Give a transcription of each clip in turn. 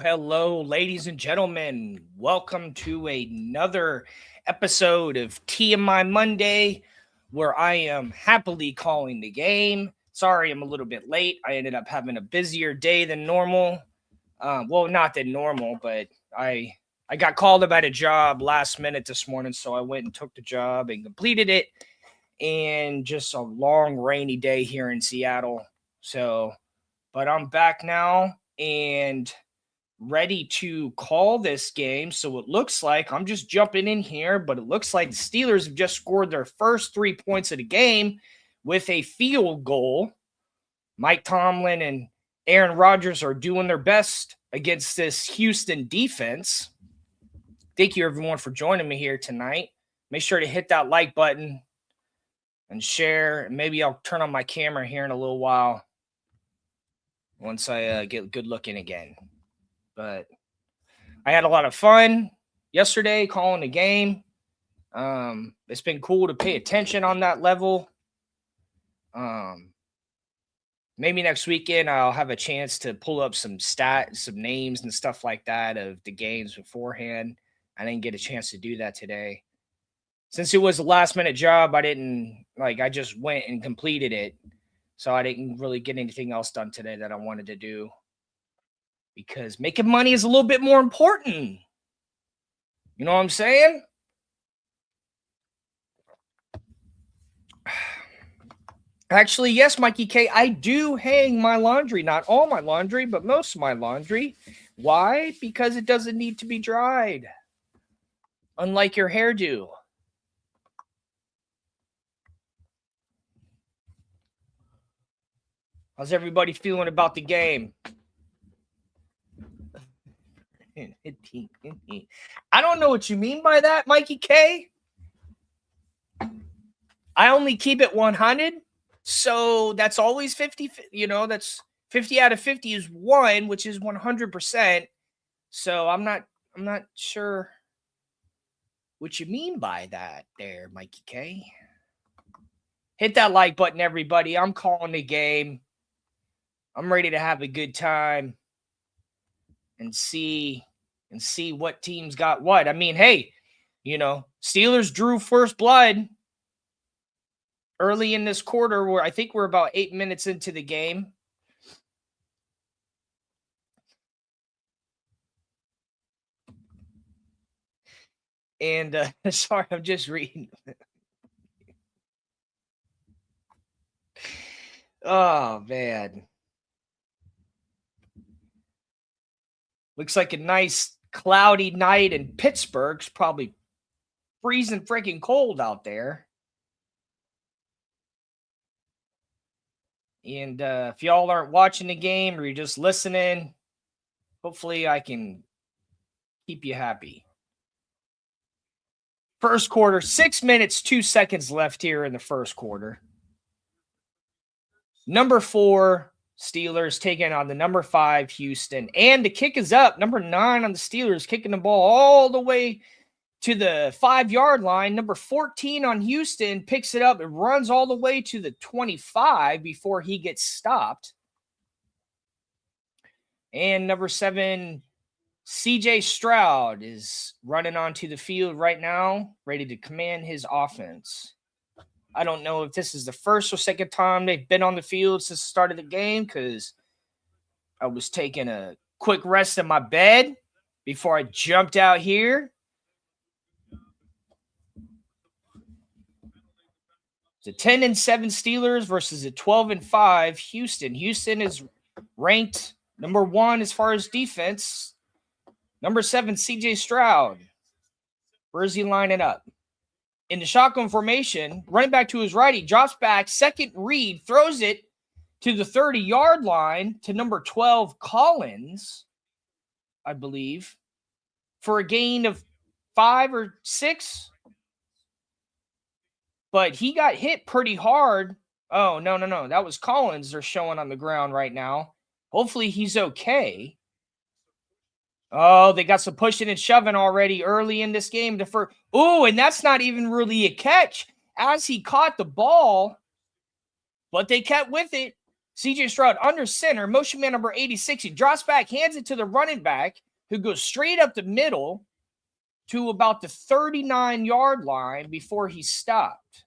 Hello, ladies and gentlemen. Welcome to another episode of TMI Monday, where I am happily calling the game. Sorry, I'm a little bit late. I ended up having a busier day than normal. Well, not than normal, but I got called about a job last minute this morning, so I went and took the job and completed it. And just a long rainy day here in Seattle. But I'm back now and ready to call this game. So it looks like I'm just jumping in here, but it looks like the Steelers have just scored their first 3 points of the game with a field goal. Mike Tomlin and Aaron Rodgers are doing their best against this Houston defense. Thank you, everyone, for joining me here tonight. Make sure to hit that like button and share. Maybe I'll turn on my camera here in a little while once I get good looking again. But I had a lot of fun yesterday calling the game. It's been cool to pay attention on that level. Maybe next weekend I'll have a chance to pull up some stats, some names and stuff like that of the games beforehand. I didn't get a chance to do that today. Since it was a last minute job, I just went and completed it. So I didn't really get anything else done today that I wanted to do, because making money is a little bit more important. You know what I'm saying? Actually, yes, Mikey K, I do hang my laundry. Not all my laundry, but most of my laundry. Why? Because it doesn't need to be dried. Unlike your hairdo. How's everybody feeling about the game? I don't know what you mean by that, Mikey K. I only keep it 100. So that's always 50, that's 50 out of 50 is 1, which is 100%. So I'm not sure what you mean by that there, Mikey K. Hit that like button, everybody. I'm calling the game. I'm ready to have a good time and see what teams got what. I mean, hey, Steelers drew first blood early in this quarter, where I think we're about 8 minutes into the game. And sorry, I'm just reading. Oh man. Looks like a nice cloudy night in Pittsburgh. It's probably freezing freaking cold out there. And if y'all aren't watching the game or you're just listening, hopefully I can keep you happy. First quarter, 6 minutes, 2 seconds left here in the first quarter. Number 4, Steelers taking on the number 5, Houston. And the kick is up. Number 9 on the Steelers, kicking the ball all the way to the 5-yard line. Number 14 on Houston picks it up and runs all the way to the 25 before he gets stopped. And number 7, CJ Stroud, is running onto the field right now, ready to command his offense. I don't know if this is the first or second time they've been on the field since the start of the game, because I was taking a quick rest in my bed before I jumped out here. The 10-7 Steelers versus the 12-5 Houston. Houston is ranked number 1 as far as defense. Number 7, CJ Stroud. Where is he lining up? In the shotgun formation, running back to his right, he drops back, second read, throws it to the 30-yard line to number 12, Collins, I believe, for a gain of 5 or 6. But he got hit pretty hard. Oh, no. That was Collins they're showing on the ground right now. Hopefully he's okay. Oh, they got some pushing and shoving already early in this game. Oh, and that's not even really a catch as he caught the ball, but they kept with it. CJ Stroud under center, motion man number 86. He drops back, hands it to the running back, who goes straight up the middle to about the 39-yard line before he stopped.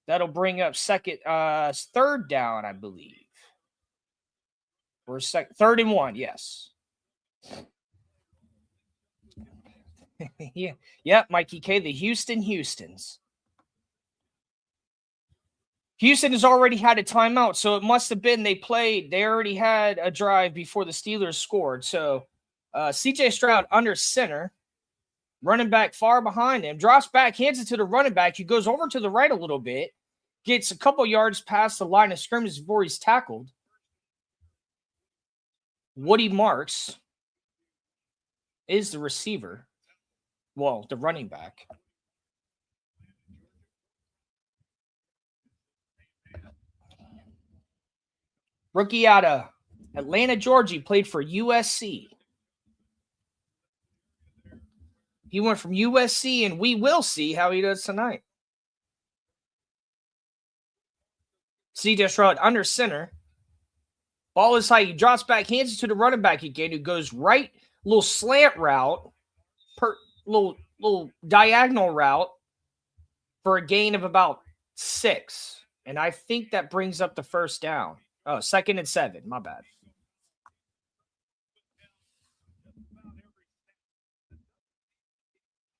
That'll bring up third down, I believe. Or 3rd and 1, yes. Yeah, Mikey K, the Houstons. Houston has already had a timeout, so it must have been they already had a drive before the Steelers scored. So CJ Stroud under center, running back far behind him, drops back, hands it to the running back. He goes over to the right a little bit, gets a couple yards past the line of scrimmage before he's tackled. Woody Marks is the receiver. Well, the running back. Rookie out of Atlanta, Georgia, played for USC. He went from USC, and we will see how he does tonight. CJ Stroud under center. Ball is high. He drops back, hands it to the running back again, who goes right, little slant route, little diagonal route for a gain of about 6. And I think that brings up the first down. Oh, 2nd and 7. My bad.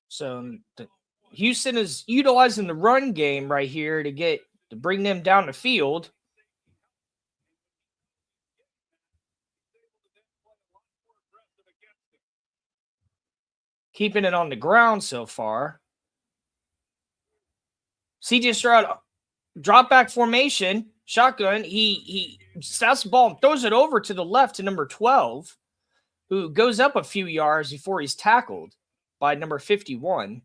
So Houston is utilizing the run game right here to bring them down the field. Keeping it on the ground so far. CJ Stroud, drop back formation, shotgun. He stops the ball and throws it over to the left to number 12, who goes up a few yards before he's tackled by number 51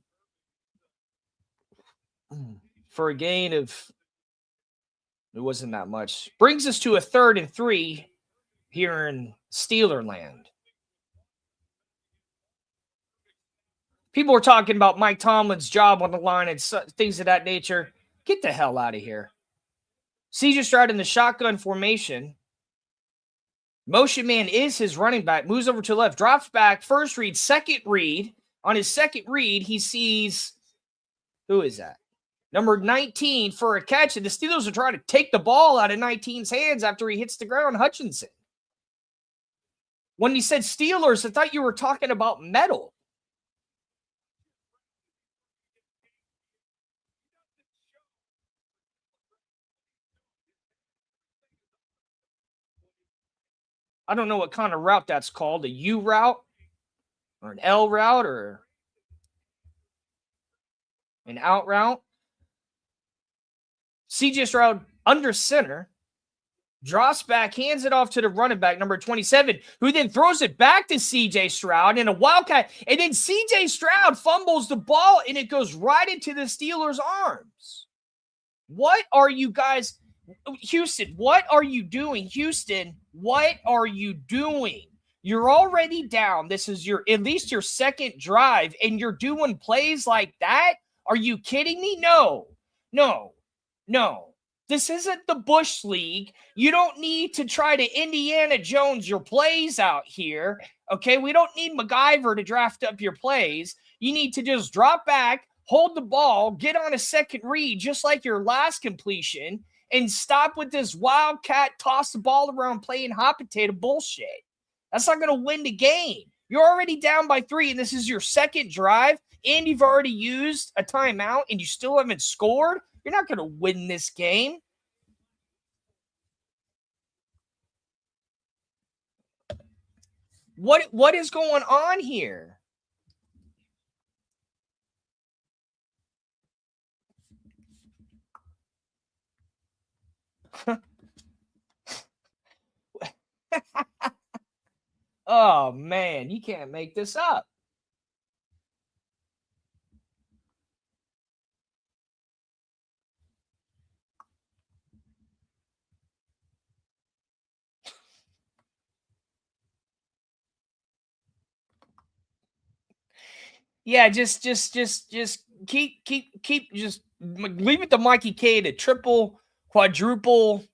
for a gain of It wasn't that much. Brings us to a 3rd and 3 here in Steeler land. People were talking about Mike Tomlin's job on the line and things of that nature. Get the hell out of here. CJ Stroud in the shotgun formation. Motion man is his running back. Moves over to the left. Drops back. First read. Second read. On his second read, he sees, who is that? Number 19 for a catch. And the Steelers are trying to take the ball out of 19's hands after he hits the ground. Hutchinson. When you said Steelers, I thought you were talking about metal. I don't know what kind of route that's called. A U route or an L route or an out route. CJ Stroud under center. Drops back, hands it off to the running back, number 27, who then throws it back to C.J. Stroud in a wildcat. And then C.J. Stroud fumbles the ball, and it goes right into the Steelers' arms. What are you guys... Houston, what are you doing? Houston, what are you doing? You're already down. This is at least your second drive, and you're doing plays like that? Are you kidding me? No. This isn't the Bush League. You don't need to try to Indiana Jones your plays out here. Okay, we don't need MacGyver to draft up your plays. You need to just drop back, hold the ball, get on a second read, just like your last completion, and stop with this wildcat toss the ball around playing hot potato bullshit. That's not going to win the game. You're already down by 3, and this is your second drive, and you've already used a timeout, and you still haven't scored. You're not going to win this game. What is going on here? Oh, man, you can't make this up. Yeah, just keep just leave it to Mikey K to triple, quadruple,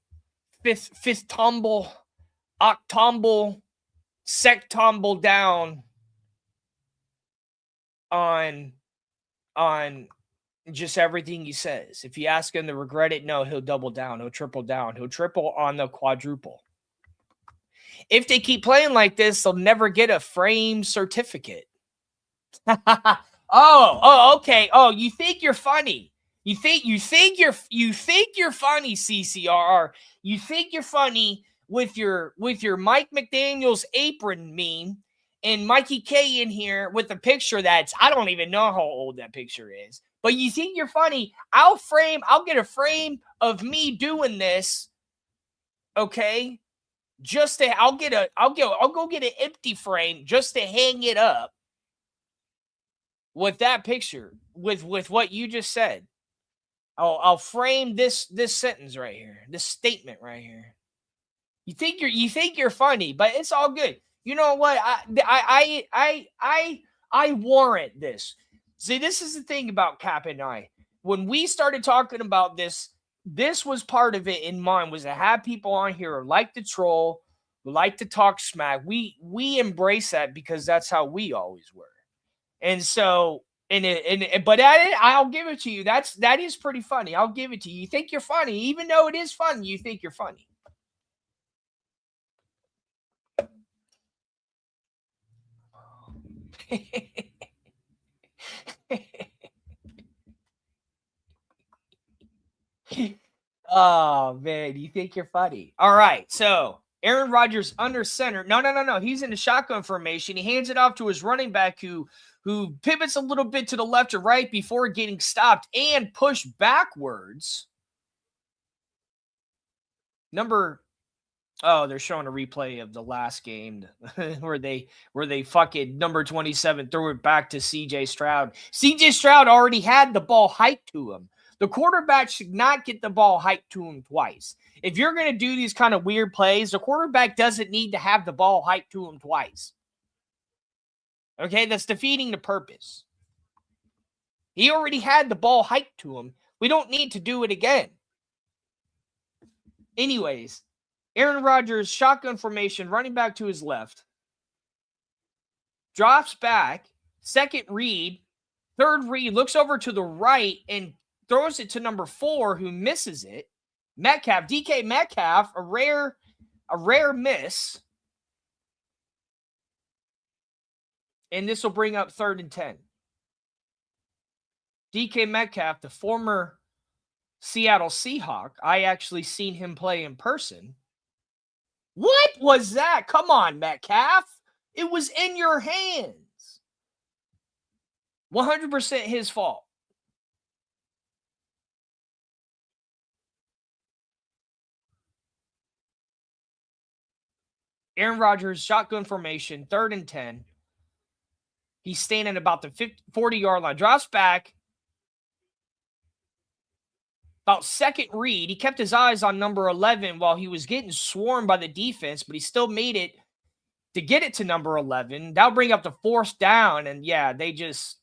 fifth tumble, octumble, sectumble down on just everything he says. If you ask him to regret it, no, he'll double down. He'll triple down. He'll triple on the quadruple. If they keep playing like this, they'll never get a frame certificate. Okay. Oh, you think you're funny. You think you're funny, CCRR. You think you're funny with your Mike McDaniel's apron meme and Mikey K in here with a picture that's, I don't even know how old that picture is. But you think you're funny. I'll get a frame of me doing this. Okay? I'll go get an empty frame just to hang it up with that picture, with what you just said. I'll frame this sentence right here, this statement right here. You think you're funny, but it's all good. You know what? I warrant this. See, this is the thing about Cap and I. When we started talking about this was part of it in mind, was to have people on here who like to troll, who like to talk smack. We embrace that because that's how we always were. And so, but I'll give it to you. That is pretty funny. I'll give it to you. You think you're funny, even though it is funny. You think you're funny. Oh man, you think you're funny. All right, so Aaron Rodgers under center. No. He's in the shotgun formation. He hands it off to his running back who pivots a little bit to the left or right before getting stopped and pushed backwards. They're showing a replay of the last game where they fucking number 27 threw it back to CJ Stroud. CJ Stroud already had the ball hiked to him. The quarterback should not get the ball hiked to him twice. If you're going to do these kind of weird plays, the quarterback doesn't need to have the ball hiked to him twice. Okay, that's defeating the purpose. He already had the ball hiked to him. We don't need to do it again. Anyways, Aaron Rodgers, shotgun formation, running back to his left. Drops back, second read, third read, looks over to the right and throws it to number 4, who misses it. Metcalf, DK Metcalf, a rare miss. And this will bring up 3rd and 10. DK Metcalf, the former Seattle Seahawk, I actually seen him play in person. What was that? Come on, Metcalf. It was in your hands. 100% his fault. Aaron Rodgers, shotgun formation, 3rd and 10. He's standing about the 40-yard line. Drops back. About second read. He kept his eyes on number 11 while he was getting swarmed by the defense, but he still made it to get it to number 11. That'll bring up the 4th down. And yeah, they just,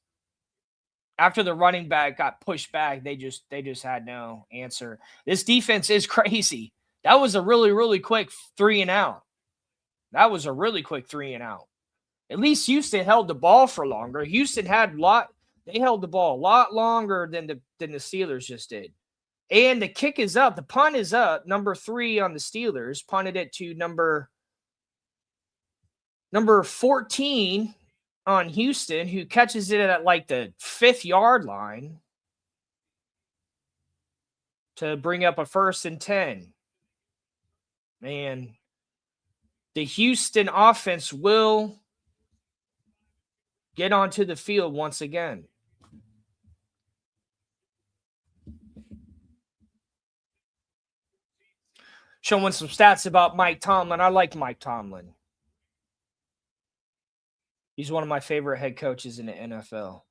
after the running back got pushed back, they just had no answer. This defense is crazy. That was a really, really quick 3 and out. That was a really quick 3 and out. At least Houston held the ball for longer. Houston they held the ball a lot longer than the Steelers just did. And the kick is up. The punt is up. Number 3 on the Steelers punted it to number 14 on Houston, who catches it at like the 5th yard line to bring up a 1st and 10. Man, the Houston offense will get onto the field once again. Showing some stats about Mike Tomlin. I like Mike Tomlin. He's one of my favorite head coaches in the NFL.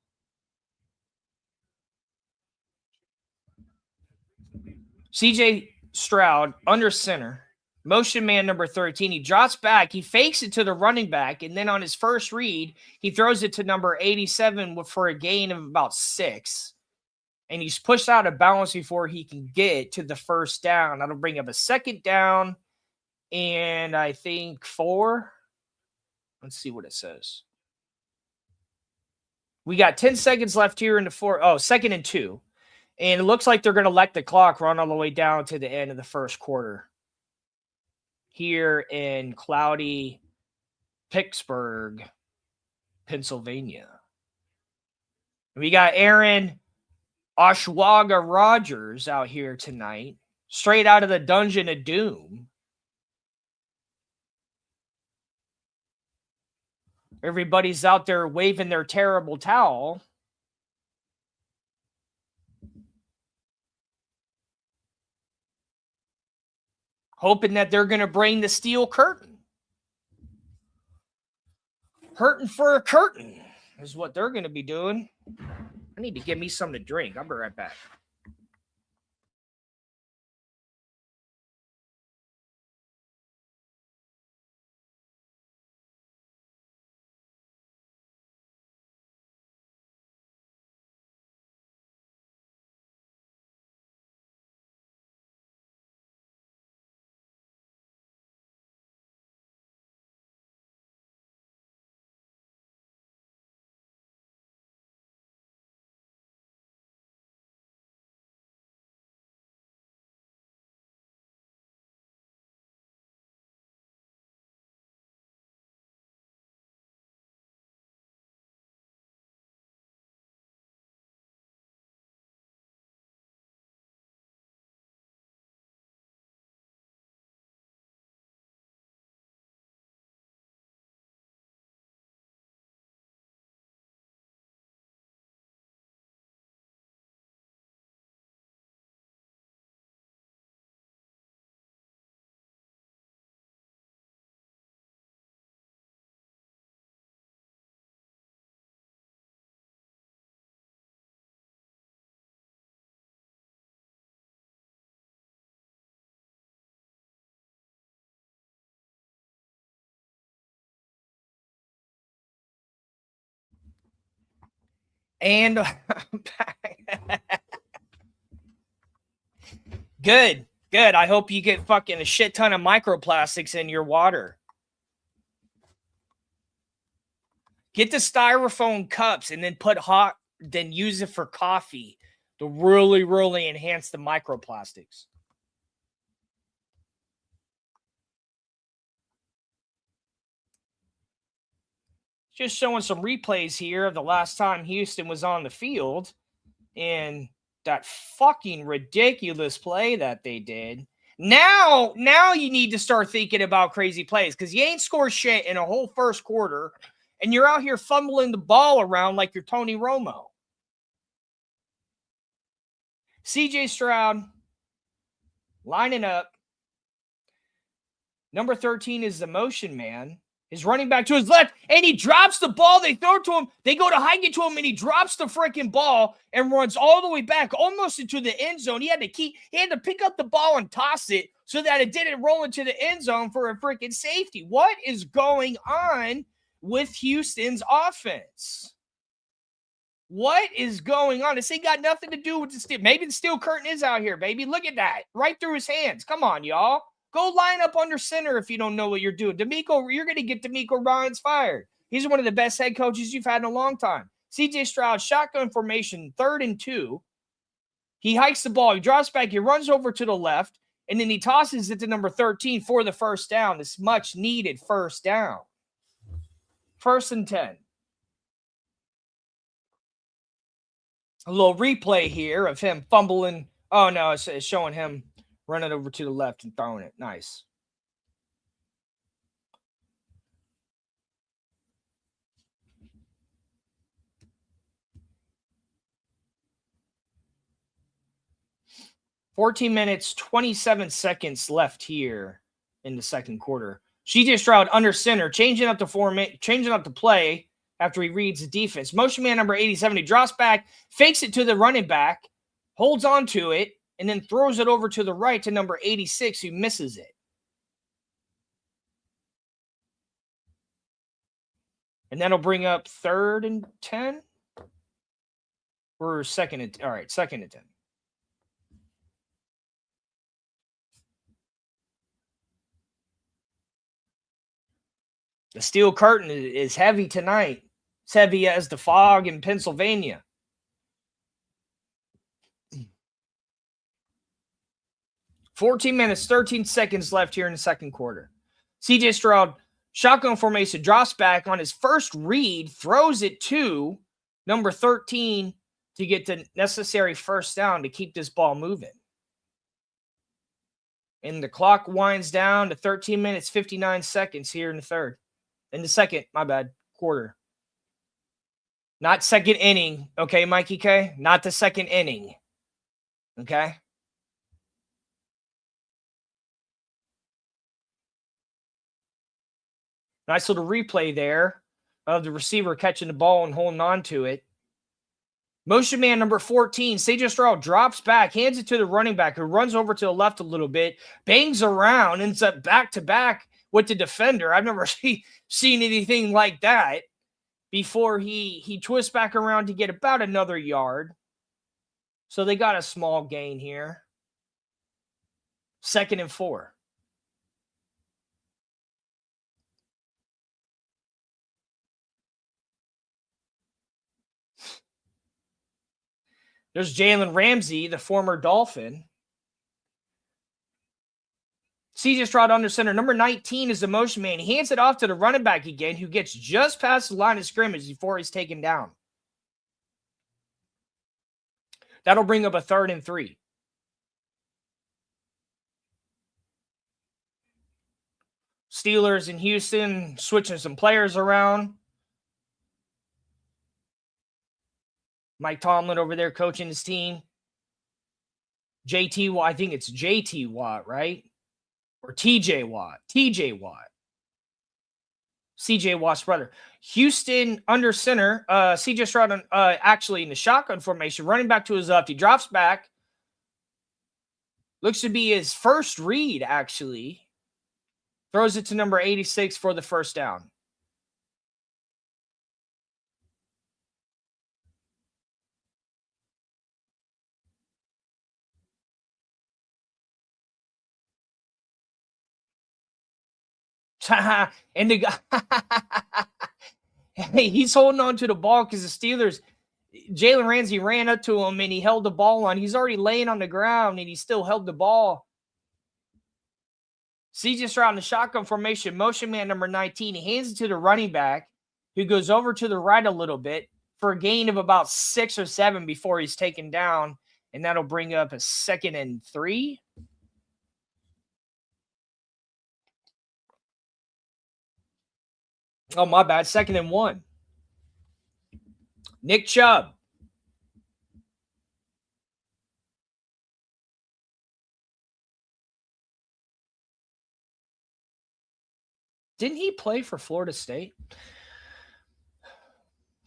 CJ Stroud under center. Motion man number 13. He drops back. He fakes it to the running back. And then on his first read, he throws it to number 87 for a gain of about 6. And he's pushed out of bounds before he can get to the 1st down. That'll bring up a 2nd down. And I think 4. Let's see what it says. We got 10 seconds left here in the 2nd and 2. And it looks like they're going to let the clock run all the way down to the end of the first quarter here in cloudy Pittsburgh, Pennsylvania. We got Aaron Oshaga Rodgers out here tonight, straight out of the Dungeon of Doom. Everybody's out there waving their terrible towel. Hoping that they're going to bring the steel curtain. Hurting for a curtain is what they're going to be doing. I need to get me something to drink. I'll be right back. And good. I hope you get fucking a shit ton of microplastics in your water. Get the styrofoam cups and then use it for coffee to really, really enhance the microplastics. Just showing some replays here of the last time Houston was on the field and that fucking ridiculous play that they did. Now you need to start thinking about crazy plays because you ain't scored shit in a whole first quarter and you're out here fumbling the ball around like you're Tony Romo. CJ Stroud lining up. Number 13 is the motion man. His running back to his left, and he drops the ball. They throw it to him. They go to hike it to him, and he drops the freaking ball and runs all the way back, almost into the end zone. He had to pick up the ball and toss it so that it didn't roll into the end zone for a freaking safety. What is going on with Houston's offense? What is going on? This ain't got nothing to do with the steel. Maybe the steel curtain is out here, baby. Look at that. Right through his hands. Come on, y'all. Go line up under center if you don't know what you're doing. You're going to get D'Amico Ryans fired. He's one of the best head coaches you've had in a long time. CJ Stroud, shotgun formation, 3rd and 2. He hikes the ball. He drops back. He runs over to the left, and then he tosses it to number 13 for the first down. This much-needed first down. 1st and 10. A little replay here of him fumbling. Oh, no, it's showing him running over to the left and throwing it. Nice. $14 minutes, 27 seconds left here in the second quarter. CJ Stroud under center, changing up the play after he reads the defense. Motion man number 87, he drops back, fakes it to the running back, holds on to it, and then throws it over to the right to number 86, who misses it. And that'll bring up 3rd and 10? Or 2nd and 10. All right, 2nd and 10. The steel curtain is heavy tonight. It's heavy as the fog in Pennsylvania. $14 minutes, 13 seconds left here in the second quarter. CJ Stroud, shotgun formation, drops back on his first read, throws it to number 13 to get the necessary first down to keep this ball moving. And the clock winds down to 13 minutes, 59 seconds here in the third. In the second, quarter. Not second inning, okay, Mikey K? Not the second inning, okay? Nice little replay there of the receiver catching the ball and holding on to it. Motion man number 14, CJ Stroud drops back, hands it to the running back who runs over to the left a little bit, bangs around, ends up back-to-back with the defender. I've never seen anything like that before he twists back around to get about another yard. So they got a small gain here. 2nd and 4. There's Jalen Ramsey, the former Dolphin. CJ Stroud under center. Number 19 is the motion man. He hands it off to the running back again, who gets just past the line of scrimmage before he's taken down. That'll bring up a 3rd and 3. Steelers in Houston switching some players around. Mike Tomlin over there coaching his team. JT Watt, I think it's JT Watt, right? Or TJ Watt. TJ Watt. CJ Watt's brother. Houston under center. CJ Stroud actually in the shotgun formation, running back to his left. He drops back. Looks to be his first read, actually. Throws it to number 86 for the first down. And the guy, hey, he's holding on to the ball because the Steelers, Jalen Ramsey ran up to him and he held the ball on. He's already laying on the ground and he still held the ball. CJ Stroud in the shotgun formation, motion man number 19. He hands it to the running back who goes over to the right a little bit for a gain of about 6 or 7 before he's taken down. And that'll bring up a 2nd and 3. Oh, my bad. 2nd and 1. Nick Chubb. Didn't he play for Florida State?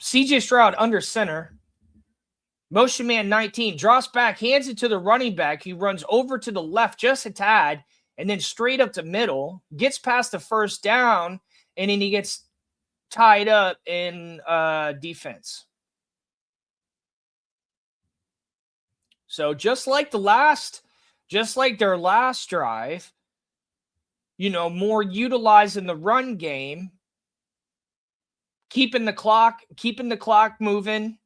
CJ Stroud under center. Motion man 19 draws back, hands it to the running back. He runs over to the left just a tad and then straight up the middle, gets past the first down, and then he gets tied up in defense. So just like their last drive, more utilizing the run game, keeping the clock moving,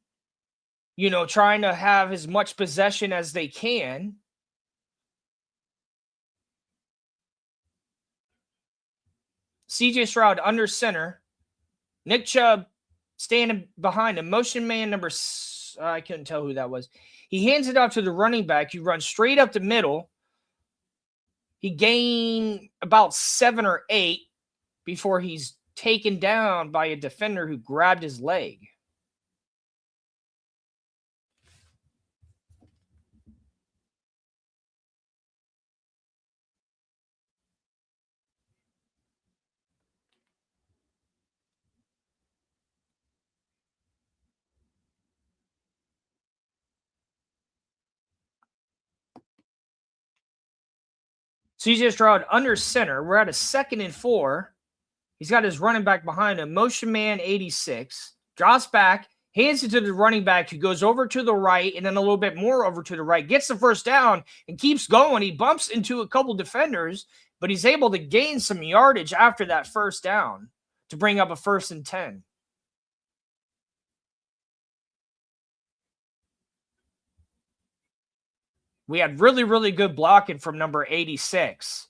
trying to have as much possession as they can. CJ Stroud under center. Nick Chubb standing behind him. Motion man number, I couldn't tell who that was. He hands it off to the running back. He runs straight up the middle. He gained about 7 or 8 before he's taken down by a defender who grabbed his leg. CJ Stroud under center. We're at a 2nd and 4. He's got his running back behind him. Motion man 86. Drops back, hands it to the running back who goes over to the right and then a little bit more over to the right. Gets the first down and keeps going. He bumps into a couple defenders, but he's able to gain some yardage after that first down to bring up a 1st and 10. We had really, really good blocking from number 86.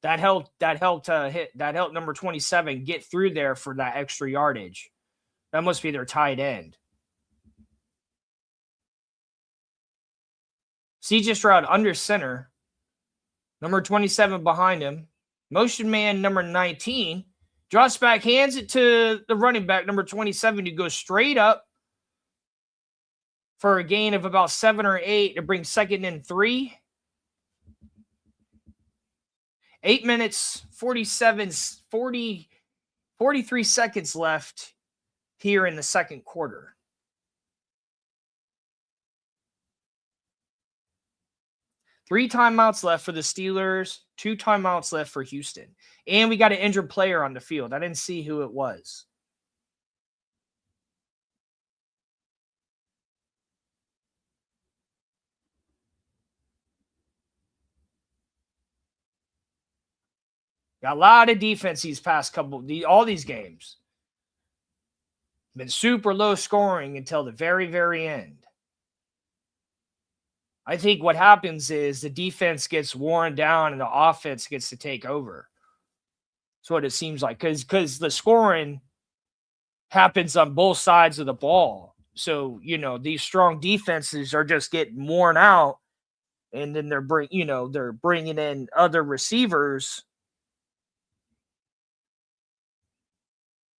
That helped number 27 get through there for that extra yardage. That must be their tight end. CJ Stroud under center. Number 27 behind him. Motion man number 19. Drops back, hands it to the running back, number 27, who goes straight up for a gain of about 7 or 8 to bring 2nd and 3. 8 minutes, 43 seconds left here in the second quarter. Three timeouts left for the Steelers, 2 timeouts left for Houston. And we got an injured player on the field. I didn't see who it was. Got a lot of defense these past all these games. Been super low scoring until the very, very end. I think what happens is the defense gets worn down and the offense gets to take over. That's what it seems like. Because the scoring happens on both sides of the ball. So, these strong defenses are just getting worn out. And then they're bringing in other receivers.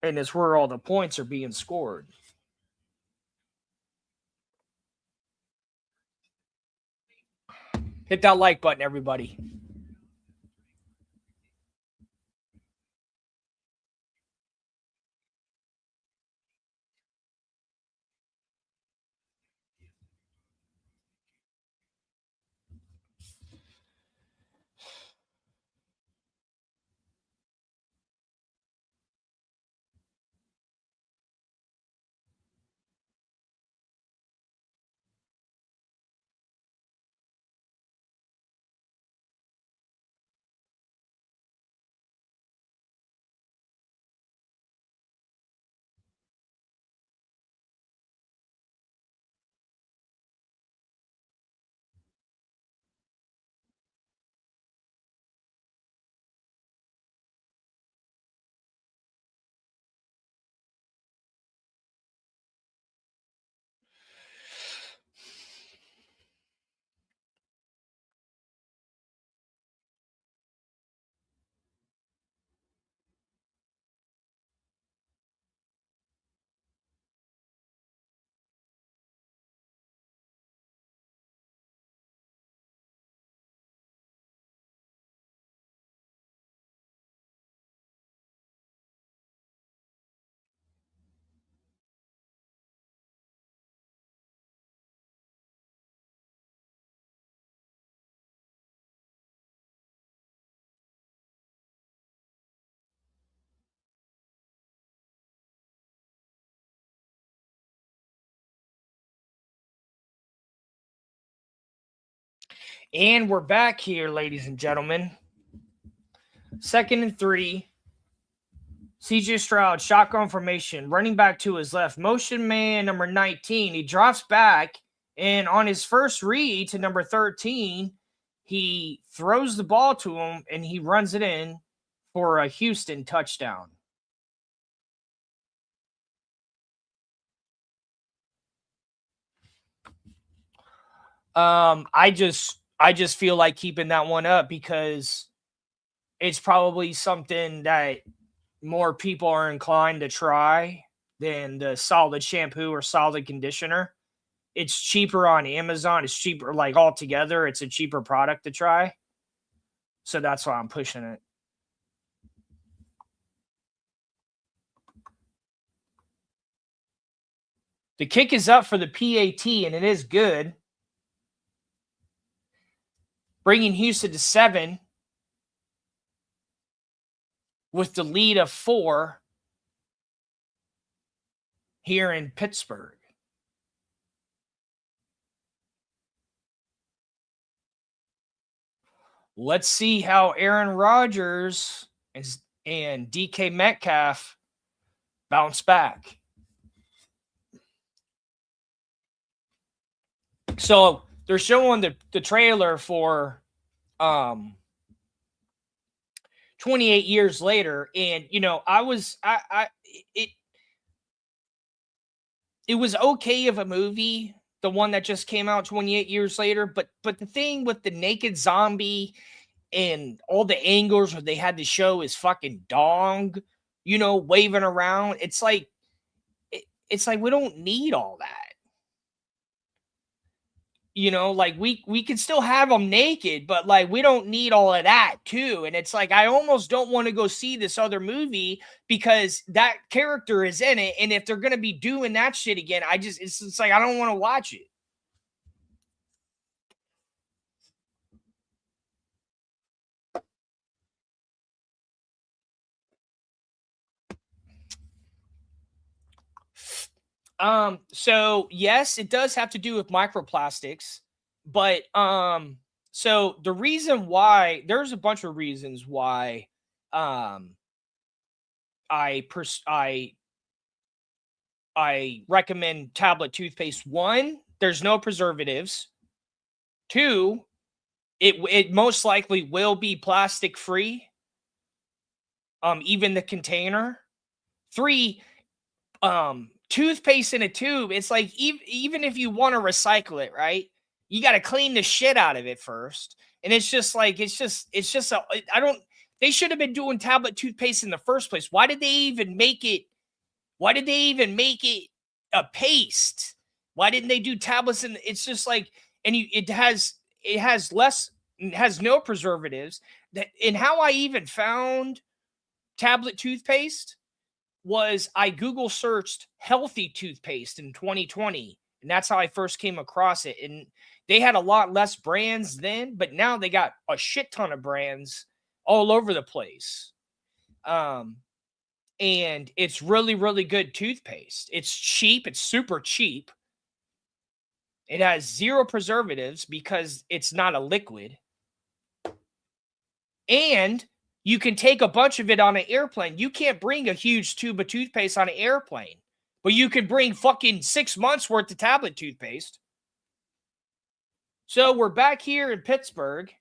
And it's where all the points are being scored. Hit that like button, everybody. And we're back here, ladies and gentlemen. 2nd and 3. CJ Stroud, shotgun formation, running back to his left. Motion man number 19. He drops back, and on his first read to number 13, he throws the ball to him, and he runs it in for a Houston touchdown. I just feel like keeping that one up because it's probably something that more people are inclined to try than the solid shampoo or solid conditioner. It's cheaper on Amazon. It's cheaper, like altogether. It's a cheaper product to try. So that's why I'm pushing it. The kick is up for the PAT, and it is good. Bringing Houston to 7 with the lead of 4 here in Pittsburgh. Let's see how Aaron Rodgers and DK Metcalf bounce back. So they're showing the trailer for 28 years later, and it was okay of a movie, the one that just came out 28 years later, but the thing with the naked zombie and all the angles where they had to show his fucking dong, waving around, it's like we don't need all that. Like we can still have them naked, but like we don't need all of that too. And it's like I almost don't want to go see this other movie because that character is in it. And if they're gonna be doing that shit again, it's like I don't want to watch it. So yes, it does have to do with microplastics, but so the reason why there's a bunch of reasons why I recommend tablet toothpaste. 1, there's no preservatives. 2, it most likely will be plastic free. Even the container. 3, toothpaste in a tube. It's like even if you want to recycle it, right? You got to clean the shit out of it first. And it's just like I don't. They should have been doing tablet toothpaste in the first place. Why did they even make it? Why did they even make it a paste? Why didn't they do tablets? And it's just like, and it has no preservatives. And how I even found tablet toothpaste was I Google searched healthy toothpaste in 2020, and that's how I first came across it. And they had a lot less brands then, but now they got a shit ton of brands all over the place. And it's really, really good toothpaste. It's cheap. It's super cheap. It has 0 preservatives because it's not a liquid. And you can take a bunch of it on an airplane. You can't bring a huge tube of toothpaste on an airplane, but you can bring fucking 6 months worth of tablet toothpaste. So we're back here in Pittsburgh.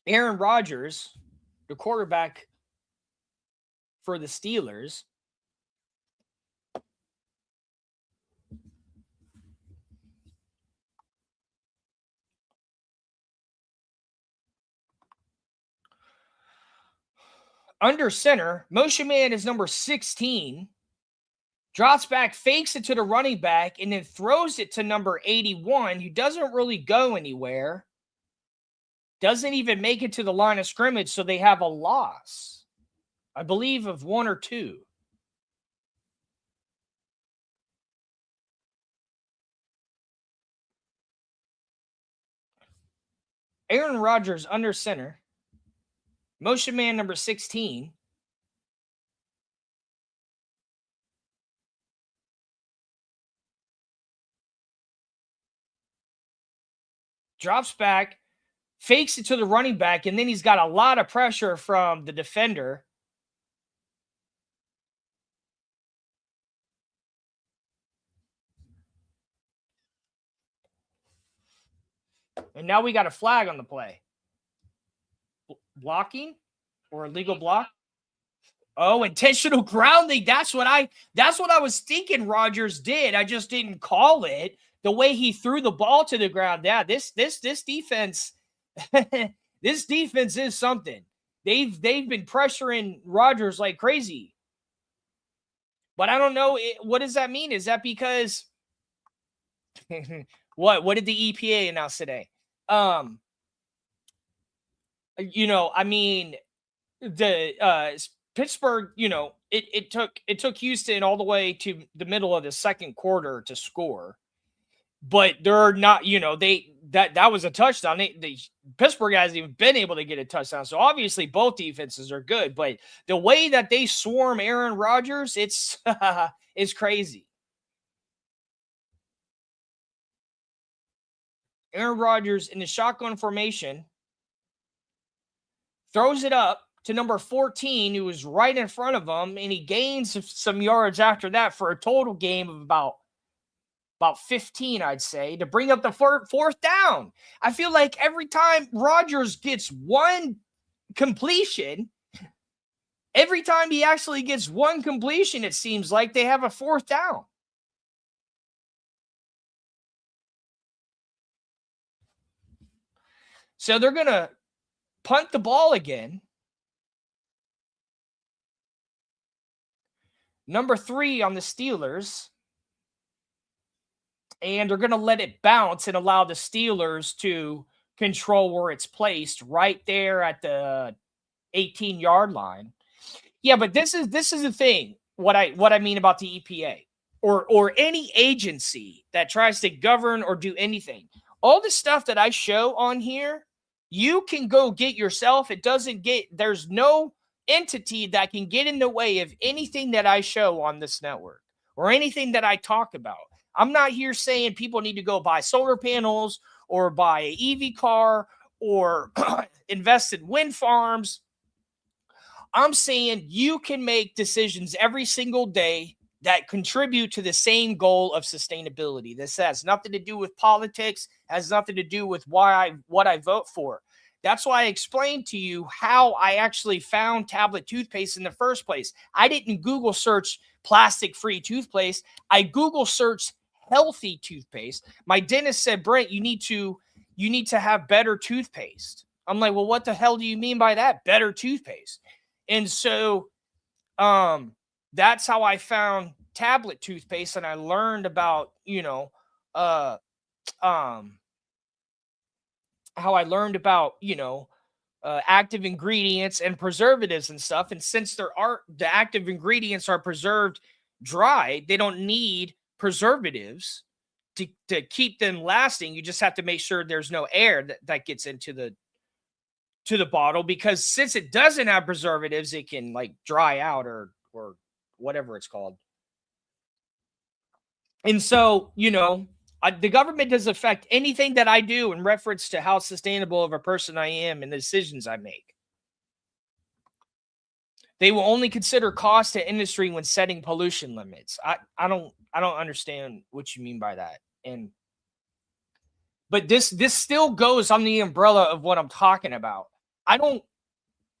Aaron Rodgers, the quarterback for the Steelers, under center, motion man is number 16, drops back, fakes it to the running back, and then throws it to number 81, who doesn't really go anywhere, doesn't even make it to the line of scrimmage, so they have a loss, I believe, of 1 or 2. Aaron Rodgers under center, motion man number 16, drops back, fakes it to the running back, and then he's got a lot of pressure from the defender. And now we got a flag on the play. Blocking or illegal block? Oh, intentional grounding. That's what I was thinking Rodgers did. I just didn't call it. The way he threw the ball to the ground. Yeah, this defense this defense is something. They've been pressuring Rodgers like crazy. But I don't know what does that mean? Is that because what did the EPA announce today? I mean, the Pittsburgh, it took Houston all the way to the middle of the second quarter to score, but they're not, that was a touchdown. Pittsburgh hasn't even been able to get a touchdown. So obviously both defenses are good, but the way that they swarm Aaron Rodgers, it's it's crazy. Aaron Rodgers in the shotgun formation throws it up to number 14, who was right in front of him, and he gains some yards after that for a total game of about 15, I'd say, to bring up the fourth down. I feel like every time Rodgers gets one completion, every time he actually gets one completion, it seems like they have a fourth down. So they're going to punt the ball again. Number 3 on the Steelers. And they're going to let it bounce and allow the Steelers to control where it's placed right there at the 18-yard line. Yeah, but this is the thing. What I mean about the EPA or any agency that tries to govern or do anything. All the stuff that I show on here, you can go get yourself. There's no entity that can get in the way of anything that I show on this network or anything that I talk about. I'm not here saying people need to go buy solar panels or buy an EV car or invest in wind farms. I'm saying you can make decisions every single day that contribute to the same goal of sustainability. This has nothing to do with politics, has nothing to do with what I vote for. That's why I explained to you how I actually found tablet toothpaste in the first place. I didn't Google search plastic-free toothpaste. I Google searched healthy toothpaste. My dentist said, Brent, you need to have better toothpaste. I'm like, well, what the hell do you mean by that? Better toothpaste. And so that's how I found tablet toothpaste, and I learned about, how I learned about, active ingredients and preservatives and stuff. And since the active ingredients are preserved dry, they don't need preservatives to keep them lasting. You just have to make sure there's no air that gets into the bottle, because since it doesn't have preservatives, it can like dry out or whatever it's called. And so, the government doesn't affect anything that I do in reference to how sustainable of a person I am and the decisions I make. They will only consider cost to industry when setting pollution limits. I don't understand what you mean by that. But this still goes on the umbrella of what I'm talking about. I don't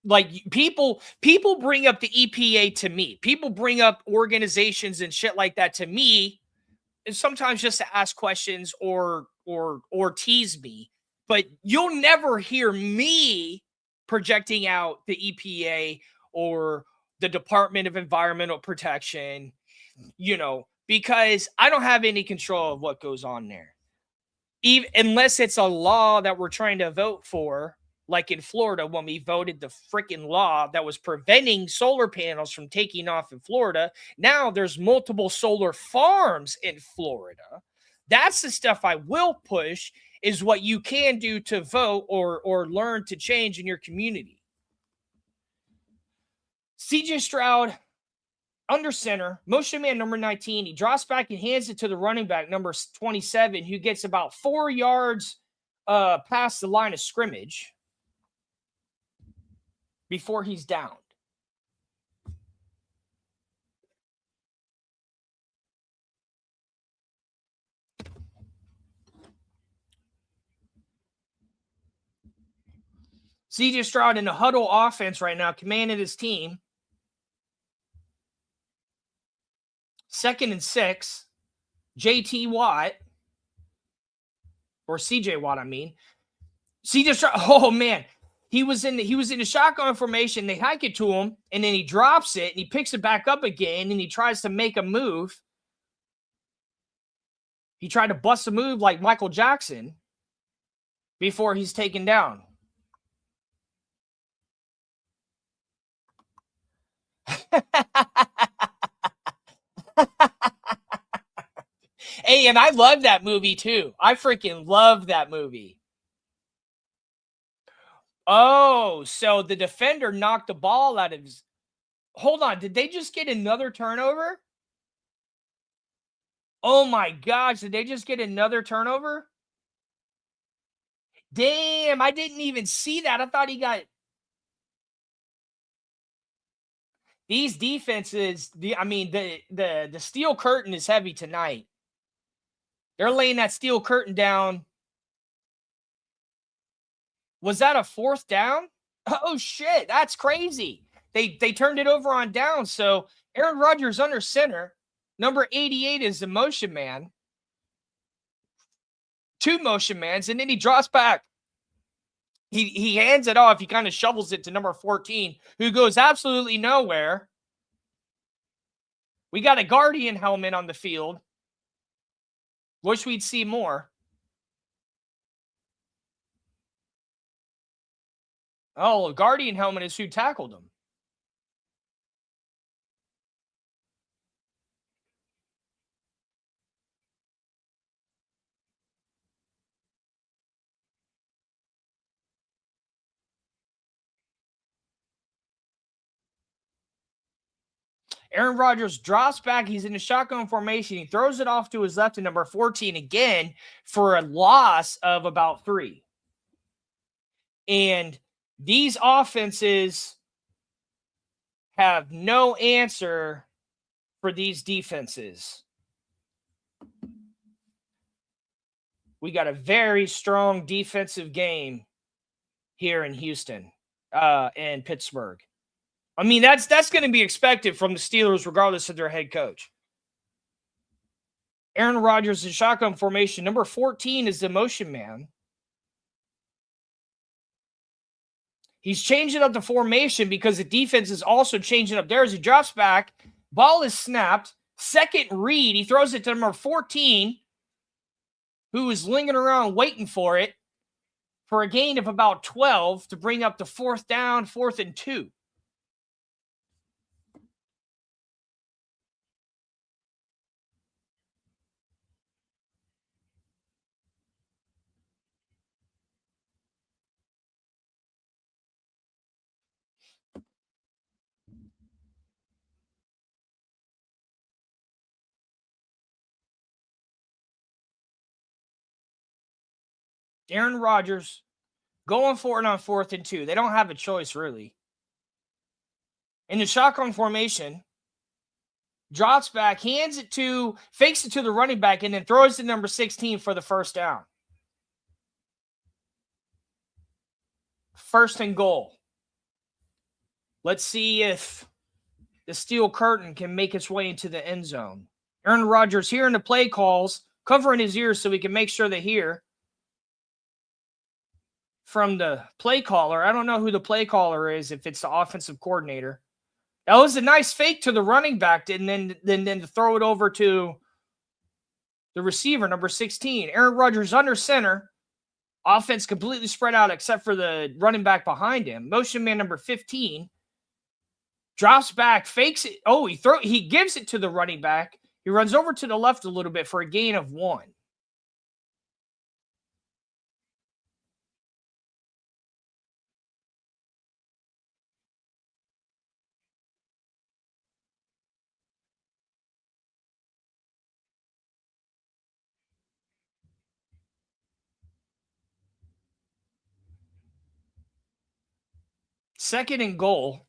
like people bring up the EPA to me. People bring up organizations and shit like that to me, and sometimes just to ask questions or tease me. But you'll never hear me projecting out the EPA or the Department of Environmental Protection, because I don't have any control of what goes on there. Even unless it's a law that we're trying to vote for, like in Florida, when we voted the freaking law that was preventing solar panels from taking off in Florida. Now there's multiple solar farms in Florida. That's the stuff I will push, is what you can do to vote or learn to change in your community. CJ Stroud, under center, motion man number 19. He drops back and hands it to the running back, number 27, who gets about 4 yards past the line of scrimmage before he's downed. CJ Stroud in a huddle offense right now, commanding his team. 2nd and 6. JT Watt, or CJ Watt, I mean. CJ Stroud, oh man. He was in the shotgun formation. They hike it to him, and then he drops it, and he picks it back up again, and he tries to make a move. He tried to bust a move like Michael Jackson before he's taken down. Hey, and I love that movie too. I freaking love that movie. Oh, so the defender knocked the ball out of his. Hold on, did they just get another turnover? Oh my gosh, did they just get another turnover? Damn, I didn't even see that. I thought he got. These defenses, the steel curtain is heavy tonight. They're laying that steel curtain down. Was that a 4th down? Oh shit, that's crazy. They turned it over on down. So Aaron Rodgers under center. Number 88 is the motion man. 2 motion mans, and then he drops back. He hands it off. He kind of shovels it to number 14, who goes absolutely nowhere. We got a Guardian helmet on the field. Wish we'd see more. Oh, Guardian helmet is who tackled him. Aaron Rodgers drops back. He's in a shotgun formation. He throws it off to his left to number 14 again for a loss of about 3. And these offenses have no answer for these defenses. We got a very strong defensive game here in Houston and Pittsburgh. I mean, that's going to be expected from the Steelers, regardless of their head coach. Aaron Rodgers in shotgun formation. Number 14 is the motion man. He's changing up the formation because the defense is also changing up theirs. He drops back. Ball is snapped. 2nd read. He throws it to number 14, who is lingering around waiting for it for a gain of about 12 to bring up the 4th down, 4th and 2. Aaron Rodgers going for it on 4th and 2. They don't have a choice, really. In the shotgun formation, drops back, fakes it to the running back, and then throws to number 16 for the 1st down. 1st and goal. Let's see if the steel curtain can make its way into the end zone. Aaron Rodgers hearing the play calls, covering his ears so he can make sure they hear from the play caller. I don't know who the play caller is, if it's the offensive coordinator. That was a nice fake to the running back, and then to throw it over to the receiver, number 16. Aaron Rodgers under center. Offense completely spread out except for the running back behind him. Motion man number 15 drops back, fakes it. Oh, he gives it to the running back. He runs over to the left a little bit for a gain of 1. Second and goal.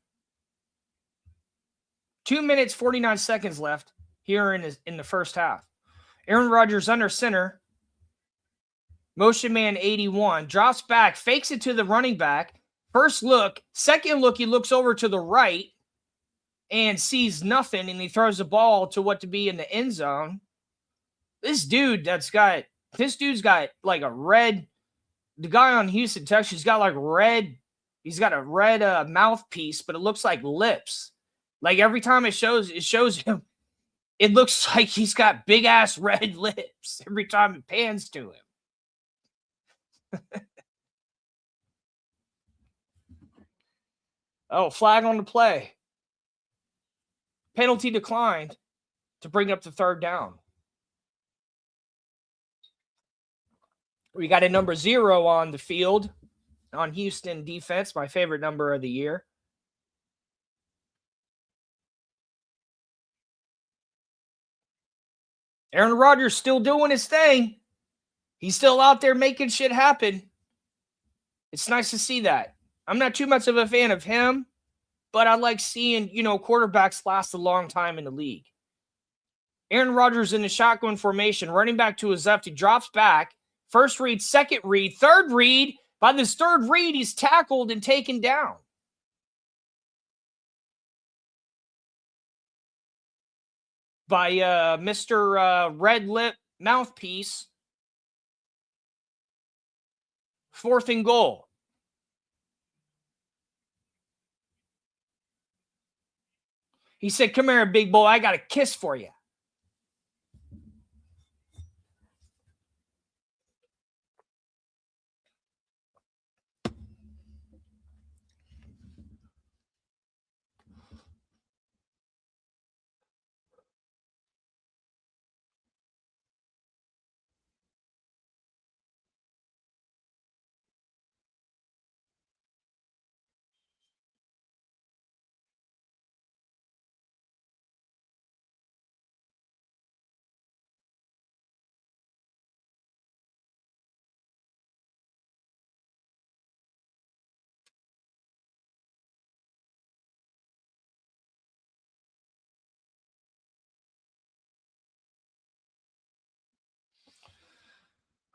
2 minutes, 49 seconds left here in the first half. Aaron Rodgers under center. Motion man 81. Drops back, fakes it to the running back. First look. Second look, he looks over to the right and sees nothing, and he throws the ball to what to be in the end zone. This dude's got like a red, the guy on Houston Texas, he's got like red, he's got a red mouthpiece, but it looks like lips. Like every time it shows him, it looks like he's got big ass red lips every time it pans to him. Oh, flag on the play. Penalty declined to bring up the third down. We got a number 0 on the field on Houston defense, my favorite number of the year. Aaron Rodgers still doing his thing. He's still out there making shit happen. It's nice to see that. I'm not too much of a fan of him, but I like seeing, quarterbacks last a long time in the league. Aaron Rodgers in the shotgun formation, running back to his left. He drops back. First read, second read, third read. By this third read, he's tackled and taken down. By Mr. Red Lip Mouthpiece. Fourth and goal. He said, "Come here, big boy. I got a kiss for you."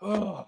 Oh.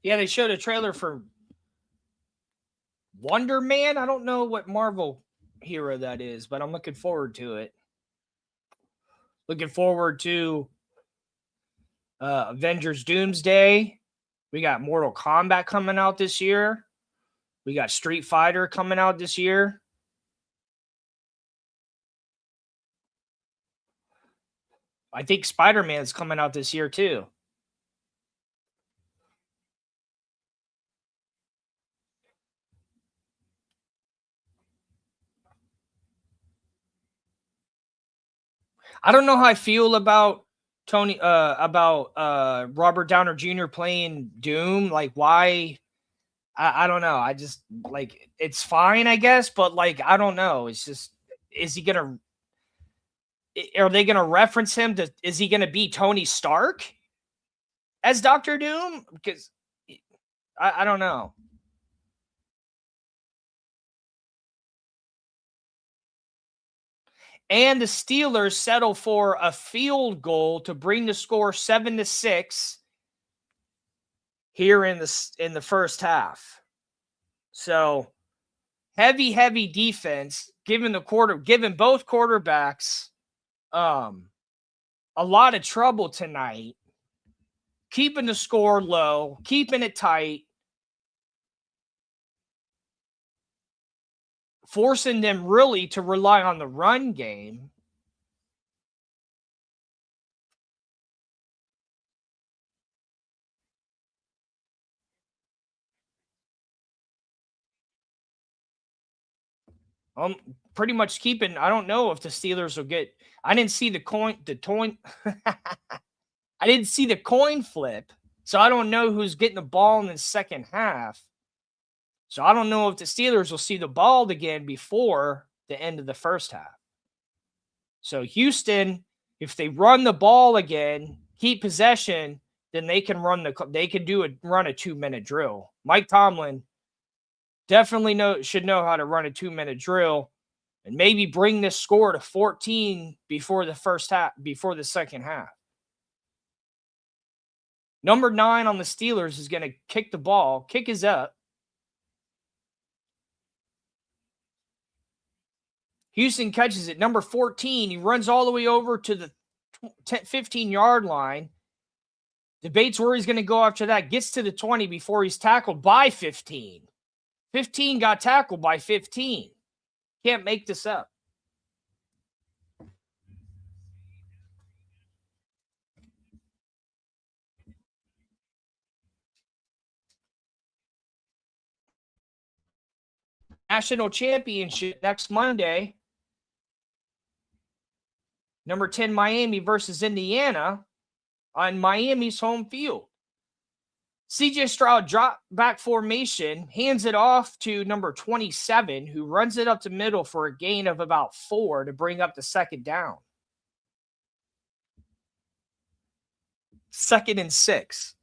Yeah, they showed a trailer for Wonder Man. I don't know what Marvel hero that is, but I'm looking forward to it. Looking forward to Avengers Doomsday. We got Mortal Kombat coming out this year. We got Street Fighter coming out this year. I think Spider-Man's coming out this year too. I don't know how I feel about Robert Downer Jr. playing Doom. Like, why? I don't know. I just like, it's fine, I guess, but like, I don't know. It's just, are they gonna reference him to? Is he gonna be Tony Stark as Doctor Doom? Because I don't know. And the Steelers settle for a field goal to bring the score 7-6 here in the first half. So heavy defense, giving both quarterbacks um a lot of trouble tonight, keeping the score low, keeping it tight, forcing them really to rely on the run game. Um, Pretty much keeping. I don't know if the Steelers will get. I didn't see the coin. The coin. I didn't see the coin flip, so I don't know who's getting the ball in the second half. So I don't know if the Steelers will see the ball again before the end of the first half. So Houston, if they run the ball again, keep possession, then they can run a 2-minute drill. Mike Tomlin definitely should know how to run a 2-minute drill and maybe bring this score to 14 before the second half. Number 9 on the Steelers is going to kick the ball. Kick is up. Houston catches it. Number 14. He runs all the way over to the 15-yard line. Debates where he's going to go after that. Gets to the 20 before he's tackled by 15. 15 got tackled by 15. Can't make this up. National championship next Monday. Number 10 Miami versus Indiana on Miami's home field. CJ Stroud drop back formation, hands it off to number 27, who runs it up the middle for a gain of about 4 to bring up the second down. 2nd and 6.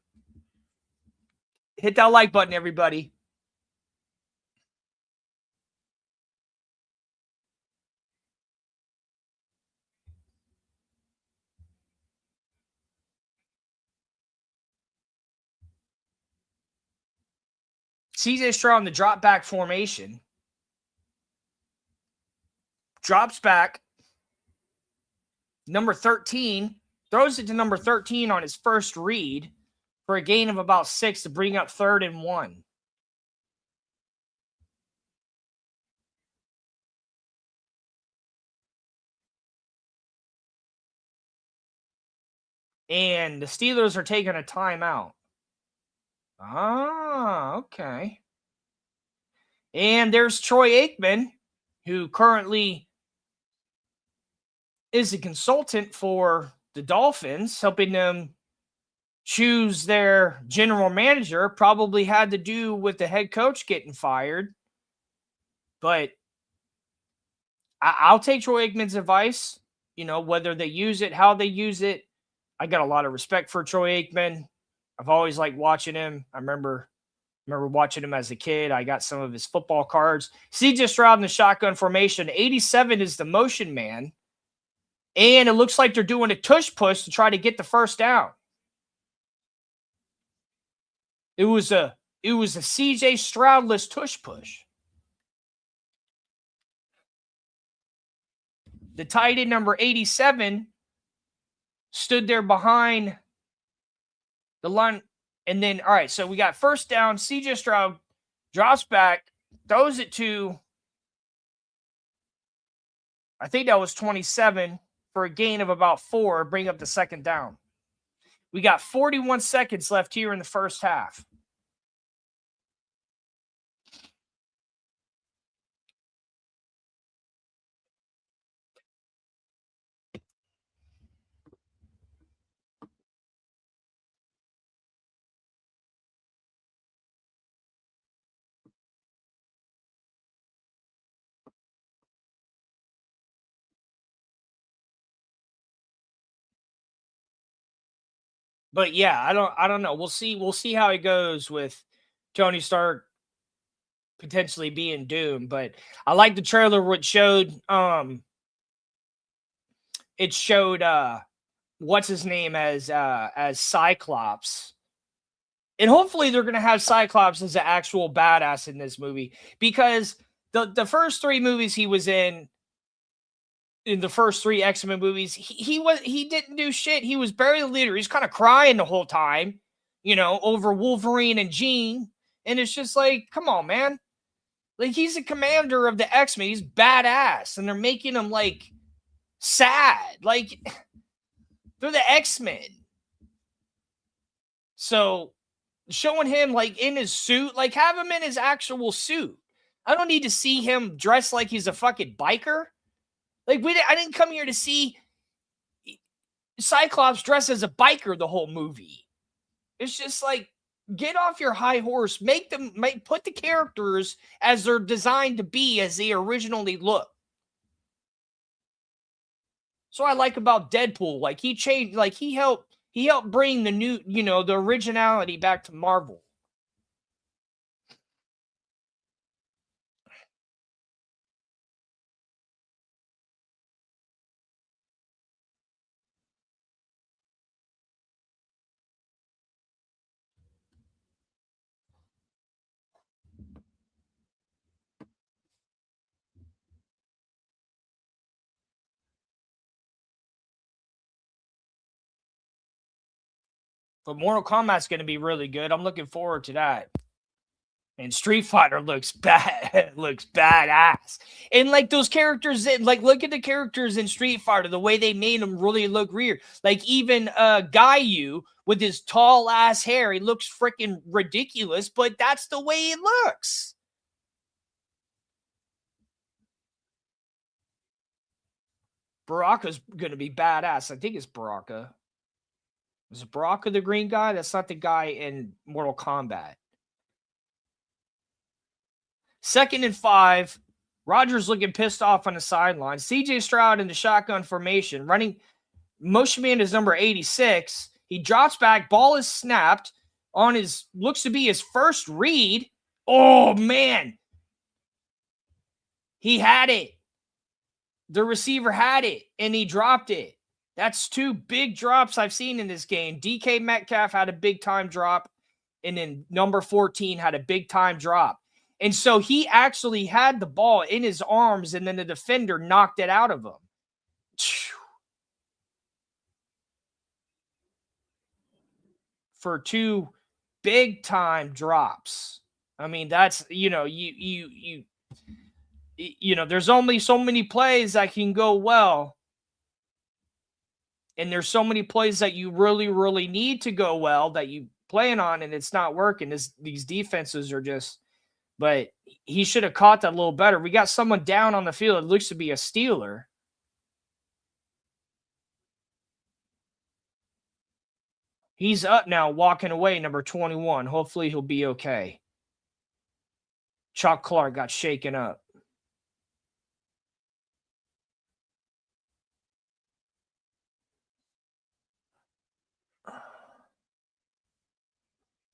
Hit that like button, everybody. CJ Stroud in the drop back formation. Drops back. Number 13 throws it to number 13 on his first read for a gain of about 6 to bring up 3rd and 1. And the Steelers are taking a timeout. Ah, okay. And there's Troy Aikman, who currently is a consultant for the Dolphins, helping them choose their general manager. Probably had to do with the head coach getting fired. But I'll take Troy Aikman's advice, whether they use it, how they use it. I got a lot of respect for Troy Aikman. I've always liked watching him. I remember watching him as a kid. I got some of his football cards. CJ Stroud in the shotgun formation. 87 is the motion man. And it looks like they're doing a tush push to try to get the first down. It was a CJ Stroudless tush push. The tight end number 87 stood there behind the line. And then, all right, so we got first down. CJ Stroud drops back, throws it to, I think that was 27 for a gain of about 4, bring up the second down. We got 41 seconds left here in the first half. But yeah, I don't know. We'll see how it goes with Tony Stark potentially being Doom. But I like the trailer which showed it showed what's his name as Cyclops. And hopefully they're gonna have Cyclops as an actual badass in this movie because the first three movies he was in the first three X-Men movies, he didn't do shit. He was barely the leader. He's kind of crying the whole time, over Wolverine and Jean. And it's just like, come on, man. Like he's the commander of the X-Men. He's badass. And they're making him like sad. Like they're the X-Men. So showing him like in his suit, like have him in his actual suit. I don't need to see him dressed like he's a fucking biker. Like I didn't come here to see Cyclops dressed as a biker the whole movie. It's just like get off your high horse, put the characters as they're designed to be as they originally look. So I like about Deadpool, like he changed, like he helped bring the new, the originality back to Marvel. But Mortal Kombat's going to be really good. I'm looking forward to that. And Street Fighter looks bad, looks badass. And like those characters, like look at the characters in Street Fighter, the way they made them really look weird. Like even Gaiju with his tall ass hair, he looks freaking ridiculous, but that's the way it looks. Baraka's gonna be badass. I think it's Baraka. Is it Baraka the green guy? That's not the guy in Mortal Kombat. 2nd and 5. Rogers looking pissed off on the sideline. CJ Stroud in the shotgun formation, running. Motion man is number 86. He drops back. Ball is snapped on his, looks to be his first read. Oh, man. He had it. The receiver had it, and he dropped it. That's two big drops I've seen in this game. DK Metcalf had a big-time drop, and then number 14 had a big-time drop. And so he actually had the ball in his arms, and then the defender knocked it out of him. For two big-time drops. I mean, that's, there's only so many plays that can go well. And there's so many plays that you really, really need to go well that you plan on, and it's not working. These defenses are just, but he should have caught that a little better. We got someone down on the field. It looks to be a Steeler. He's up now, walking away, number 21. Hopefully he'll be okay. Chuck Clark got shaken up.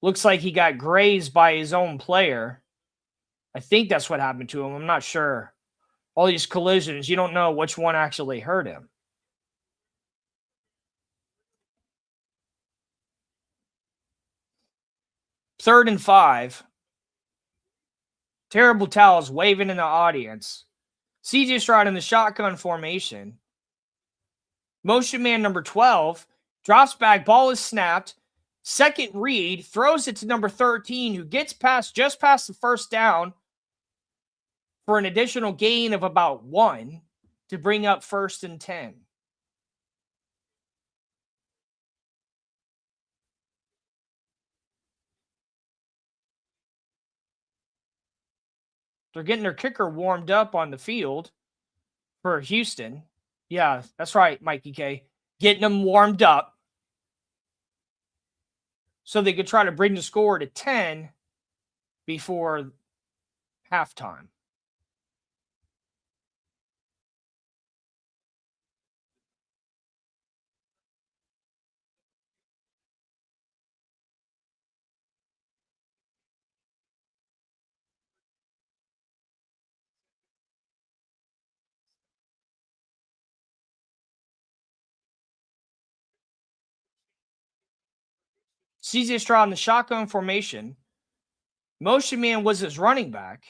Looks like he got grazed by his own player. I think that's what happened to him. I'm not sure. All these collisions, you don't know which one actually hurt him. Third and 5. Terrible towels waving in the audience. CJ Stroud in the shotgun formation. Motion man number 12 drops back. Ball is snapped. Second read, throws it to number 13, who gets just past the first down for an additional gain of about 1 to bring up 1st and 10. They're getting their kicker warmed up on the field for Houston. Yeah, that's right, Mikey K. Getting them warmed up so they could try to bring the score to 10 before halftime. CJ Stroud in the shotgun formation. Motion man was his running back.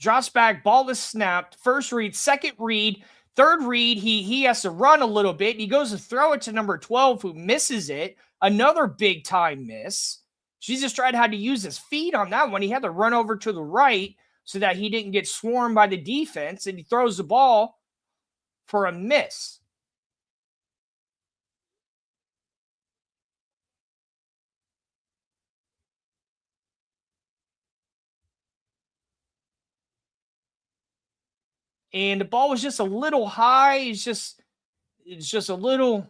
Drops back, ball is snapped. First read, second read, third read. He has to run a little bit. He goes to throw it to number 12, who misses it. Another big time miss. Jesus Stroud had to use his feet on that one. He had to run over to the right so that he didn't get swarmed by the defense, and he throws the ball for a miss. And the ball was just a little high. It's just a little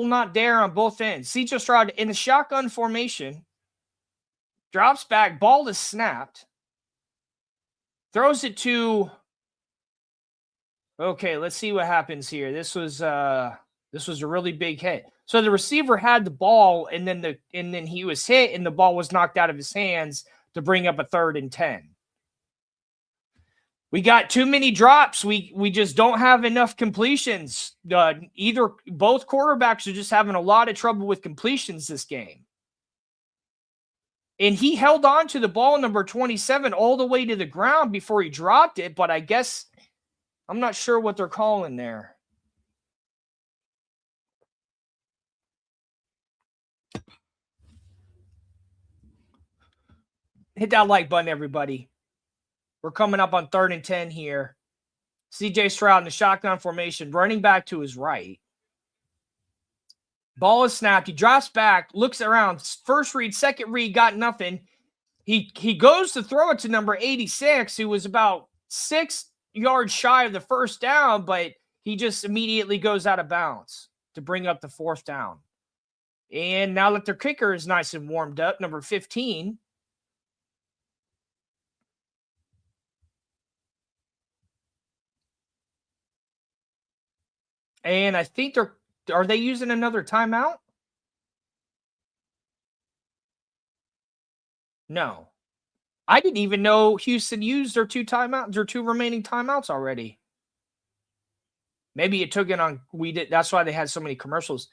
not there on both ends. CJ Stroud in the shotgun formation drops back, ball is snapped, throws it to. Okay, let's see what happens here. This was a really big hit. So the receiver had the ball, and then he was hit, and the ball was knocked out of his hands to bring up a 3rd and 10. We got too many drops. We just don't have enough completions. Both quarterbacks are just having a lot of trouble with completions this game. And he held on to the ball, number 27, all the way to the ground before he dropped it. But I guess I'm not sure what they're calling there. Hit that like button, everybody. We're coming up on 3rd and 10 here. CJ Stroud in the shotgun formation, running back to his right. Ball is snapped. He drops back, looks around. First read, second read, got nothing. He goes to throw it to number 86, who was about 6 yards shy of the first down, but he just immediately goes out of bounds to bring up the 4th down. And now that their kicker is nice and warmed up, number 15. And I think are they using another timeout? No. I didn't even know Houston used their 2 remaining timeouts already. Maybe it took it on. We did. That's why they had so many commercials.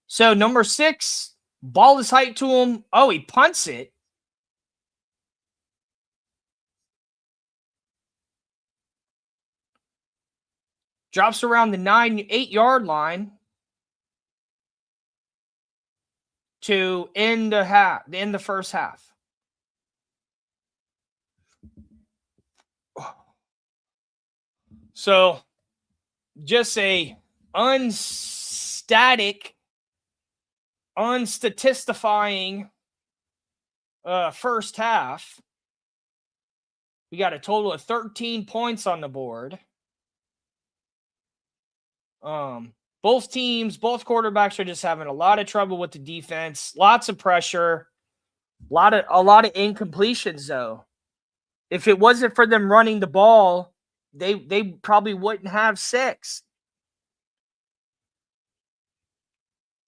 So number 6, ball is hiked to him. Oh, he punts it. Drops around the 8-yard line to end the first half. So just a unstatistifying first half. We got a total of 13 points on the board. Both quarterbacks are just having a lot of trouble with the defense. Lots of pressure. A lot of incompletions though. If it wasn't for them running the ball, they probably wouldn't have 6.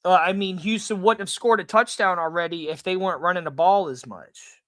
Houston wouldn't have scored a touchdown already if they weren't running the ball as much.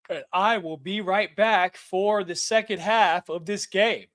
And I will be right back for the second half of this game.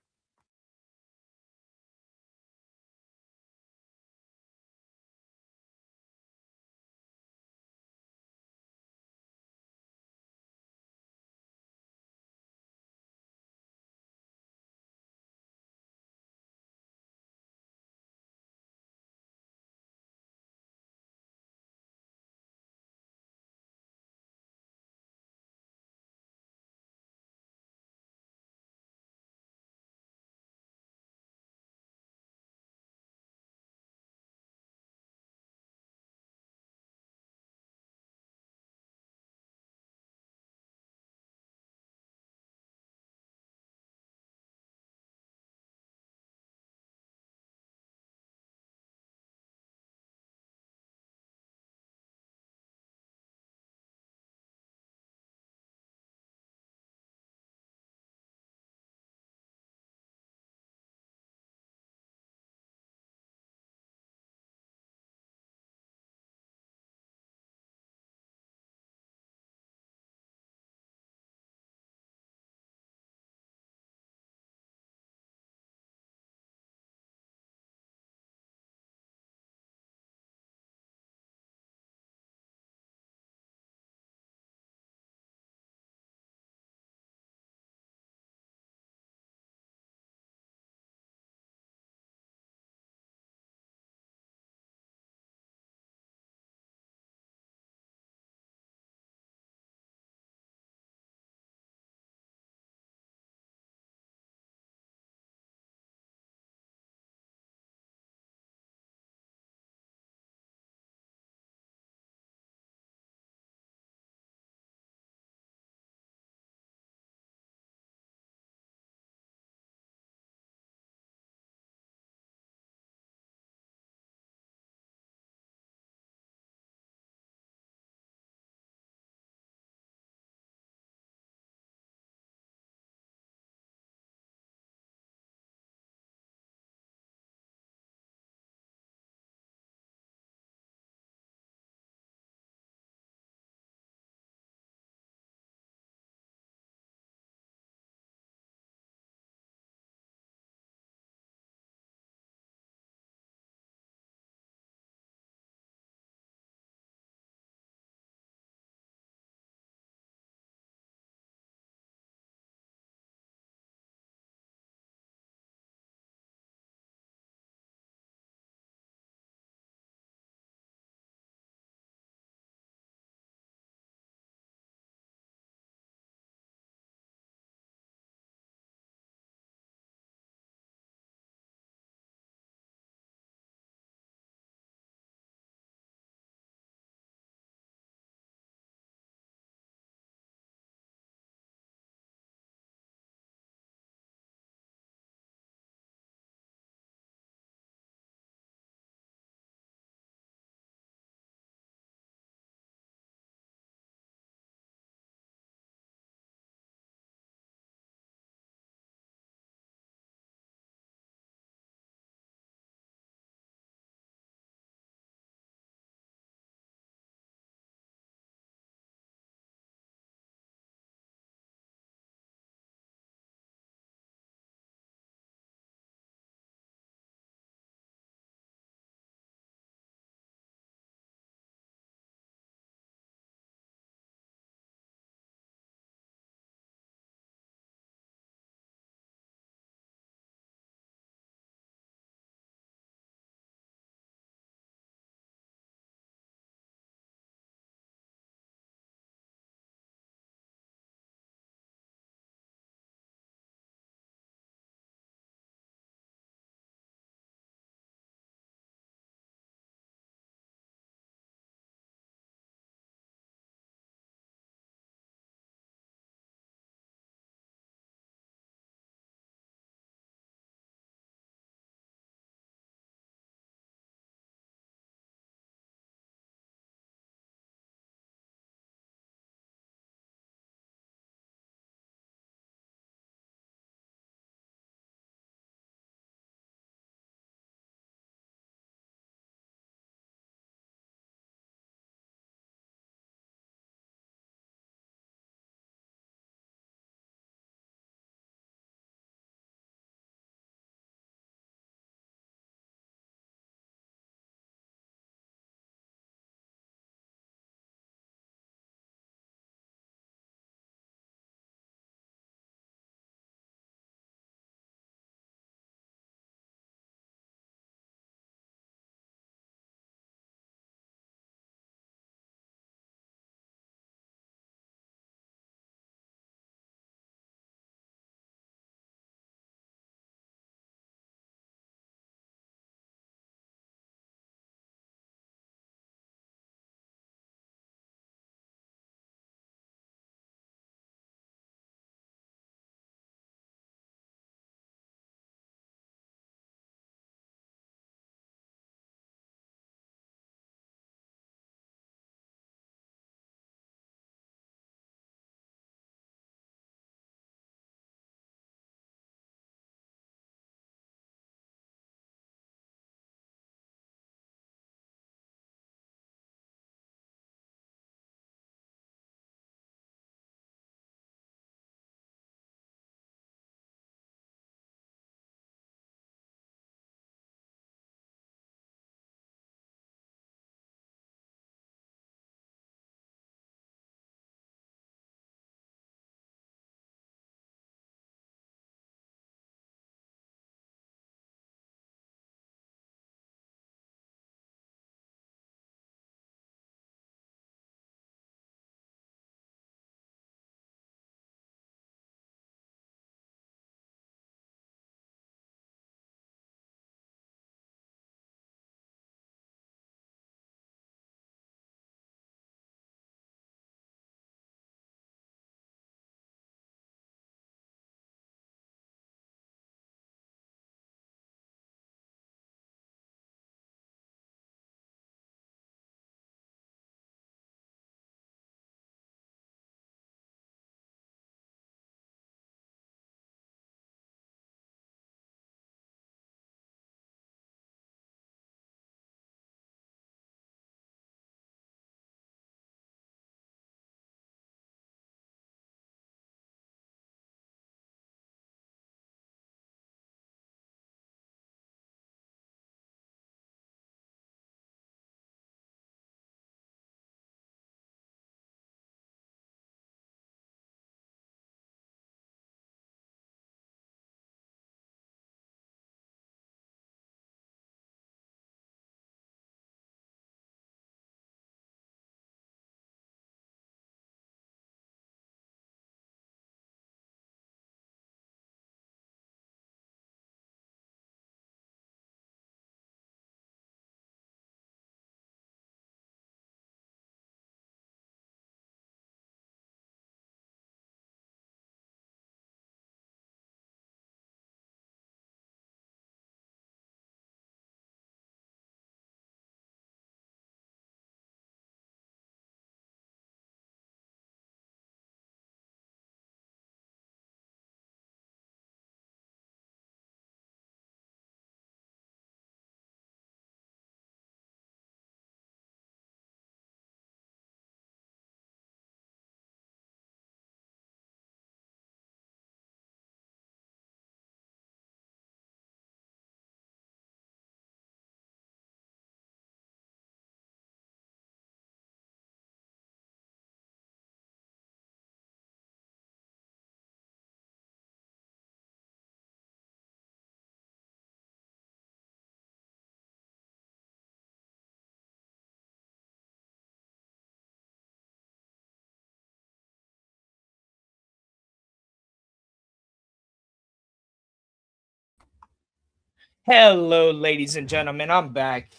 Hello, ladies and gentlemen. I'm back.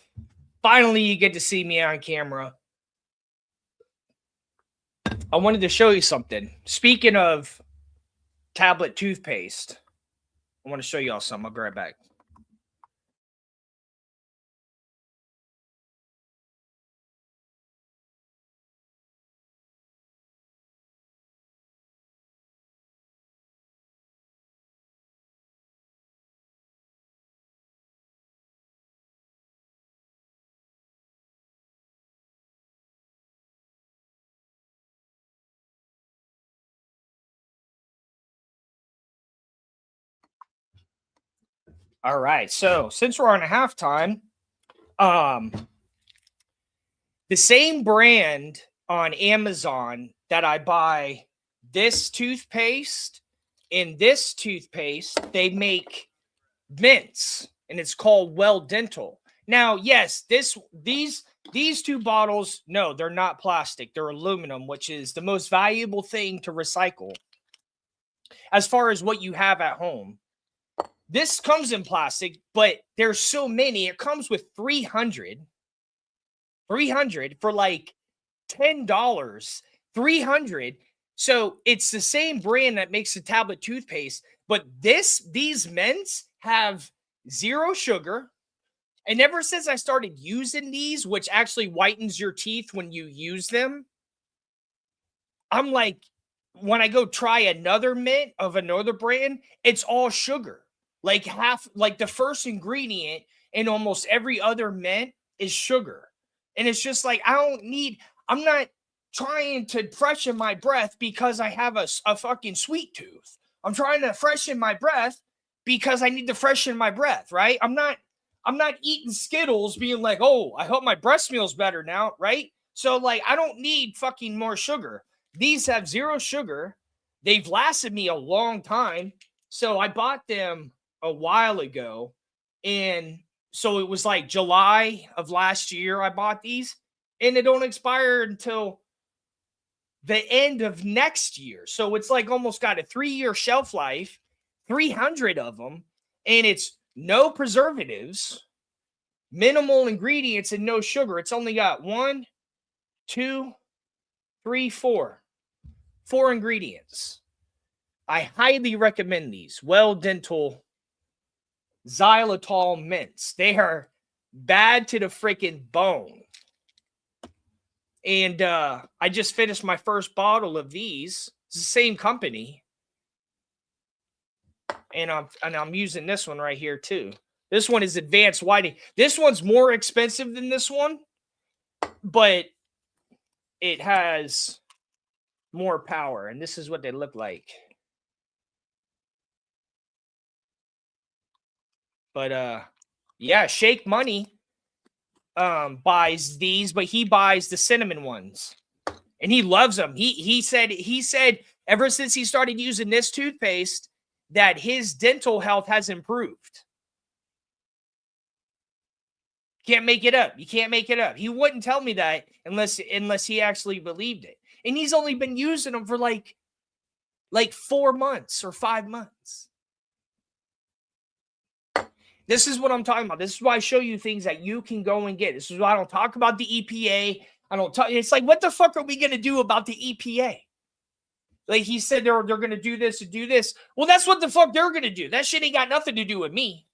Finally, you get to see me on camera. I wanted to show you something. Speaking of tablet toothpaste, I want to show you all something. I'll be right back. All right. So since we're on a halftime, um, the same brand on Amazon that I buy this toothpaste and this toothpaste, they make mints, and it's called Well Dental. Now, yes, these two bottles, no, they're not plastic. They're aluminum, which is the most valuable thing to recycle as far as what you have at home. This comes in plastic, but there's so many. It comes with 300 for like $10, 300. So it's the same brand that makes the tablet toothpaste, but these mints have zero sugar. And ever since I started using these, which actually whitens your teeth when you use them, I'm like, when I go try another mint of another brand, it's all sugar. Like half, like the first ingredient in almost every other mint is sugar. And it's just like, I'm not trying to freshen my breath because I have a fucking sweet tooth. I'm trying to freshen my breath because I need to freshen my breath, right? I'm not eating Skittles being like, oh, I hope my breast feels better now, right? So like I don't need fucking more sugar. These have zero sugar. They've lasted me a long time. So I bought them a while ago. And so it was like July of last year I bought these. And they don't expire until the end of next year. So it's like almost got a 3-year shelf life, 300 of them. And it's no preservatives, minimal ingredients, and no sugar. It's only got one, two, three, four ingredients. I highly recommend these Well Dental xylitol mints. They are bad to the freaking bone. And I just finished my first bottle of these. It's the same company. And I'm using this one right here too. This one is advanced whitening. This one's more expensive than this one, but it has more power. And this is what they look like. But yeah, Shake Money buys these, but he buys the cinnamon ones. And he loves them. He said ever since he started using this toothpaste that his dental health has improved. Can't make it up. You can't make it up. He wouldn't tell me that unless he actually believed it. And he's only been using them for like 4 months or 5 months. This is what I'm talking about. This is why I show you things that you can go and get. This is why I don't talk about the EPA. I don't talk. It's like, what the fuck are we going to do about the EPA? Like he said, they're going to do this and do this. Well, that's what the fuck they're going to do. That shit ain't got nothing to do with me.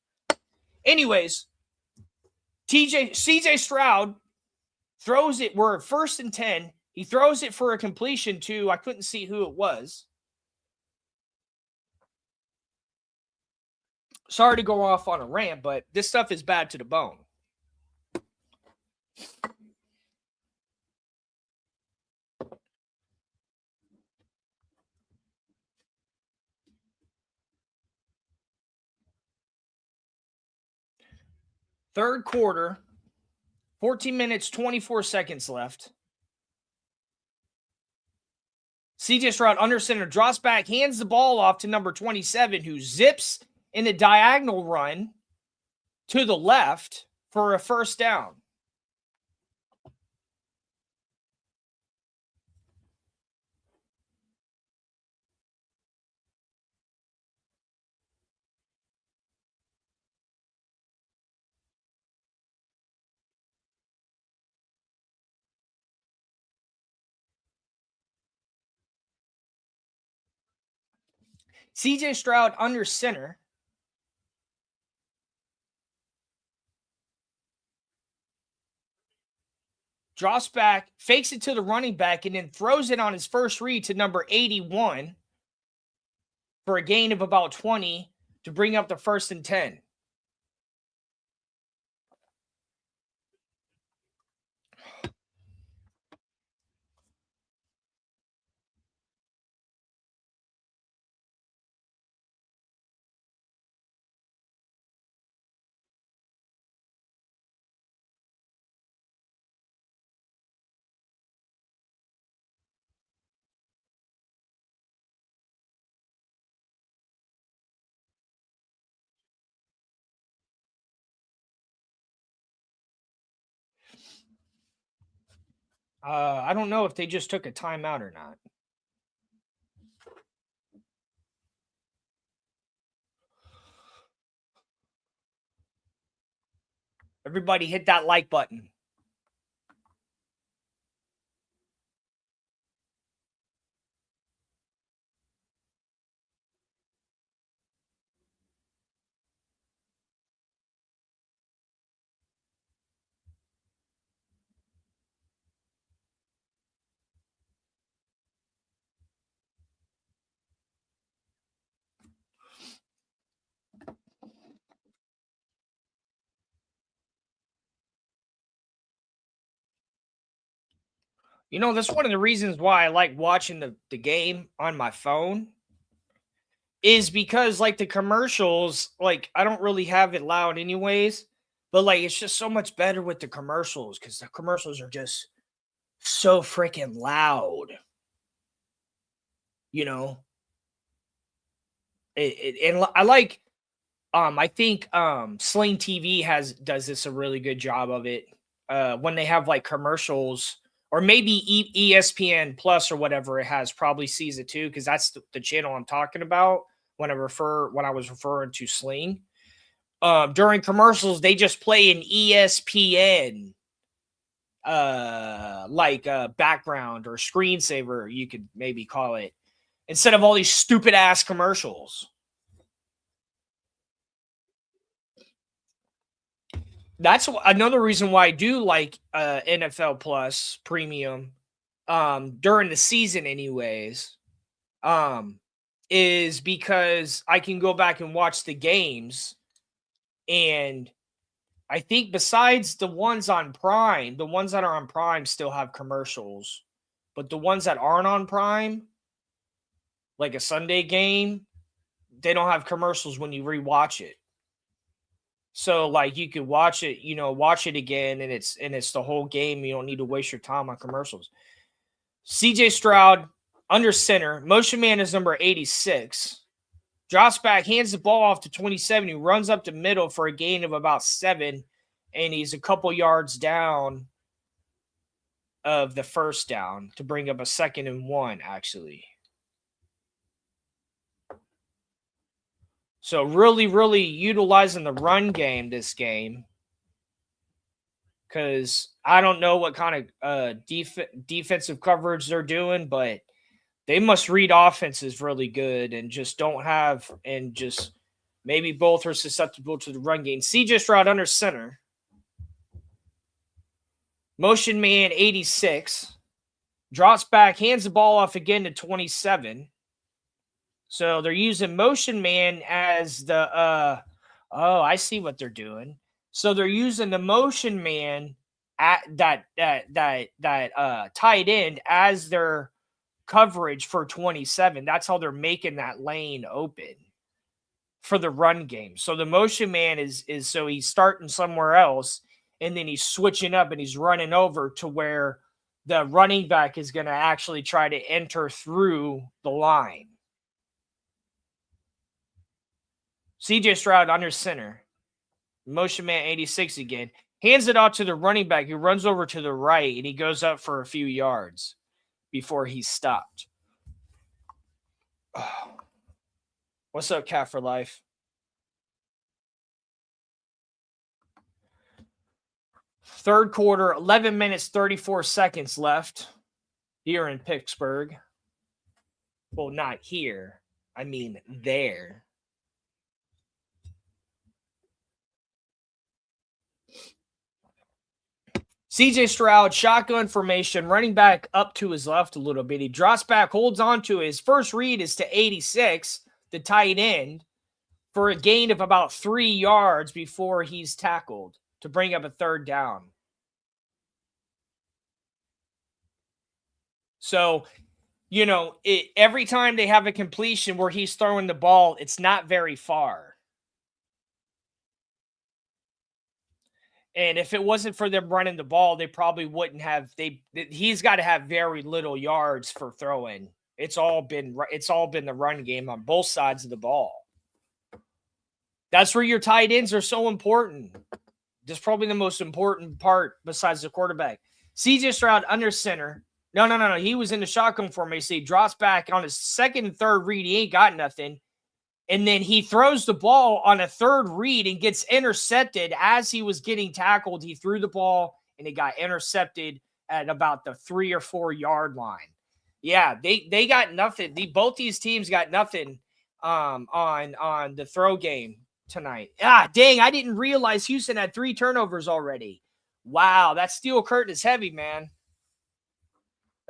Anyways, CJ Stroud throws it. We're at 1st and 10. He throws it for a completion to, I couldn't see who it was. Sorry to go off on a rant, but this stuff is bad to the bone. Third quarter, 14 minutes, 24 seconds left. CJ Stroud under center, draws back, hands the ball off to number 27, who zips in a diagonal run to the left for a first down. CJ Stroud under center. Drops back, fakes it to the running back, and then throws it on his first read to number 81 for a gain of about 20 to bring up the 1st and 10. I don't know if they just took a timeout or not. Everybody hit that like button. You know, that's one of the reasons why I like watching the game on my phone is because like the commercials, like I don't really have it loud anyways, but like it's just so much better with the commercials because the commercials are just so freaking loud. You know, and I like I think Sling TV does this a really good job of it. When they have like commercials or maybe ESPN Plus or whatever it has probably sees it too because that's the channel I'm talking about when I was referring to Sling. During commercials they just play an ESPN background or screensaver you could maybe call it instead of all these stupid ass commercials. That's another reason why I do like NFL Plus Premium during the season, anyways. Um, is because I can go back and watch the games, and I think besides the ones on Prime, the ones that are on Prime still have commercials, but the ones that aren't on Prime, like a Sunday game, they don't have commercials when you rewatch it. So like you could watch it, watch it again and it's the whole game. You don't need to waste your time on commercials. CJ Stroud under center. Motion man is number 86. Drops back, hands the ball off to 27. He runs up the middle for a gain of about 7, and he's a couple yards down of the first down to bring up a 2nd and 1, actually. So really, really utilizing the run game this game. Because I don't know what kind of defensive coverage they're doing, but they must read offenses really good and just don't have, and just maybe both are susceptible to the run game. CJ Stroud under center. Motion man 86. Drops back, hands the ball off again to 27. So they're using motion man as the I see what they're doing. So they're using the motion man at that tight end as their coverage for 27. That's how they're making that lane open for the run game. So the motion man is so he's starting somewhere else and then he's switching up and he's running over to where the running back is going to actually try to enter through the line. CJ Stroud under center. Motion man 86 again. Hands it off to the running back who runs over to the right and he goes up for a few yards before he's stopped. Oh. What's up, Cat for Life? Third quarter, 11 minutes, 34 seconds left here in Pittsburgh. Well, not here. I mean, there. CJ Stroud, shotgun formation, running back up to his left a little bit. He drops back, holds on to his first read is to 86, the tight end, for a gain of about 3 yards before he's tackled to bring up a third down. So, every time they have a completion where he's throwing the ball, it's not very far. And if it wasn't for them running the ball, they probably wouldn't have. He's got to have very little yards for throwing. It's all been the run game on both sides of the ball. That's where your tight ends are so important. That's probably the most important part besides the quarterback. CJ Stroud under center. No. He was in the shotgun formation. He drops back on his second and third read. He ain't got nothing. And then he throws the ball on a third read and gets intercepted as he was getting tackled. He threw the ball and it got intercepted at about the 3 or 4 yard line. Yeah, they got nothing. Both these teams got nothing on the throw game tonight. Dang, I didn't realize Houston had 3 turnovers already. Wow, that steel curtain is heavy, man.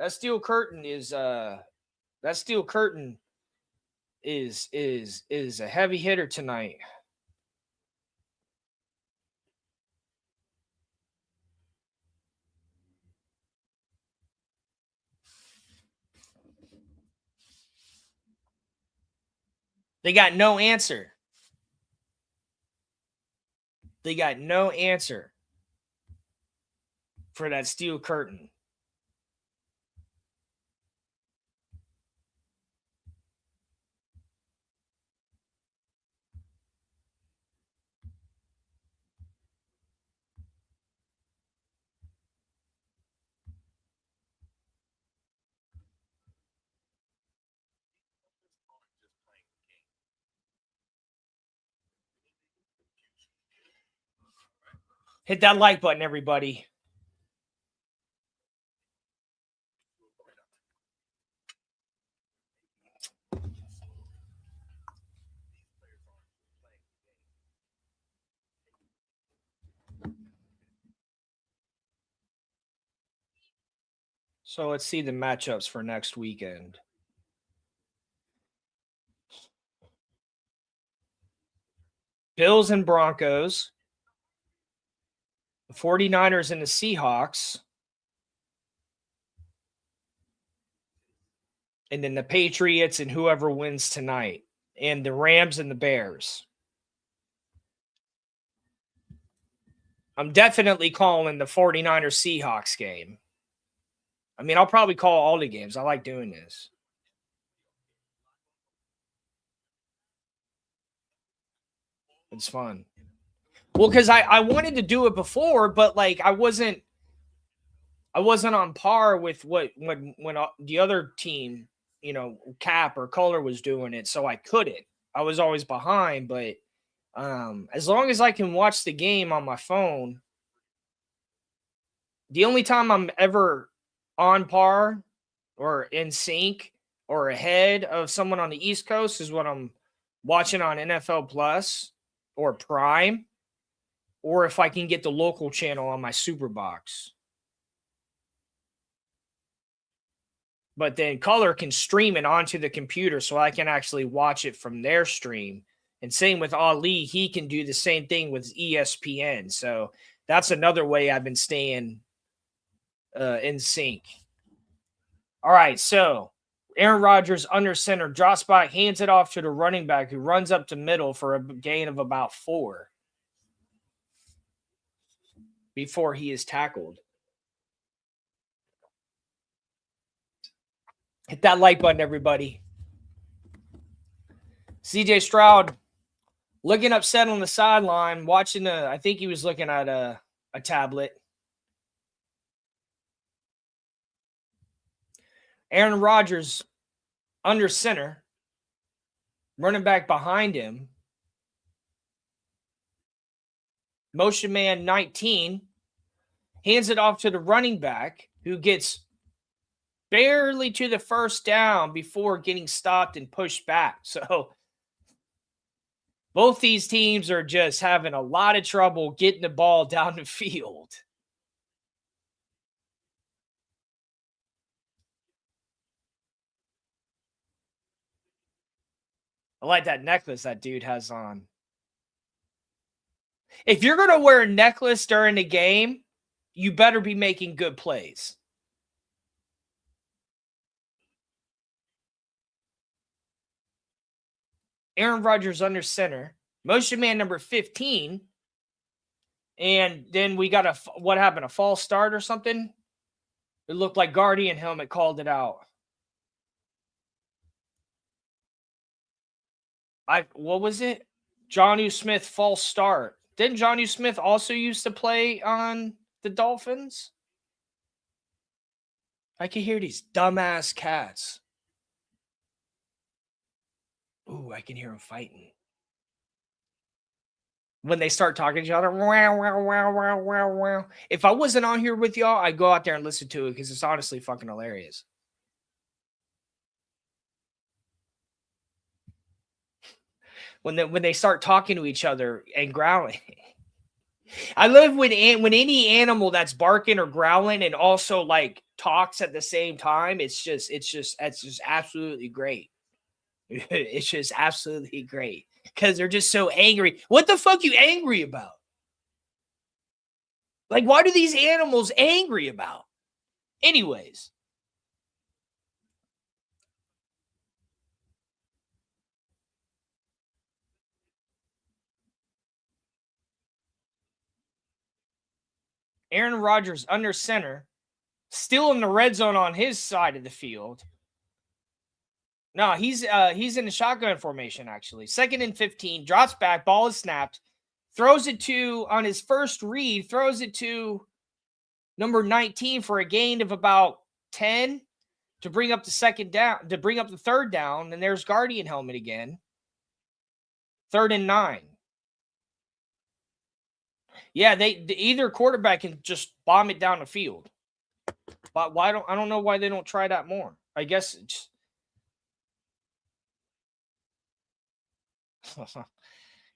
That steel curtain is a heavy hitter tonight. They got no answer. They got no answer for that steel curtain. Hit that like button, everybody. So let's see the matchups for next weekend. Bills and Broncos. The 49ers and the Seahawks. And then the Patriots and whoever wins tonight. And the Rams and the Bears. I'm definitely calling the 49ers Seahawks game. I mean, I'll probably call all the games. I like doing this. It's fun. Well, because I wanted to do it before, but like I wasn't on par with when the other team, Cap or Color was doing it, so I couldn't. I was always behind, but as long as I can watch the game on my phone, the only time I'm ever on par or in sync or ahead of someone on the East Coast is when I'm watching on NFL Plus or Prime, or if I can get the local channel on my Super Box. But then Color can stream it onto the computer so I can actually watch it from their stream. And same with Ali, he can do the same thing with ESPN. So that's another way I've been staying in sync. All right, so Aaron Rodgers under center, drops back, hands it off to the running back who runs up to middle for a gain of about 4 before he is tackled. Hit that like button, everybody. CJ Stroud looking upset on the sideline, watching I think he was looking at a tablet. Aaron Rodgers under center, running back behind him. Motion man 19 hands it off to the running back who gets barely to the first down before getting stopped and pushed back. So both these teams are just having a lot of trouble getting the ball down the field. I like that necklace that dude has on. If you're going to wear a necklace during the game, you better be making good plays. Aaron Rodgers under center. Motion man number 15. And then we got what happened? A false start or something? It looked like Guardian helmet called it out. What was it? Jonnu Smith false start. Didn't Jonnu Smith also used to play on the Dolphins? I can hear these dumbass cats. Ooh, I can hear them fighting. When they start talking to each other, wow, wow, wow, wow, wow, wow. If I wasn't on here with y'all, I'd go out there and listen to it because it's honestly fucking hilarious. When they start talking to each other and growling. I love when any animal that's barking or growling and also like talks at the same time. It's just absolutely great. It's just absolutely great because they're just so angry. What the fuck you angry about? Like, why do these animals angry about? Anyways. Aaron Rodgers under center, still in the red zone on his side of the field. No, he's in the shotgun formation, actually. 2nd and 15, drops back, ball is snapped, throws it to, on his first read, throws it to number 19 for a gain of about 10 to bring up the second down, to bring up the third down, and there's Guardian helmet again. 3rd and 9. Yeah, either quarterback can just bomb it down the field. But I don't know why they don't try that more. I guess it's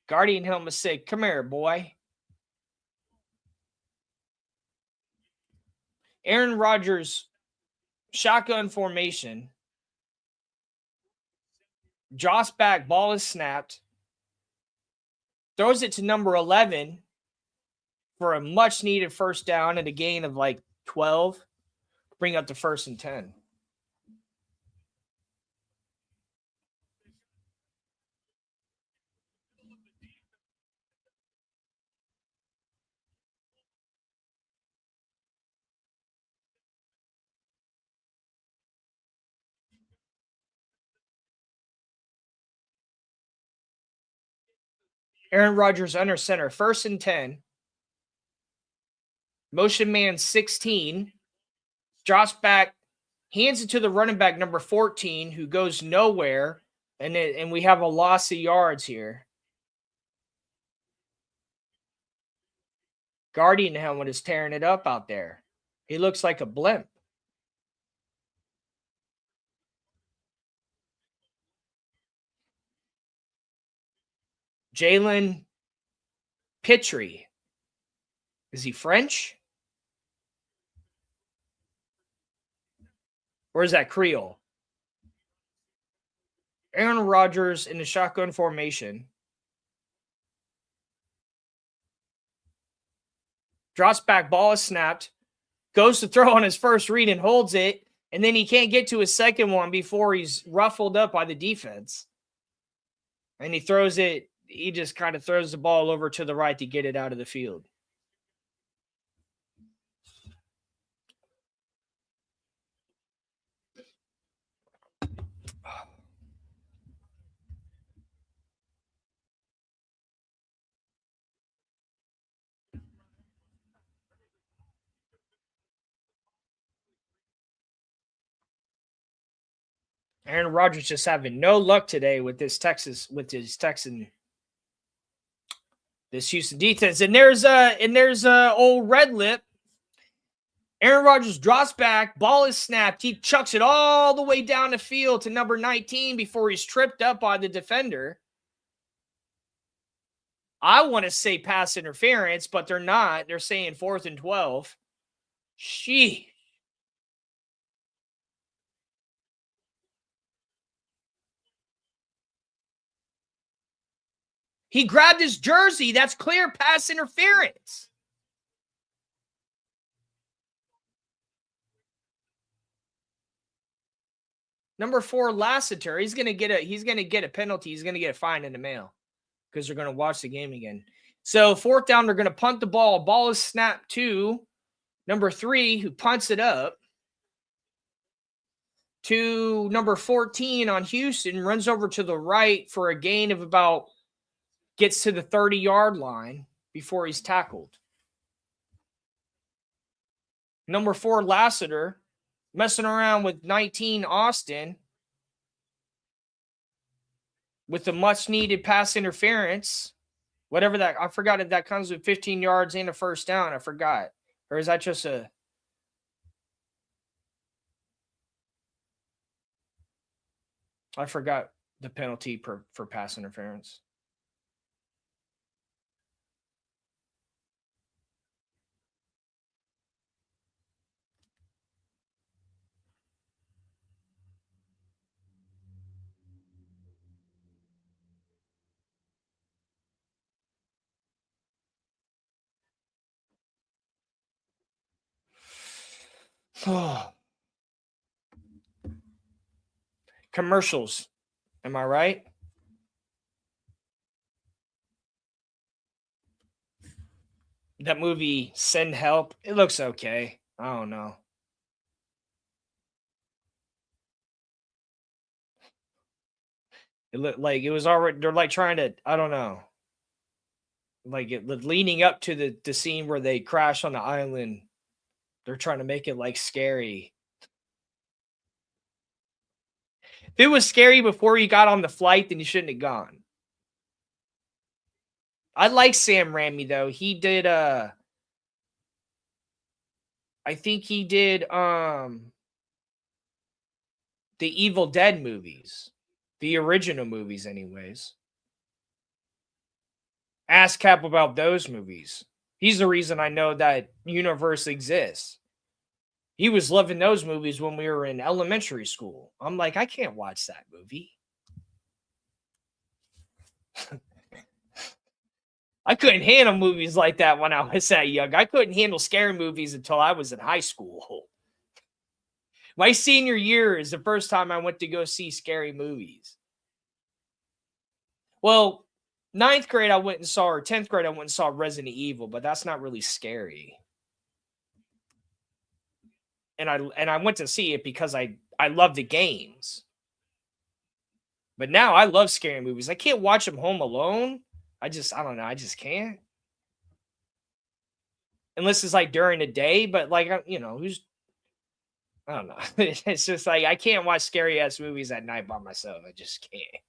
Guardian helmet say, "Come here, boy." Aaron Rodgers, shotgun formation. Joss back, ball is snapped. Throws it to number 11 for a much needed first down and a gain of like 12. Bring up the 1st and 10. Aaron Rodgers under center, 1st and 10. Motion man 16. Drops back, hands it to the running back number 14, who goes nowhere. And we have a loss of yards here. Guardian helmet is tearing it up out there. He looks like a blimp. Jalen Pitre. Is he French? Or is that Creole? Aaron Rodgers in the shotgun formation. Drops back, ball is snapped. Goes to throw on his first read and holds it. And then he can't get to his second one before he's ruffled up by the defense. And he throws it. He just kind of throws the ball over to the right to get it out of the field. Aaron Rodgers just having no luck today with this Houston defense. And there's old Red Lip. Aaron Rodgers drops back, ball is snapped. He chucks it all the way down the field to number 19 before he's tripped up by the defender. I want to say pass interference, but they're not. They're saying 4th and 12. Sheesh. He grabbed his jersey. That's clear pass interference. Number 4, Lassiter. He's gonna get a penalty. He's gonna get a fine in the mail because they're gonna watch the game again. So 4th down, they're gonna punt the ball. Ball is snapped to number 3, who punts it up to number 14 on Houston, runs over to the right for a gain of about, gets to the 30-yard line before he's tackled. Number 4, Lassiter, messing around with 19, Austin, with the much-needed pass interference. Whatever that, I forgot if that comes with 15 yards and a first down. I forgot. Or is that just a... I forgot the penalty for pass interference. Commercials. Am I right? That movie, Send Help, it looks okay. I don't know. It looked like it was already, they're like trying to, I don't know. Like leading up to the scene where they crash on the island, they're trying to make it like scary. If it was scary before you got on the flight, then you shouldn't have gone. I like Sam Raimi though. He did I think he did the Evil Dead movies. The original movies anyways. Ask Cap about those movies. He's the reason I know that universe exists. He was loving those movies when we were in elementary school. I'm like, I can't watch that movie. I couldn't handle movies like that when I was that young. I couldn't handle scary movies until I was in high school. My senior year is the first time I went to go see scary movies. Well, 9th grade I went and saw, or 10th grade I went and saw Resident Evil, but that's not really scary. And I went to see it because I love the games. But now I love scary movies. I can't watch them home alone. I don't know. I just can't. Unless it's like during the day, but like, you know, I don't know. It's just like, I can't watch scary ass movies at night by myself. I just can't.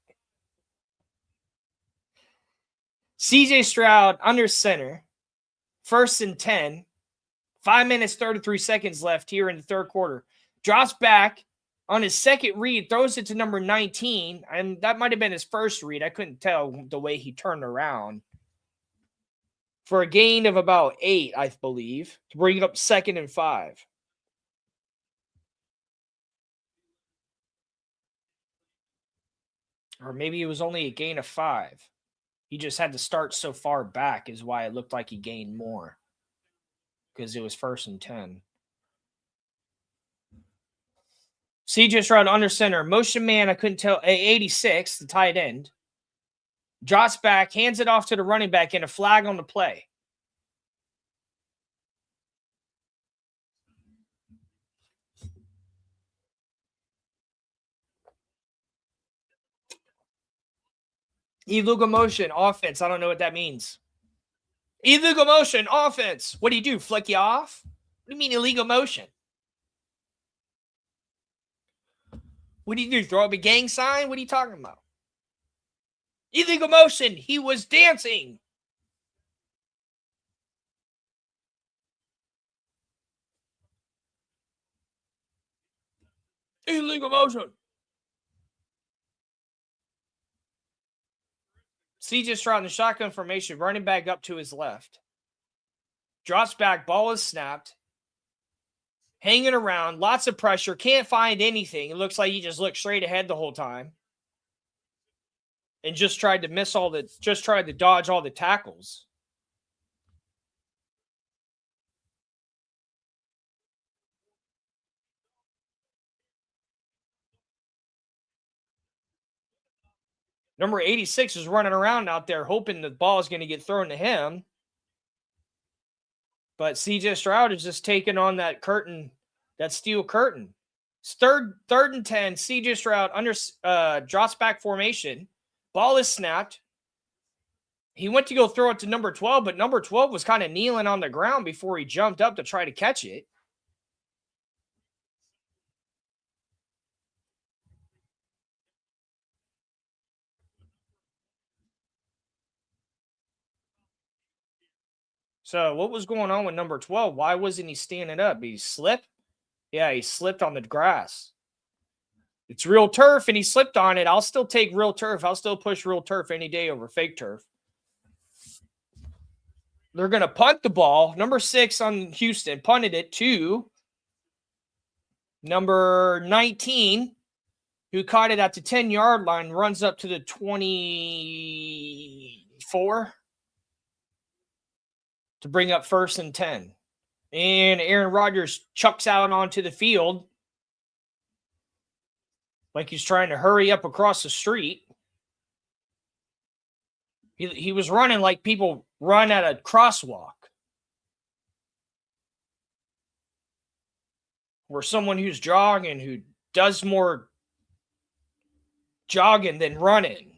CJ Stroud under center, 1st and 10, 5 minutes, 33 seconds left here in the third quarter. Drops back on his second read, throws it to number 19, and that might have been his first read. I couldn't tell the way he turned around. For a gain of about 8, I believe, to bring up 2nd and 5. Or maybe it was only a gain of 5. He just had to start so far back is why it looked like he gained more. Because it was 1st and 10. CJ Stroud under center. Motion man, I couldn't tell. 86, the tight end. Drops back, hands it off to the running back, and a flag on the play. Illegal motion, offense. I don't know what that means. Illegal motion, offense. What do? Flick you off? What do you mean illegal motion? What do? Throw up a gang sign? What are you talking about? Illegal motion. He was dancing. Illegal motion. CJ Stroud in the shotgun formation, running back up to his left. Drops back, ball is snapped. Hanging around, lots of pressure, can't find anything. It looks like he just looked straight ahead the whole time. And just tried to dodge all the tackles. Number 86 is running around out there hoping the ball is going to get thrown to him. But CJ Stroud is just taking on that curtain, that steel curtain. It's third and 10. CJ Stroud drops back formation. Ball is snapped. He went to go throw it to number 12, but number 12 was kind of kneeling on the ground before he jumped up to try to catch it. So what was going on with number 12? Why wasn't he standing up? He slipped? Yeah, he slipped on the grass. It's real turf, and he slipped on it. I'll still take real turf. I'll still push real turf any day over fake turf. They're going to punt the ball. Number 6 on Houston punted it to number 19, who caught it at the 10-yard line, runs up to the 24 to bring up 1st and 10. And Aaron Rodgers chucks out onto the field like he's trying to hurry up across the street. He was running like people run at a crosswalk. Or someone who's jogging, who does more jogging than running.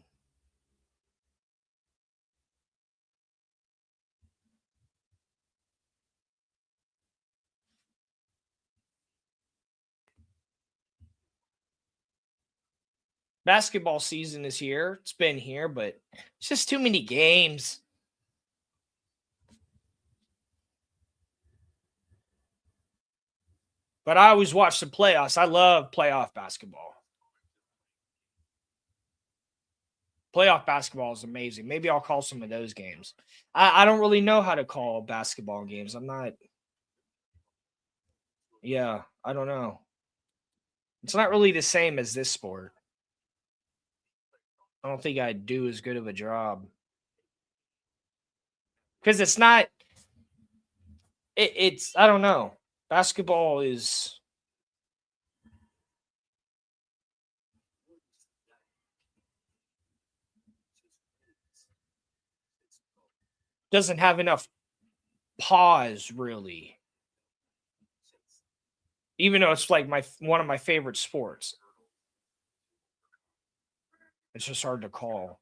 Basketball season is here. It's been here, but it's just too many games. But I always watch the playoffs. I love playoff basketball. Playoff basketball is amazing. Maybe I'll call some of those games. I don't really know how to call basketball games. I'm not. Yeah, I don't know. It's not really the same as this sport. I don't think I'd do as good of a job. Because it's not. It's, I don't know. Basketball is. Doesn't have enough pause, really. Even though it's like one of my favorite sports. It's just hard to call.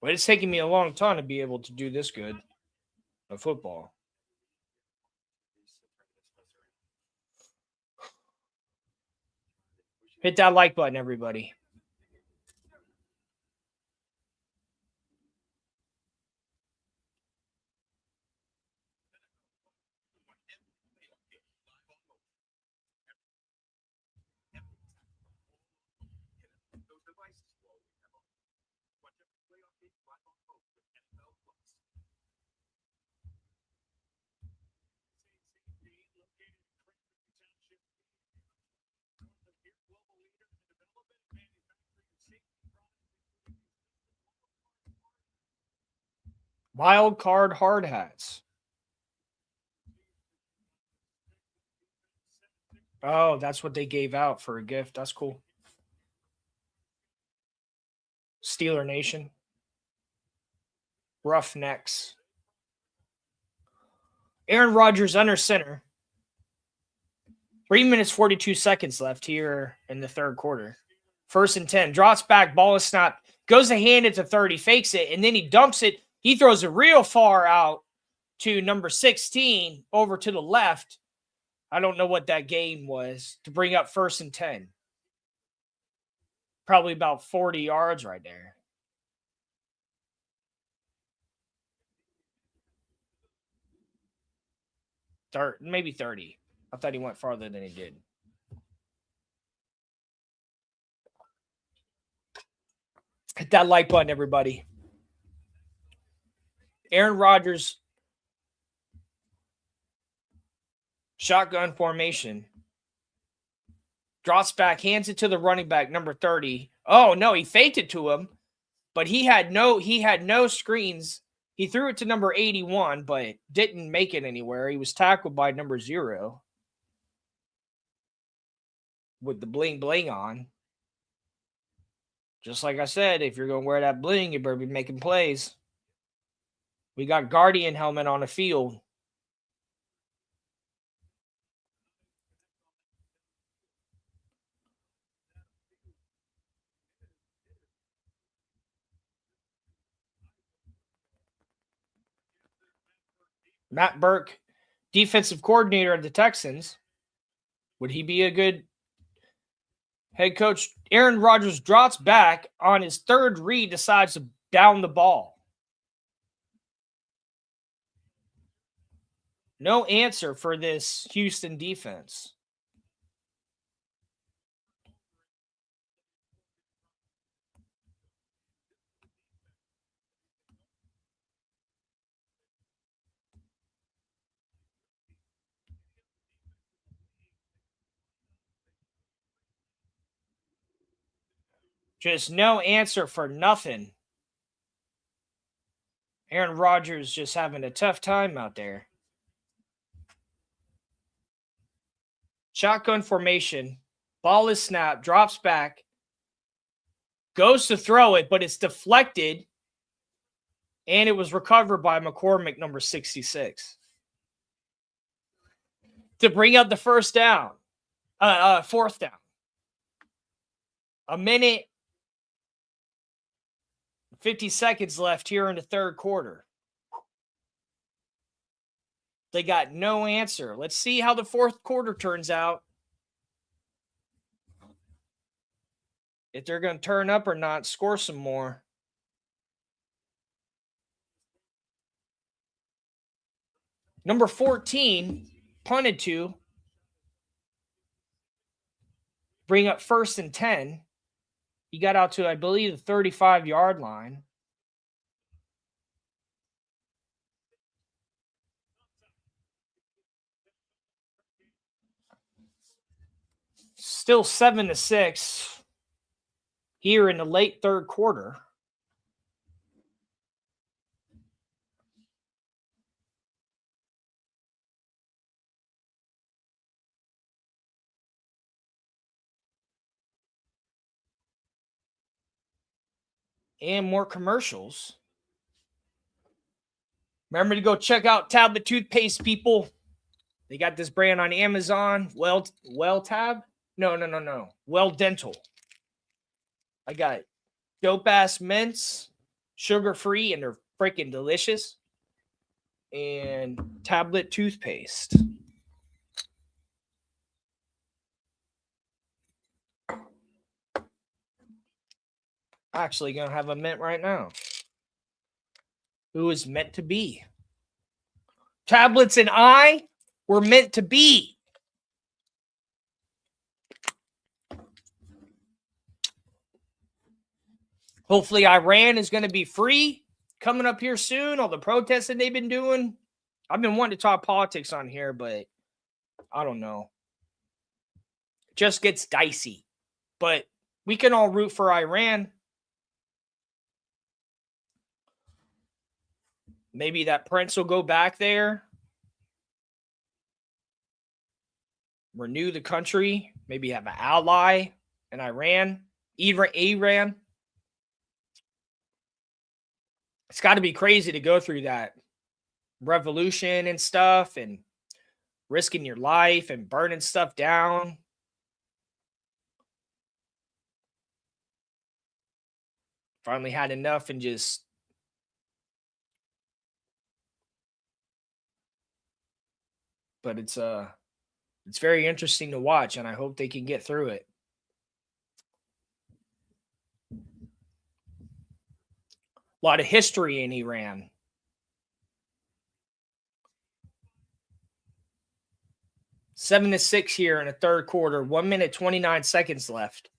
But it's taken me a long time to be able to do this good of football. Hit that like button, everybody. Wild card hard hats. Oh, that's what they gave out for a gift. That's cool. Steeler Nation. Roughnecks. Aaron Rodgers under center. 3 minutes, 42 seconds left here in the third quarter. 1st and 10. Drops back, ball is snapped. Goes to hand it to 30, fakes it, and then he dumps it. He throws it real far out to number 16 over to the left. I don't know what that game was, to bring up 1st and 10. Probably about 40 yards right there. Maybe 30. I thought he went farther than he did. Hit that like button, everybody. Aaron Rodgers, shotgun formation. Drops back, hands it to the running back, number 30. Oh, no, he faked it to him, but he had no screens. He threw it to number 81, but didn't make it anywhere. He was tackled by number 0 with the bling bling on. Just like I said, if you're going to wear that bling, you better be making plays. We got Guardian helmet on the field. Matt Burke, defensive coordinator of the Texans. Would he be a good head coach? Aaron Rodgers drops back on his third read, decides to down the ball. No answer for this Houston defense. Just no answer for nothing. Aaron Rodgers just having a tough time out there. Shotgun formation. Ball is snapped, drops back, goes to throw it, but it's deflected, and it was recovered by McCormick, number 66, to bring up the fourth down. A minute, 50 seconds left here in the third quarter. They got no answer. Let's see how the fourth quarter turns out. If they're going to turn up or not, score some more. Number 14, punted to. Bring up 1st and 10. He got out to, I believe, the 35-yard line. Still 7-6 here in the late third quarter. And more commercials. Remember to go check out Tablet Toothpaste, people. They got this brand on Amazon. Well Tab? No. Well Dental. I got dope ass mints, sugar free, and they're freaking delicious. And Tablet Toothpaste. Actually gonna have a mint right now. Who is meant to be? Tablets and I were meant to be. Hopefully Iran is going to be free coming up here soon. All the protests that they've been doing. I've been wanting to talk politics on here, but I don't know. It just gets dicey. But we can all root for Iran. Maybe that prince will go back there. Renew the country. Maybe have an ally in Iran. Iran. It's got to be crazy to go through that revolution and stuff and risking your life and burning stuff down. Finally had enough and just but it's very interesting to watch, and I hope they can get through it. A lot of history in Iran. 7-6 here in the third quarter. 1 minute, 29 seconds left.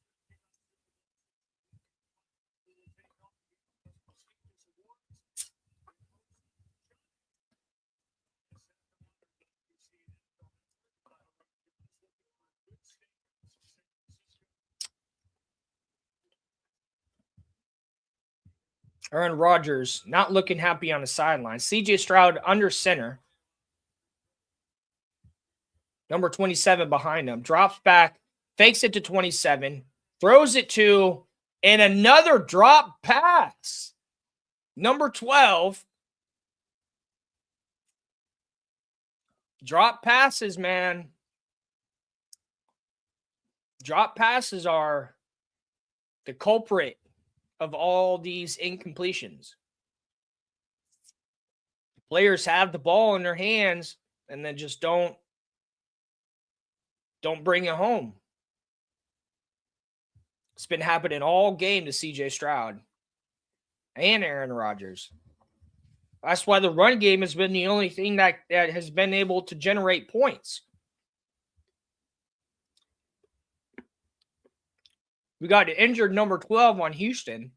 Aaron Rodgers not looking happy on the sideline. CJ Stroud under center. Number 27 behind him. Drops back, fakes it to 27, throws it to, and another drop pass. Number 12. Drop passes, man. Drop passes are the culprit of all these incompletions. Players have the ball in their hands and then just don't bring it home. It's been happening all game to CJ Stroud and Aaron Rodgers. That's why the run game has been the only thing that has been able to generate points. We got an injured number 12 on Houston.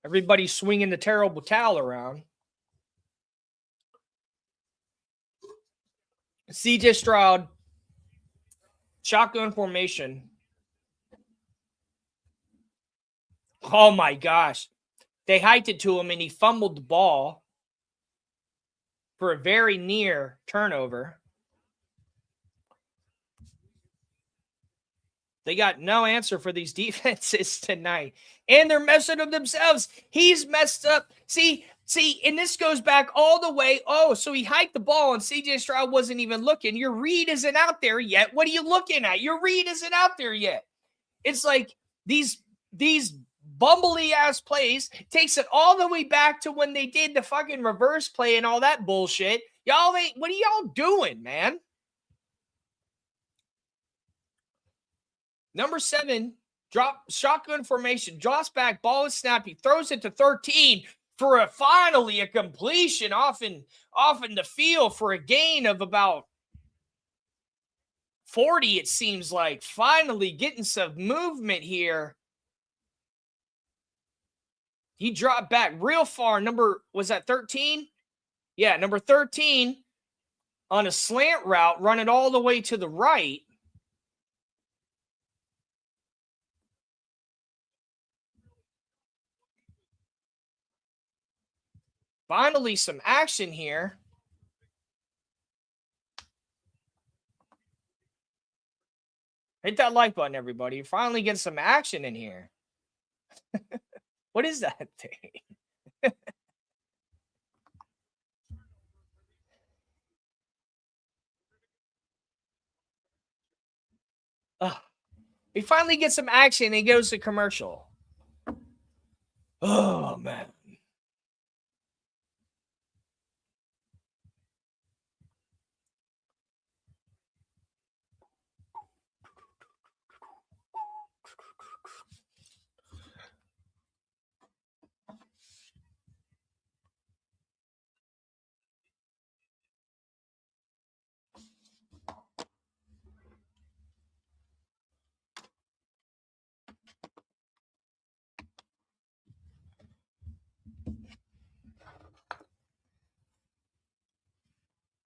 Everybody's swinging the terrible towel around. CJ Stroud, shotgun formation. Oh my gosh. They hiked it to him and he fumbled the ball for a very near turnover. They got no answer for these defenses tonight. And they're messing up themselves. He's messed up. See, and this goes back all the way. Oh, so he hiked the ball and CJ Stroud wasn't even looking. Your read isn't out there yet. What are you looking at? Your read isn't out there yet. It's like these bumbly ass plays takes it all the way back to when they did the fucking reverse play and all that bullshit. Y'all ain't, what are y'all doing, man? Number 7, drop shotgun formation, drops back, ball is snappy, throws it to 13 for finally a completion off in the field for a gain of about 40, it seems like. Finally getting some movement here. He dropped back real far. Was that 13? Yeah, number 13 on a slant route, running all the way to the right. Finally, some action here. Hit that like button, everybody. Finally get some action in here. What is that thing? We finally get some action and it goes to commercial. Oh, man.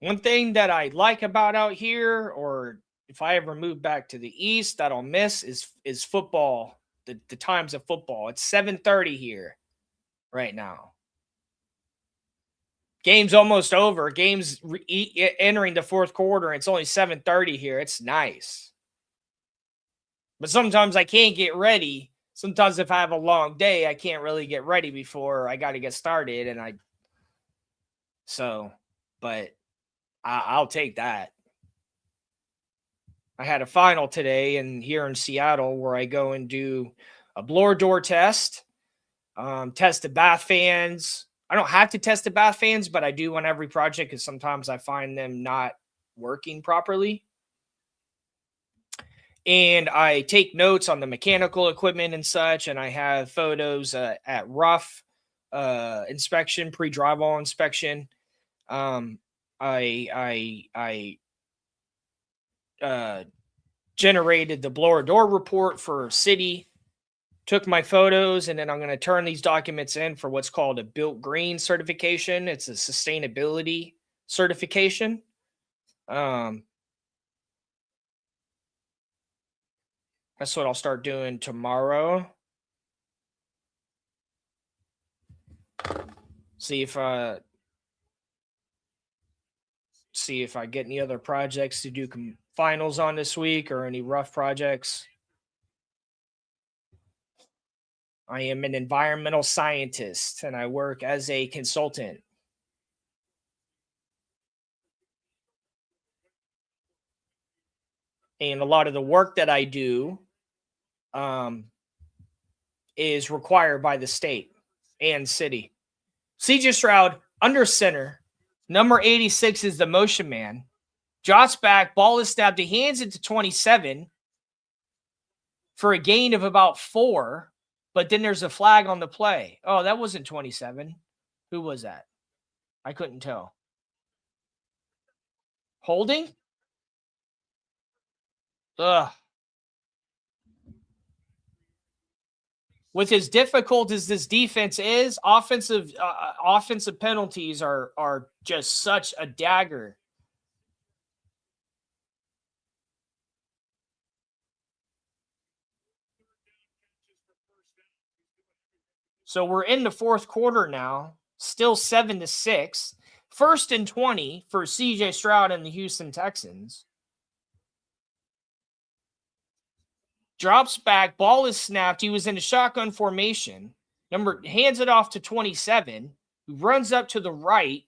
One thing that I like about out here, or if I ever move back to the east that I'll miss, is football. The times of football. It's 7:30 here right now. Game's almost over. Game's entering the fourth quarter. It's only 7:30 here. It's nice. But sometimes I can't get ready. Sometimes if I have a long day, I can't really get ready before I got to get started. But I'll take that. I had a final today here in Seattle where I go and do a blower door test, test the bath fans. I don't have to test the bath fans, but I do on every project because sometimes I find them not working properly. and I take notes on the mechanical equipment and such. And I have photos at rough inspection, pre-drywall inspection. Um, I generated the blower door report for city, took my photos, and then I'm going to turn these documents in for what's called a built green certification. It's a sustainability certification. Um, that's what I'll start doing tomorrow. See if I get any other projects to do finals on this week or any rough projects. I am an environmental scientist and I work as a consultant. And a lot of the work that I do um, is required by the state and city. CJ Stroud under center. Number 86 is the motion man. Jots back, ball is snapped. He hands it to 27 for a gain of about 4. But then there's a flag on the play. Oh, that wasn't 27. Who was that? I couldn't tell. Holding? Ugh. With as difficult as this defense is, offensive penalties are just such a dagger. So we're in the fourth quarter now, still 7-6. 1st and 20 for CJ Stroud and the Houston Texans. Drops back, ball is snapped. He was in a shotgun formation. Hands it off to 27, who runs up to the right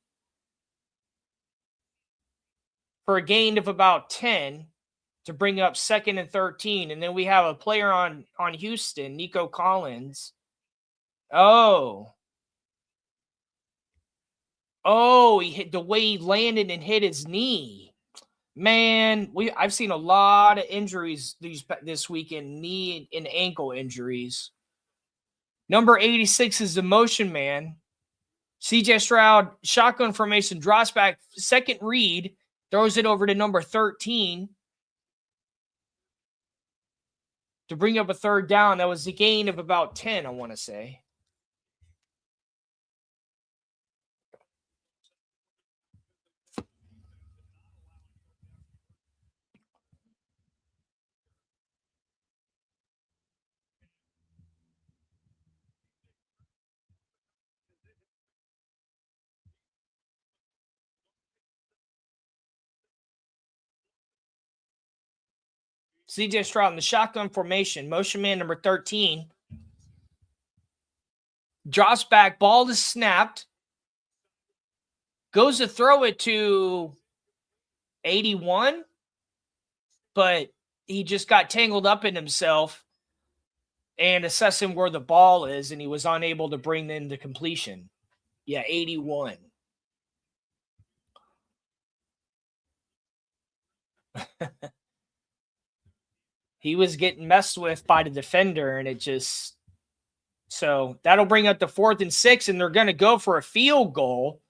for a gain of about 10 to bring up 2nd and 13. And then we have a player on Houston, Nico Collins. Oh, he hit the way he landed and hit his knee. Man, I've seen a lot of injuries this week in knee and ankle injuries. Number 86 is the motion man. CJ Stroud, shotgun formation, drops back, second read, throws it over to number 13 to bring up a third down. That was a gain of about 10, I want to say. CJ Stroud in the shotgun formation, motion man number 13. Drops back, ball is snapped. Goes to throw it to 81, but he just got tangled up in himself and assessing where the ball is, and he was unable to bring in the completion. Yeah, 81. He was getting messed with by the defender, and it just so that'll bring up the 4th and 6, and they're going to go for a field goal.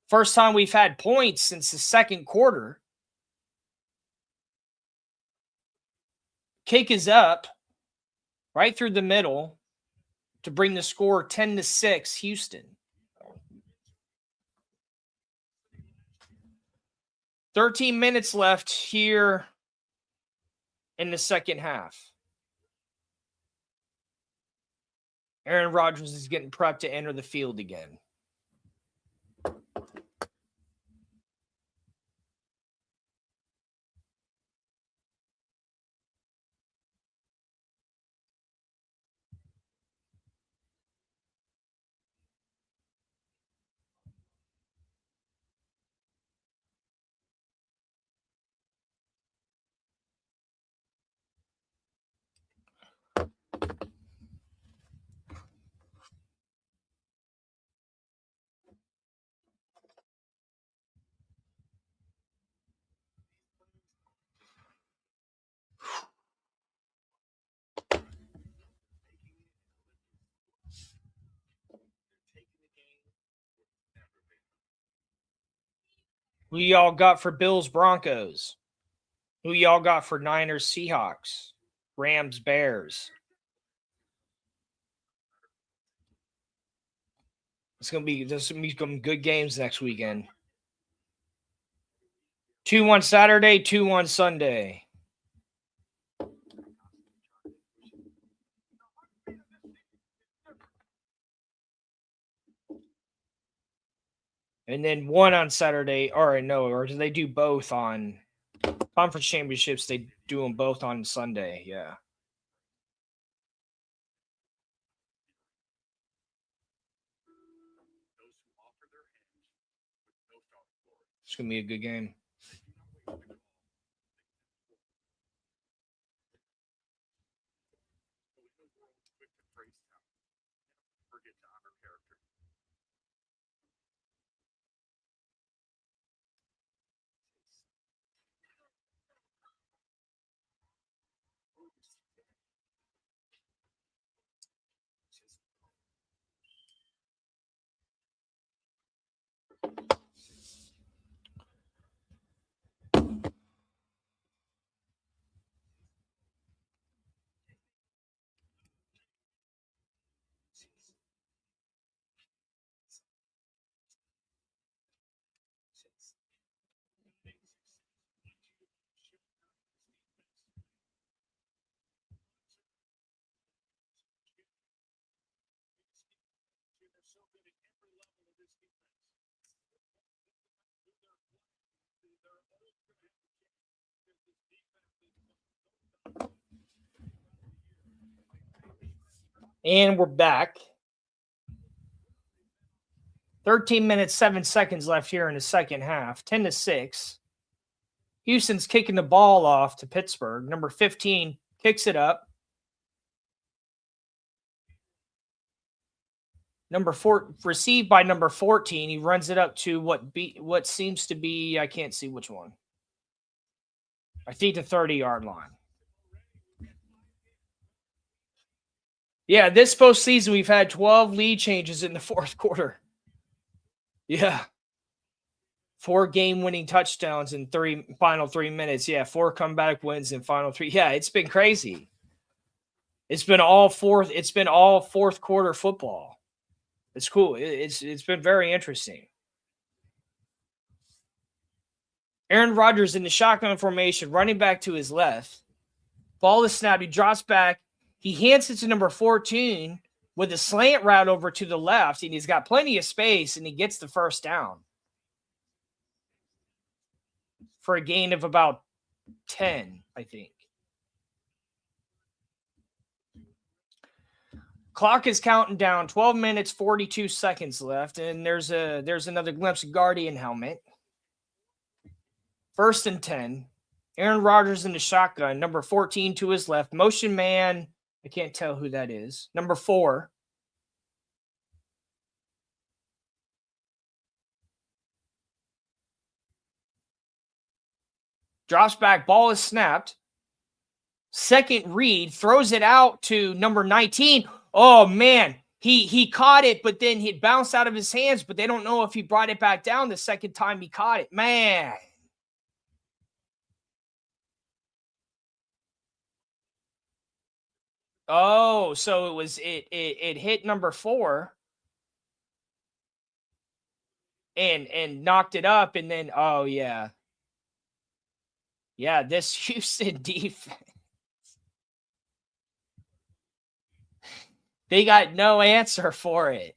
First time we've had points since the second quarter. Kick is up right through the middle to bring the score 10-6 Houston. 13 minutes left here in the second half. Aaron Rodgers is getting prepped to enter the field again. Who y'all got for Bills Broncos? Who y'all got for Niners Seahawks? Rams Bears? There's gonna be some good games next weekend. 2 on Saturday, 2 on Sunday. And then 1 on Saturday. Or do they do both on conference championships? They do them both on Sunday. Yeah. It's going to be a good game. And we're back. 13 minutes, 7 seconds left here in the second half. 10-6. Houston's kicking the ball off to Pittsburgh. Number 15 kicks it up. Number 4 received by number 14. He runs it up to what seems to be, I can't see which one. I think the 30-yard line. Yeah, this postseason we've had 12 lead changes in the fourth quarter. Yeah. 4 game-winning touchdowns in final 3 minutes. Yeah, 4 comeback wins in final 3. Yeah, it's been crazy. It's been all fourth quarter football. It's cool. It's been very interesting. Aaron Rodgers in the shotgun formation, running back to his left. Ball is snapped. He drops back. He hands it to number 14 with a slant route over to the left, and he's got plenty of space, and he gets the first down for a gain of about 10, I think. Clock is counting down. 12 minutes, 42 seconds left, and there's another glimpse of Guardian helmet. 1st and 10. Aaron Rodgers in the shotgun. Number 14 to his left. Motion man. I can't tell who that is. Number 4. Drops back. Ball is snapped. Second read. Throws it out to number 19. Oh, man. He caught it, but then it bounced out of his hands, but they don't know if he brought it back down the second time he caught it. Man. Oh, so it hit number 4 and knocked it up, and then yeah, this Houston defense, they got no answer for it.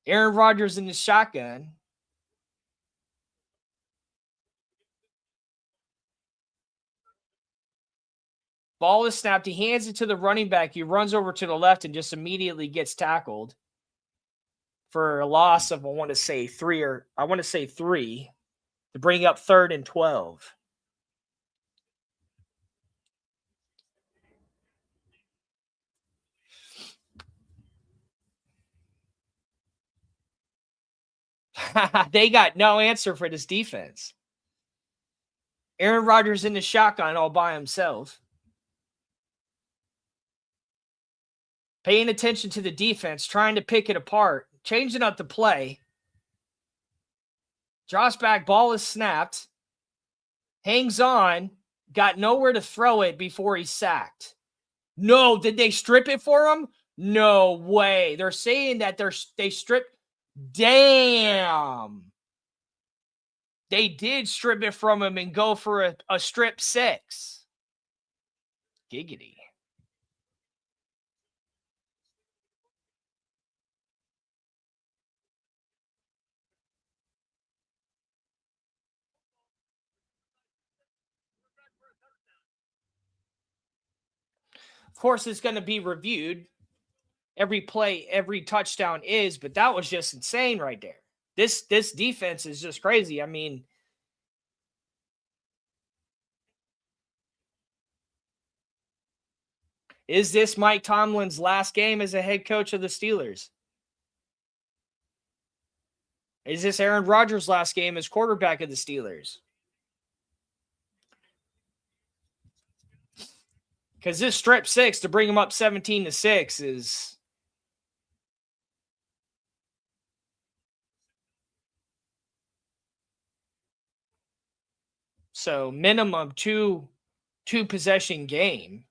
Aaron Rodgers in the shotgun. Ball is snapped. He hands it to the running back. He runs over to the left and just immediately gets tackled for a loss of, I want to say 3 to bring up 3rd and 12. They got no answer for this defense. Aaron Rodgers in the shotgun all by himself. Paying attention to the defense, trying to pick it apart, changing up the play. Drops back, ball is snapped. Hangs on, got nowhere to throw it before he's sacked. No, did they strip it for him? No way. They're saying that they stripped. Damn. They did strip it from him and go for a strip 6. Giggity. Of course, it's going to be reviewed. Every play, every touchdown is, but that was just insane right there. This defense is just crazy. I mean, is this Mike Tomlin's last game as a head coach of the Steelers? Is this Aaron Rodgers' last game as quarterback of the Steelers? Because this strip 6 to bring him up 17-6 is so minimum two possession game.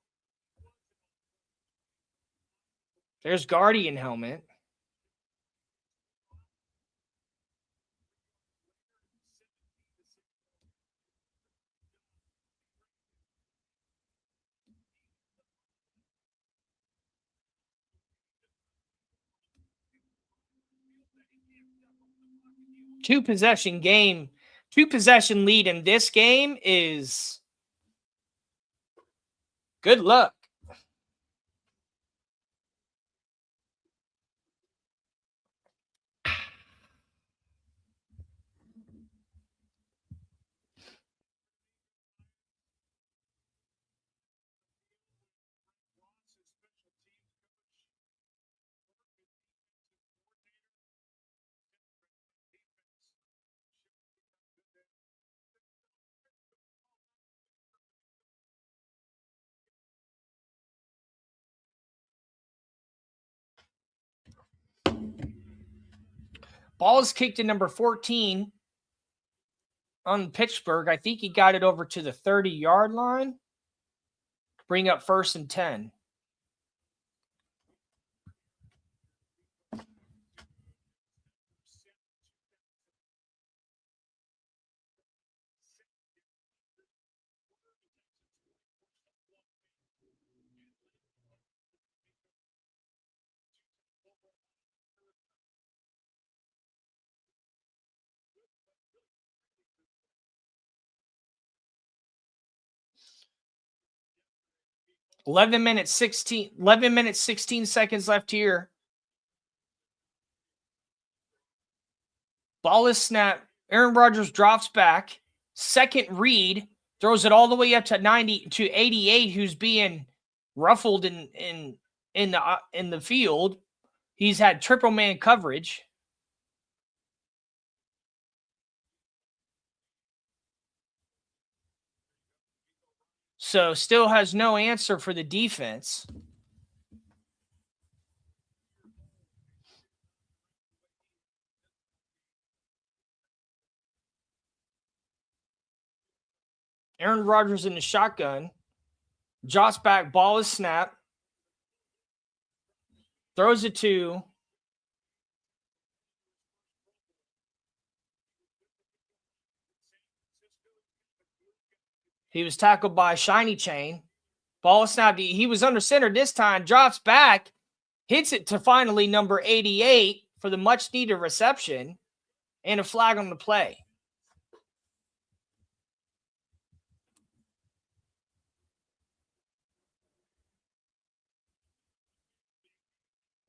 There's Guardian helmet. Two possession lead in this game is good luck. Ball is kicked to number 14 on Pittsburgh. I think he got it over to the 30-yard line. Bring up 1st and 10. Eleven minutes 16 seconds left here. Ball is snapped. Aaron Rodgers drops back. Second read, throws it all the way up to 88, who's being ruffled in the field. He's had triple man coverage. So still has no answer for the defense. Aaron Rodgers in the shotgun. Jots back, ball is snapped. Throws it to he was tackled by Shiny Chain. Ball is snapped. He was under center this time. Drops back. Hits it to finally number 88 for the much needed reception and a flag on the play.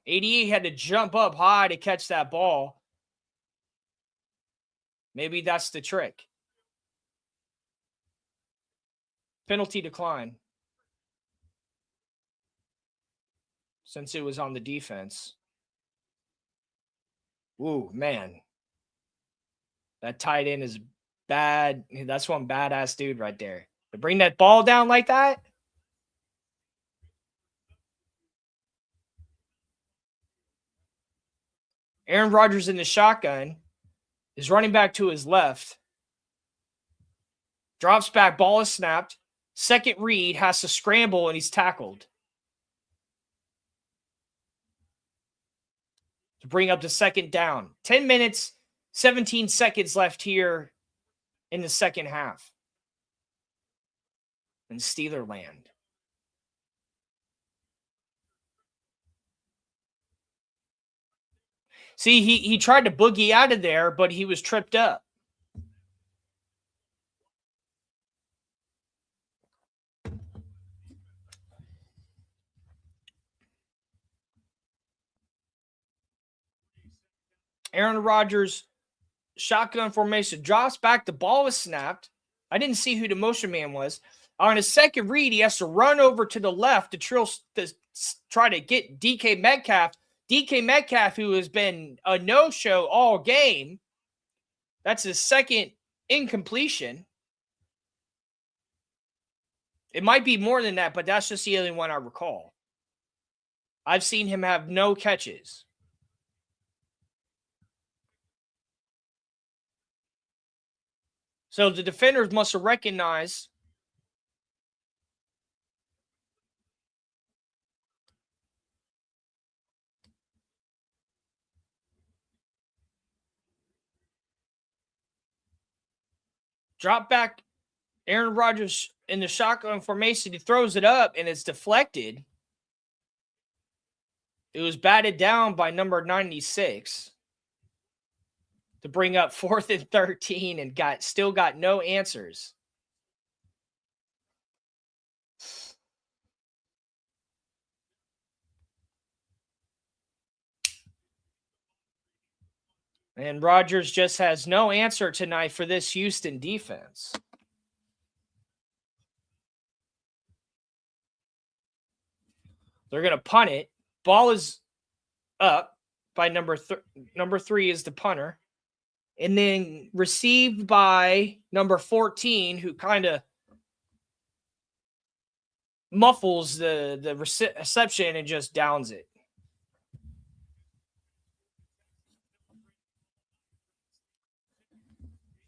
ADA had to jump up high to catch that ball. Maybe that's the trick. Penalty decline. Since it was on the defense. Ooh, man. That tight end is bad. That's one badass dude right there. To bring that ball down like that. Aaron Rodgers in the shotgun. is running back to his left. Drops back, ball is snapped. Second read, has to scramble, and he's tackled to bring up the second down. 10 minutes, 17 seconds left here in the second half in Steelerland. See, he tried to boogie out of there, but he was tripped up. Aaron Rodgers, shotgun formation, drops back. The ball was snapped. I didn't see who the motion man was. On his second read, he has to run over to the left to try to get DK Metcalf. DK Metcalf, who has been a no-show all game. That's his second incompletion. It might be more than that, but that's just the only one I recall. I've seen him have no catches. So the defenders must have recognized drop back. Aaron Rodgers in the shotgun formation, he throws it up and it's deflected. It was batted down by number 96 to bring up 4th and 13 and still got no answers. And Rodgers just has no answer tonight for this Houston defense. They're going to punt it. Ball is up by number 3 is the punter. And then received by number 14, who kind of muffles the reception and just downs it.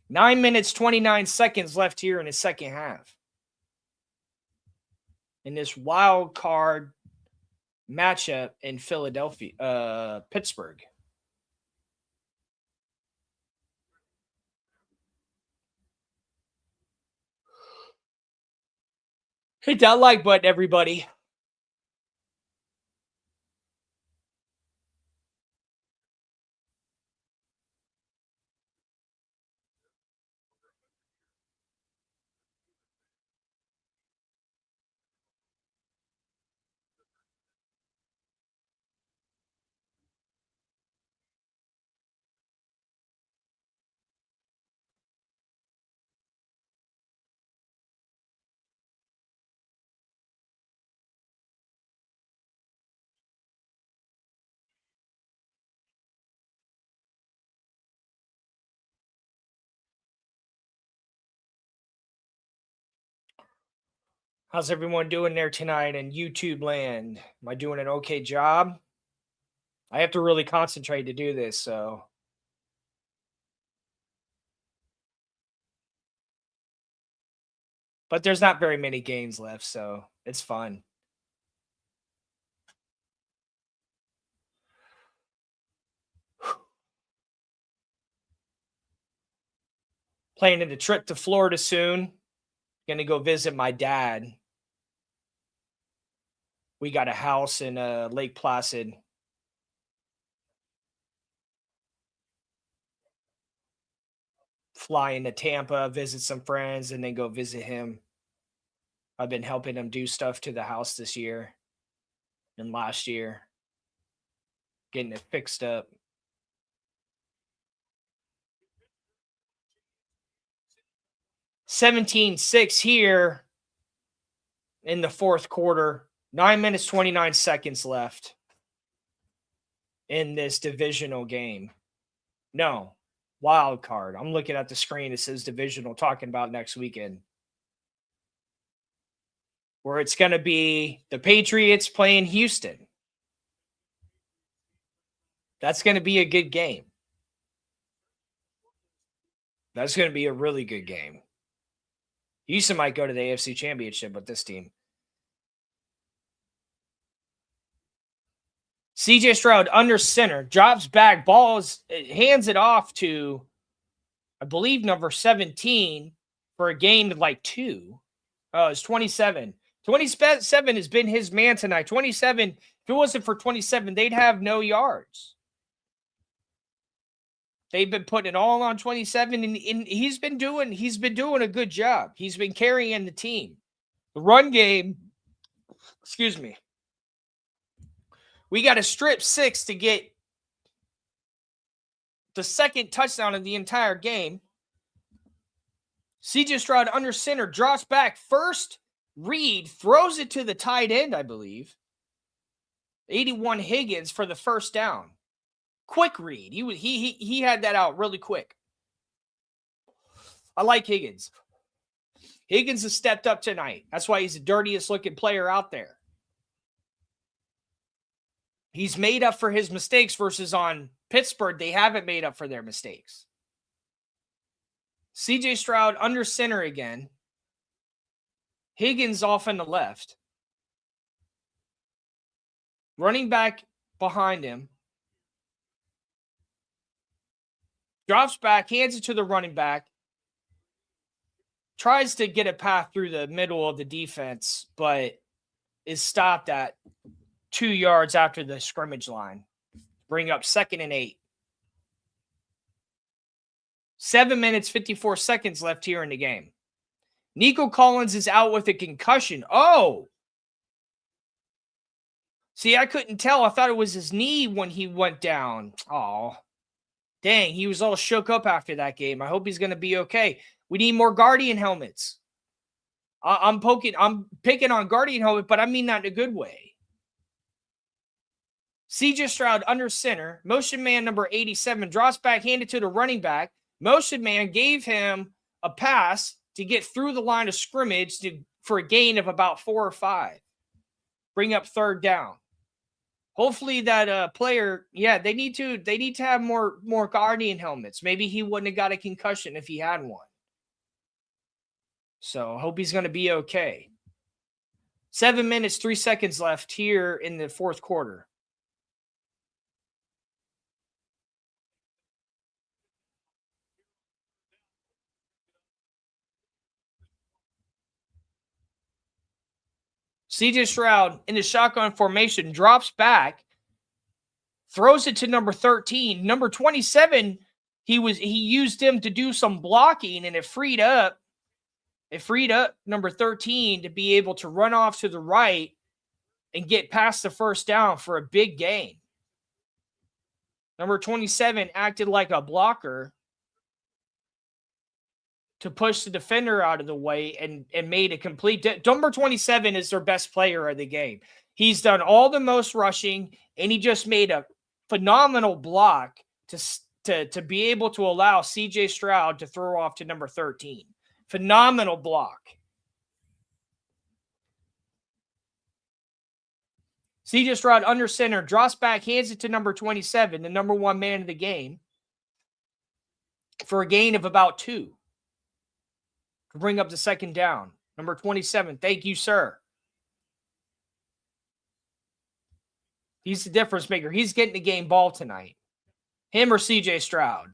Nine minutes, 29 seconds left here in the second half. In this wild card matchup in Pittsburgh. Hit that like button, everybody. How's everyone doing there tonight in YouTube land? Am I doing an okay job? I have to really concentrate to do this, so. But there's not very many games left, so it's fun. Planning a trip to Florida soon. Going to go visit my dad. We got a house in Lake Placid. Fly into Tampa, visit some friends, and then go visit him. I've been helping him do stuff to the house this year and last year. Getting it fixed up. $17-6 here in the fourth quarter. 9 minutes, 29 seconds left in this divisional game. No, wild card. I'm looking at the screen. It says divisional, talking about next weekend. Where it's going to be the Patriots playing Houston. That's going to be a good game. That's going to be a really good game. Houston might go to the AFC Championship with this team. CJ Stroud under center, drops back, hands it off to, I believe, number 17 for a gain of like 2. Oh, it's 27. 27 has been his man tonight. 27, if it wasn't for 27, they'd have no yards. They've been putting it all on 27, and he's been doing a good job. He's been carrying the team. The run game, excuse me. We got a strip 6 to get the second touchdown of the entire game. CJ Stroud under center, drops back, first read, throws it to the tight end, I believe. 81 Higgins for the first down. Quick read. He had that out really quick. I like Higgins. Higgins has stepped up tonight. That's why he's the dirtiest looking player out there. He's made up for his mistakes versus on Pittsburgh. They haven't made up for their mistakes. CJ Stroud under center again. Higgins off on the left. Running back behind him. Drops back, hands it to the running back. Tries to get a path through the middle of the defense, but is stopped at 2 yards after the scrimmage line. Bring up 2nd and 8. 7 minutes, 54 seconds left here in the game. Nico Collins is out with a concussion. Oh! See, I couldn't tell. I thought it was his knee when he went down. Oh. Dang, he was all shook up after that game. I hope he's going to be okay. We need more Guardian helmets. I'm picking on Guardian helmet, but I mean that in a good way. CJ Stroud under center. Motion man number 87 drops back, handed to the running back. Motion man gave him a pass to get through the line of scrimmage for a gain of about 4 or 5. Bring up 3rd down. Hopefully that player, they need to have more Guardian helmets. Maybe he wouldn't have got a concussion if he had one. So I hope he's going to be okay. 7 minutes, 3 seconds left here in the fourth quarter. CJ Stroud in the shotgun formation drops back, throws it to number 13. Number 27, he used him to do some blocking, and it freed up number 13 to be able to run off to the right and get past the first down for a big gain. Number 27 acted like a blocker to push the defender out of the way and made a complete. Number 27 is their best player of the game. He's done all the most rushing, and he just made a phenomenal block to be able to allow CJ Stroud to throw off to number 13. Phenomenal block. CJ Stroud under center, drops back, hands it to number 27, the number 1 man of the game, for a gain of about 2. To bring up the 2nd down. Number 27, thank you, sir. He's the difference maker. He's getting the game ball tonight. Him or CJ Stroud.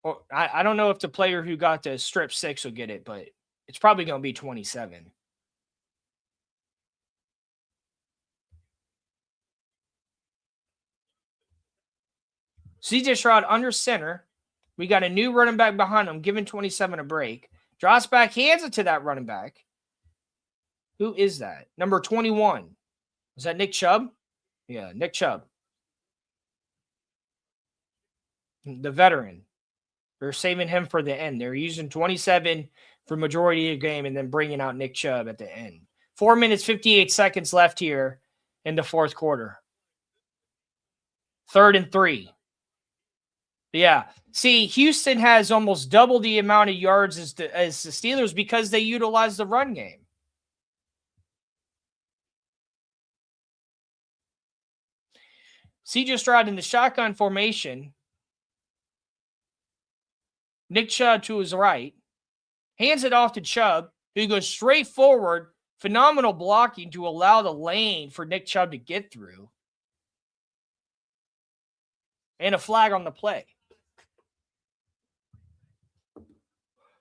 Or I don't know if the player who got the strip 6 will get it, but it's probably going to be 27. CJ Stroud under center. We got a new running back behind him, giving 27 a break. Drops back, hands it to that running back. Who is that? Number 21. Is that Nick Chubb? Yeah, Nick Chubb. The veteran. They're saving him for the end. They're using 27 for majority of the game and then bringing out Nick Chubb at the end. 4 minutes, 58 seconds left here in the fourth quarter. 3rd and 3. Yeah. See, Houston has almost double the amount of yards as the Steelers because they utilize the run game. C.J. Stroud in the shotgun formation. Nick Chubb to his right. Hands it off to Chubb, who goes straight forward. Phenomenal blocking to allow the lane for Nick Chubb to get through. And a flag on the play.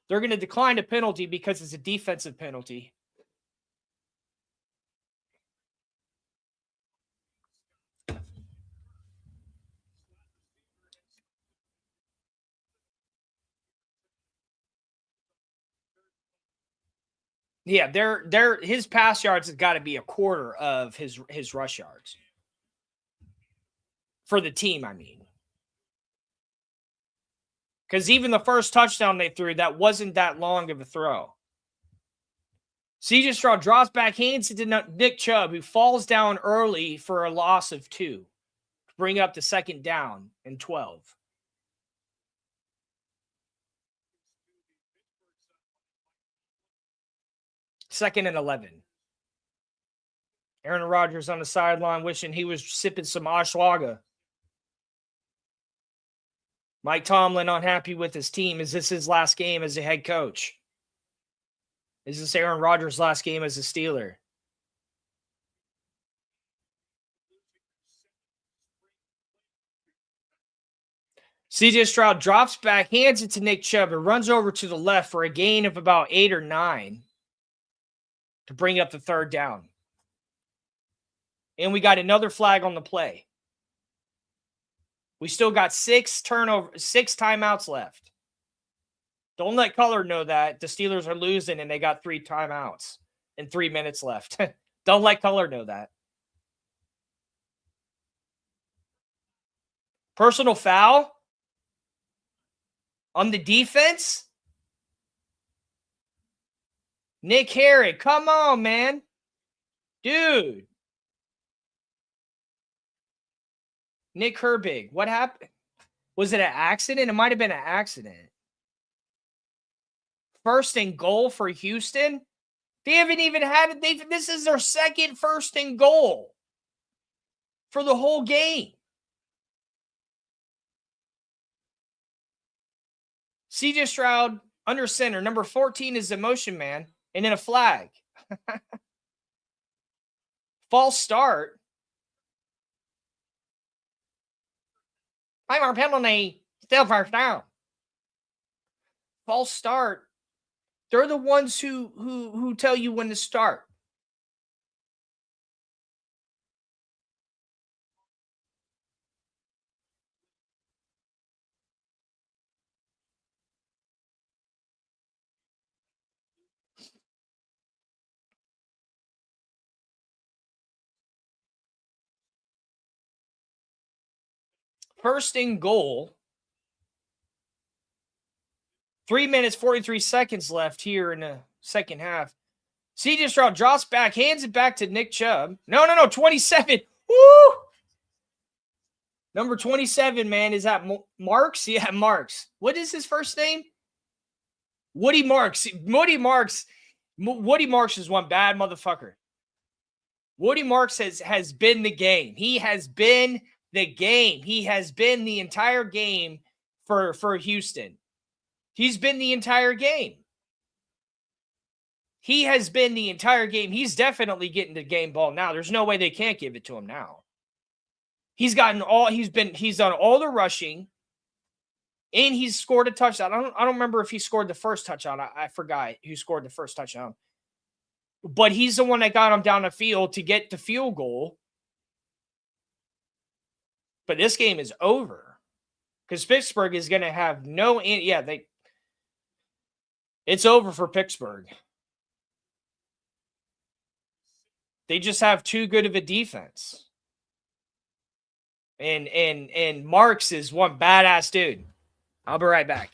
They're going to decline a penalty because it's a defensive penalty. Yeah, his pass yards has got to be a quarter of his rush yards. For the team, I mean. Because even the first touchdown they threw, that wasn't that long of a throw. C.J. Stroud drops back, hands it to Nick Chubb, who falls down early for a loss of 2 to bring up the second down and 12. Second and 11. Aaron Rodgers on the sideline wishing he was sipping some ashwagandha. Mike Tomlin unhappy with his team. Is this his last game as a head coach? Is this Aaron Rodgers' last game as a Steeler? C.J. Stroud drops back, hands it to Nick Chubb, and runs over to the left for a gain of about 8 or 9 to bring up the third down. And we got another flag on the play. We still got 6 timeouts left. Don't let Color know that the Steelers are losing and they got 3 timeouts and 3 minutes left. Don't let Color know that. Personal foul on the defense. Nick Herrick, come on, man. Dude. Nick Herbig, what happened? Was it an accident? It might have been an accident. First and goal for Houston. They haven't even had it. This is their second first and goal for the whole game. C.J. Stroud under center. Number 14 is the motion man. And then a flag. False start. Our penalty. Still first down. False start. They're the ones who tell you when to start. First and goal. 3 minutes, 43 seconds left here in the second half. C.J. Stroud drops back, hands it back to Nick Chubb. No, 27. Woo! Number 27, man, is that Marks? Yeah, Marks. What is his first name? Woody Marks. Woody Marks is one bad motherfucker. Woody Marks has been the game. He has been the game. He has been the entire game for Houston. He's been the entire game. He has been the entire game. He's definitely getting the game ball now. There's no way they can't give it to him now. He's done all the rushing, and he's scored a touchdown. I don't remember if he scored the first touchdown. I forgot who scored the first touchdown. But he's the one that got him down the field to get the field goal. But this game is over because Pittsburgh is going to have it's over for Pittsburgh. They just have too good of a defense. And Marks is one badass dude. I'll be right back.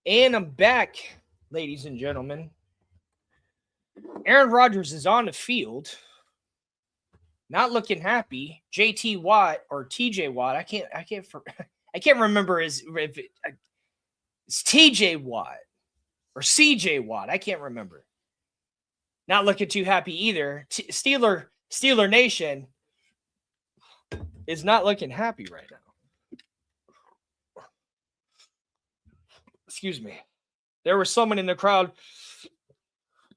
And I'm back, ladies and gentlemen. Aaron Rodgers is on the field, not looking happy. JT Watt or TJ Watt, I can't remember it's TJ Watt or CJ Watt. I can't remember. Not looking too happy either. Steeler Nation is not looking happy right now. Excuse me. There was someone in the crowd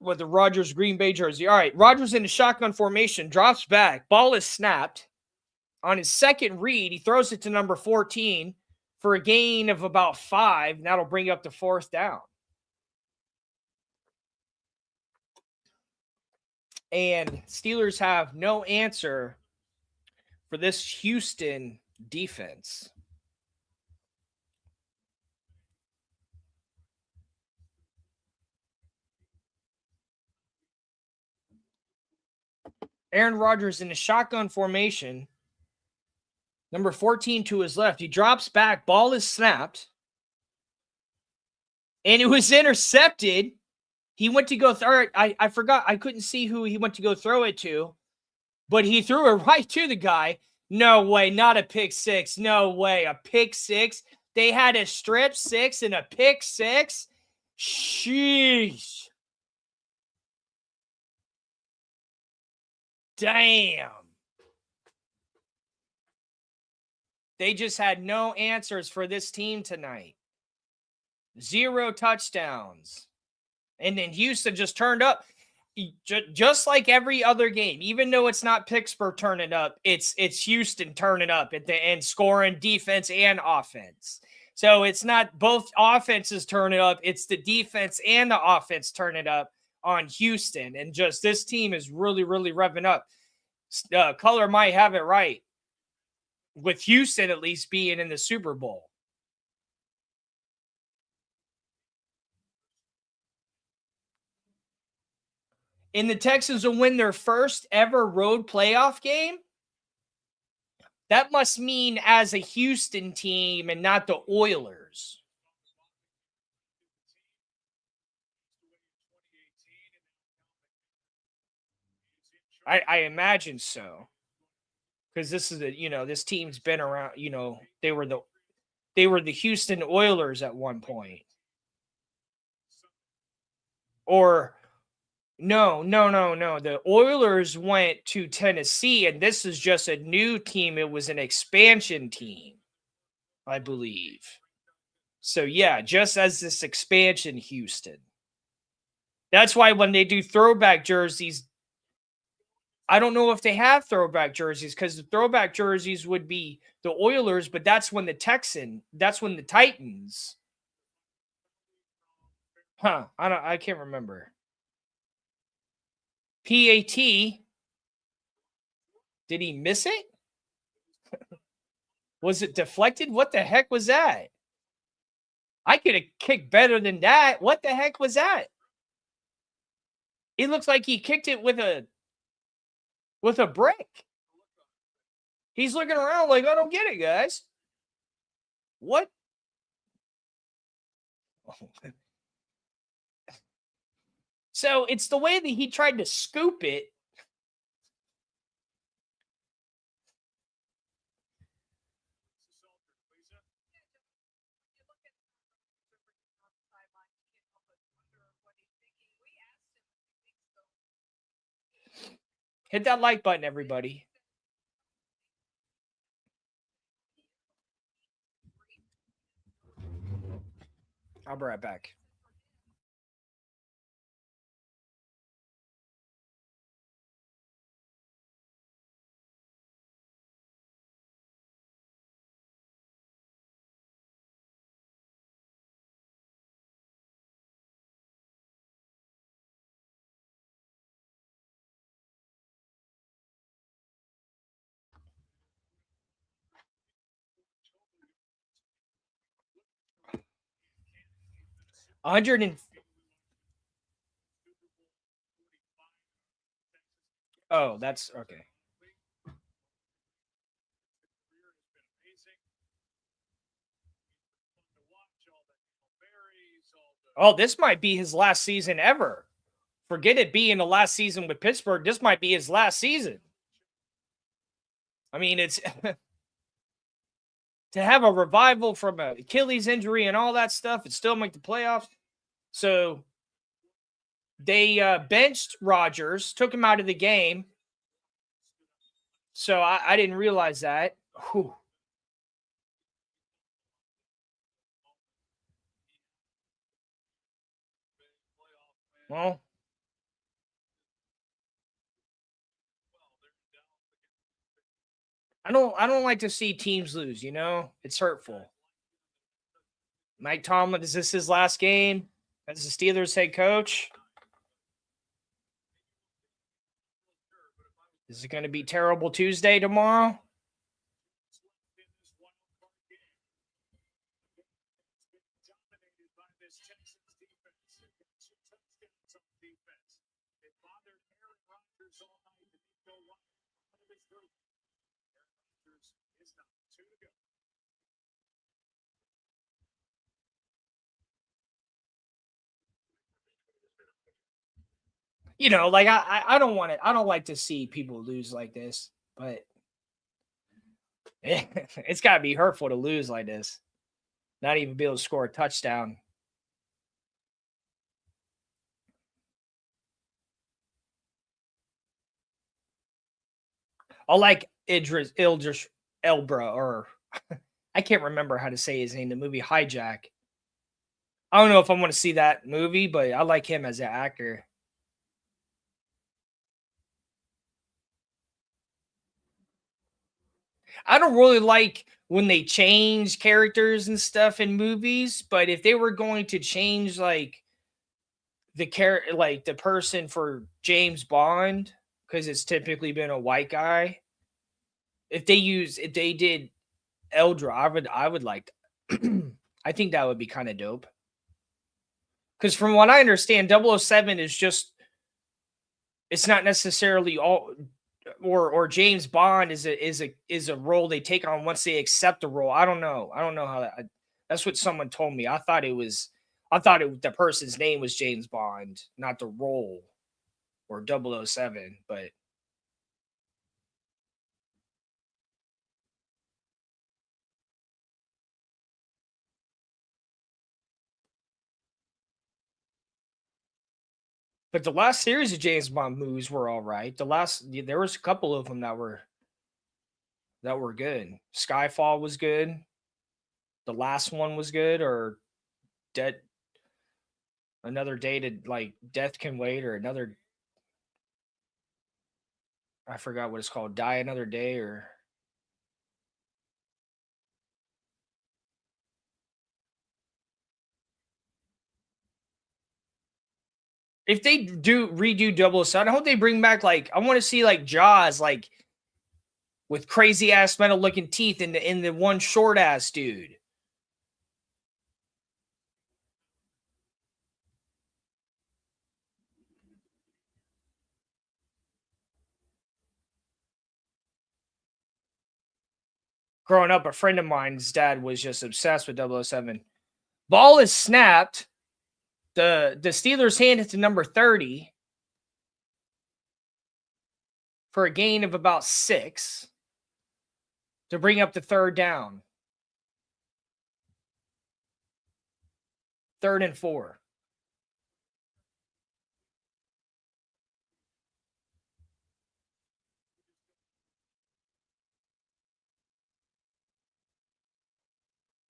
with the Rodgers Green Bay jersey. All right, Rodgers in the shotgun formation, drops back. Ball is snapped. On his second read, he throws it to number 14 for a gain of about 5. That'll bring up the 4th down. And Steelers have no answer for this Houston defense. Aaron Rodgers in the shotgun formation. Number 14 to his left. He drops back. Ball is snapped. And it was intercepted. He went to go throw. I forgot. I couldn't see who he went to go throw it to. But he threw it right to the guy. No way. Not a pick six. No way. A pick six. They had a strip six and a pick six. Sheesh. Damn. They just had no answers for this team tonight. 0 touchdowns. And then Houston just turned up. Just like every other game, even though it's not Pittsburgh turning up, it's Houston turning up at the end, scoring defense and offense. So it's not both offenses turning up, it's the defense and the offense turning up on Houston. And just this team is really, really revving up. Color might have it right, with Houston at least being in the Super Bowl. And the Texans will win their first ever road playoff game. That must mean as a Houston team and not the Oilers. I imagine so. Because this is this team's been around, they were the Houston Oilers at one point. Or no. The Oilers went to Tennessee, and this is just a new team. It was an expansion team, I believe. So, yeah, just as this expansion, Houston. That's why when they do throwback jerseys, I don't know if they have throwback jerseys, because the throwback jerseys would be the Oilers, but that's when the Titans. I can't remember. PAT. Did he miss it? Was it deflected? What the heck was that? I could have kicked better than that. What the heck was that? It looks like he kicked it with a brick. He's looking around like, I don't get it, guys. What? So it's the way that he tried to scoop it. Hit that like button, everybody. I'll be right back. Oh, that's okay. Oh, this might be his last season ever. Forget it being the last season with Pittsburgh. This might be his last season. I mean, it's to have a revival from a Achilles injury and all that stuff and still make the playoffs. So they benched Rodgers, took him out of the game. So I didn't realize that. Whew. Well, I don't like to see teams lose, you know? It's hurtful. Mike Tomlin, is this his last game as the Steelers head coach? Is it going to be terrible Tuesday tomorrow? You know, like I don't want it. I don't like to see people lose like this, but it's got to be hurtful to lose like this. Not even be able to score a touchdown. I like Idris Elbra, or I can't remember how to say his name. The movie Hijack. I don't know if I want to see that movie, but I like him as an actor. I don't really like when they change characters and stuff in movies, but if they were going to change like like the person for James Bond, because it's typically been a white guy, if they did Eldra, I would like I think that would be kind of dope. Because from what I understand, 007 is just it's not necessarily all or James Bond is a role they take on once they accept the role. I don't know. I don't know how that's what someone told me. The person's name was James Bond, not the role or 007, but the last series of James Bond movies were all right. There was a couple of them that were good. Skyfall was good. The last one was good, or Dead Another Day to like Death Can Wait, or another I forgot what it's called, Die Another Day, or if they do redo 007, I hope they bring back like I want to see like Jaws, like with crazy ass metal looking teeth in the one short ass dude. Growing up, a friend of mine's dad was just obsessed with 007. Ball is snapped. The Steelers hand it to number 30 for a gain of about 6 to bring up the third down. 3rd and 4.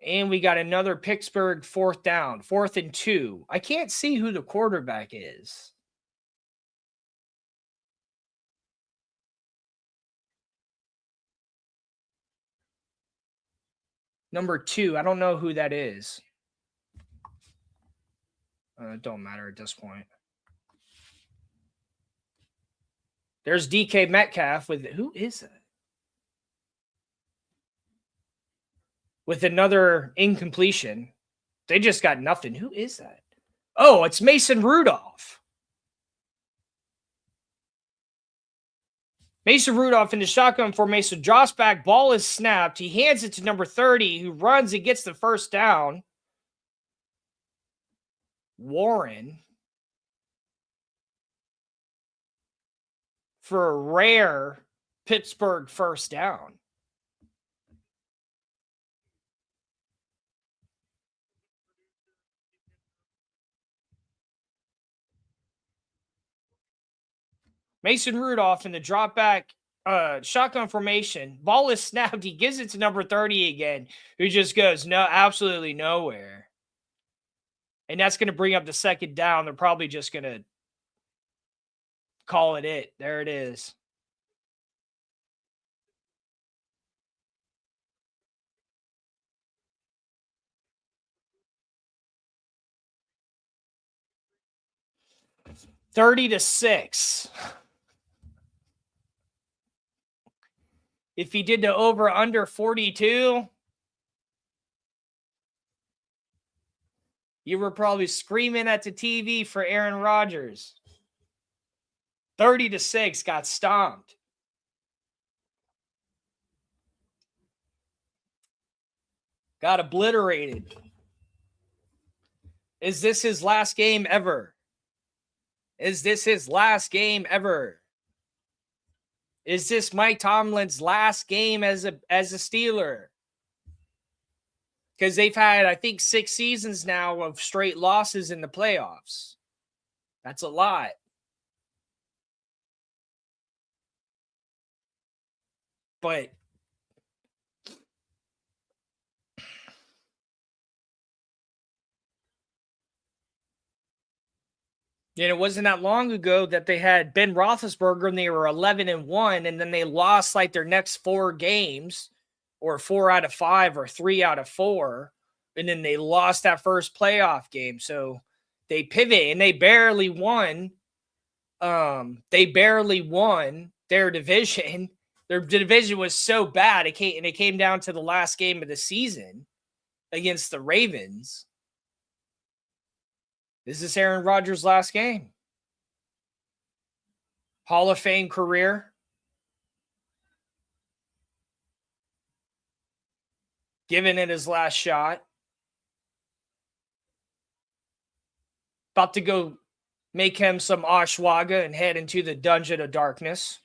And we got another Pittsburgh 4th down, 4th and 2. I can't see who the quarterback is. Number 2. I don't know who that is. It don't matter at this point. There's DK Metcalf with who is that? With another incompletion. They just got nothing. Who is that? Oh, it's Mason Rudolph. Mason Rudolph in the shotgun formation drops back. Ball is snapped. He hands it to number 30, who runs and gets the first down. Warren for a rare Pittsburgh first down. Mason Rudolph in the drop back shotgun formation. Ball is snapped. He gives it to number 30 again, who just goes absolutely nowhere. And that's going to bring up the second down. They're probably just going to call it. There it is. $30-6. If he did the over under 42, you were probably screaming at the TV for Aaron Rodgers. 30-6 got stomped. Got obliterated. Is this his last game ever? Is this his last game ever? Is this Mike Tomlin's last game as a Steeler? Because they've had, I think, 6 seasons now of straight losses in the playoffs. That's a lot. But it wasn't that long ago that they had Ben Roethlisberger and they were 11-1, and then they lost like their next 4 games, or 4 out of 5 or 3 out of 4, and then they lost that first playoff game. So they pivot and they barely won. They barely won their division. Their division was so bad. It came down to the last game of the season against the Ravens. This is Aaron Rodgers' last game. Hall of Fame career. Giving it his last shot. About to go make him some ashwagandha and head into the dungeon of darkness.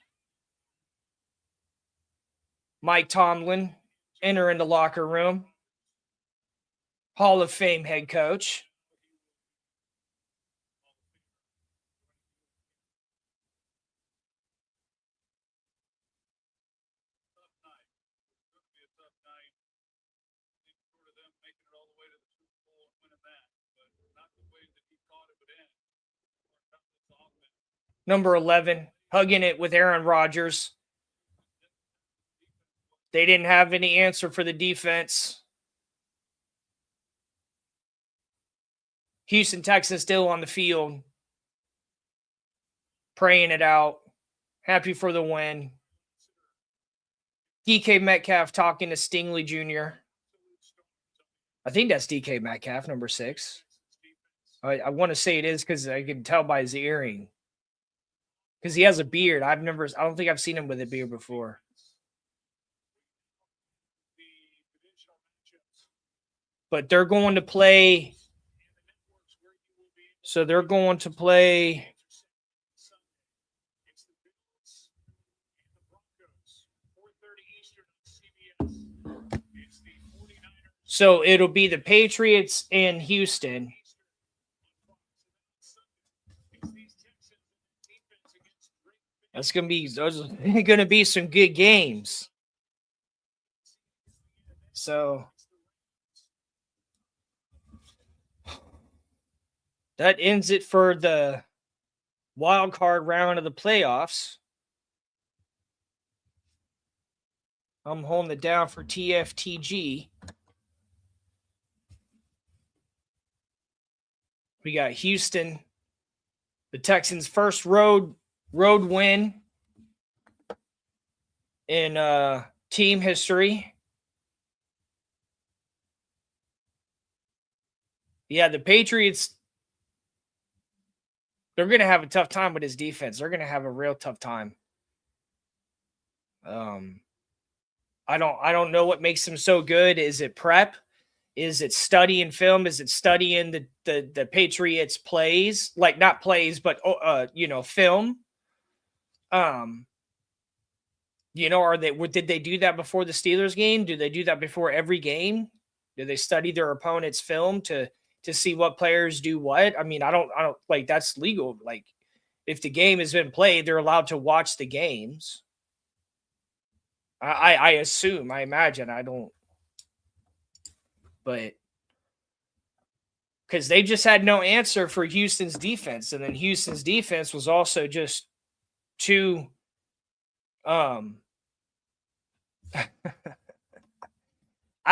Mike Tomlin entering the locker room. Hall of Fame head coach. Number 11, hugging it with Aaron Rodgers. They didn't have any answer for the defense. Houston Texans still on the field, praying it out, happy for the win. DK Metcalf talking to Stingley Jr. I think that's DK Metcalf, number 6. I want to say it is because I can tell by his earring. Because he has a beard. I don't think I've seen him with a beard before. But they're going to play. So they're going to play. So it'll be the Patriots and Houston. Those are going to be some good games. So that ends it for the wild card round of the playoffs. I'm holding it down for TFTG. We got Houston, the Texans' first road win in team history. Yeah, the Patriots, they're going to have a tough time with his defense. They're going to have a real tough time. I don't know what makes them so good. Is it prep? Is it studying film? Is it studying the Patriots plays? Like not plays, but film. Um, are they did they do that before the Steelers game? Do they do that before every game? Do they study their opponent's film to see what players do what? I mean, I don't like that's legal. Like if the game has been played, they're allowed to watch the games. I assume, I imagine, I don't, but because they just had no answer for Houston's defense, and then Houston's defense was also just too I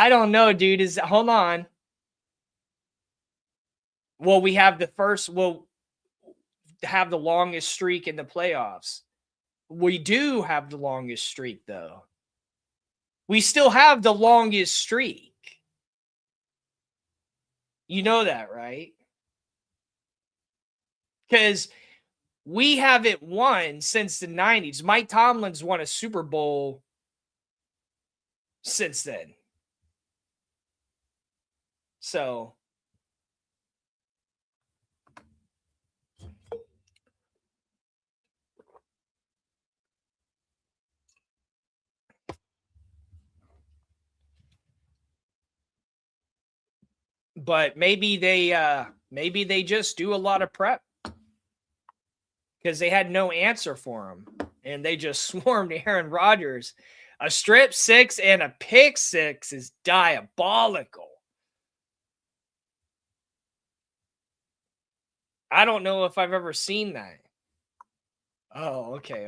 don't know, dude. Hold on. Well, we'll have the longest streak in the playoffs. We do have the longest streak, though. We still have the longest streak. You know that, right? Because we haven't won since the 90s. Mike Tomlin's won a Super Bowl since then. So, but maybe they just do a lot of prep because they had no answer for him, and they just swarmed Aaron Rodgers. A strip six and a pick six is diabolical. I don't know if I've ever seen that. Oh, okay.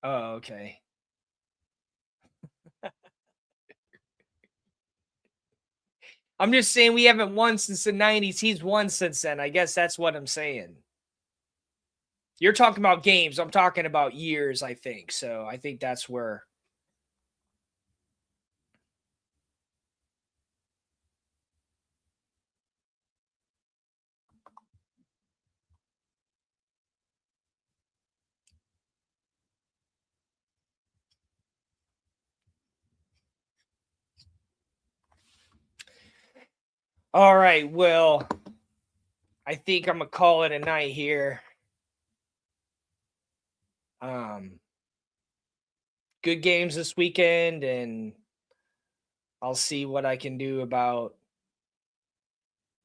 Oh, okay. I'm just saying we haven't won since the 90s. He's won since then. I guess that's what I'm saying. You're talking about games. I'm talking about years, I think. So I think that's where. All right. Well, I think I'm going to call it a night here. Good games this weekend, and I'll see what I can do about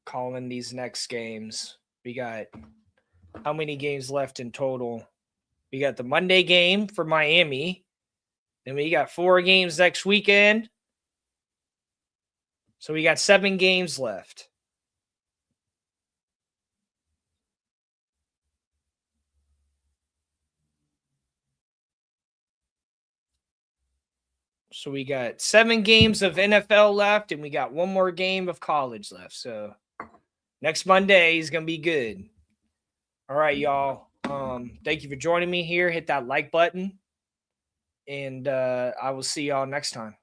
calling these next games. We got how many games left in total? We got the Monday game for Miami. Then we got 4 games next weekend. So we got 7 games left. So we got 7 games of NFL left, and we got 1 more game of college left. So next Monday is going to be good. All right, y'all. Thank you for joining me here. Hit that like button, and I will see y'all next time.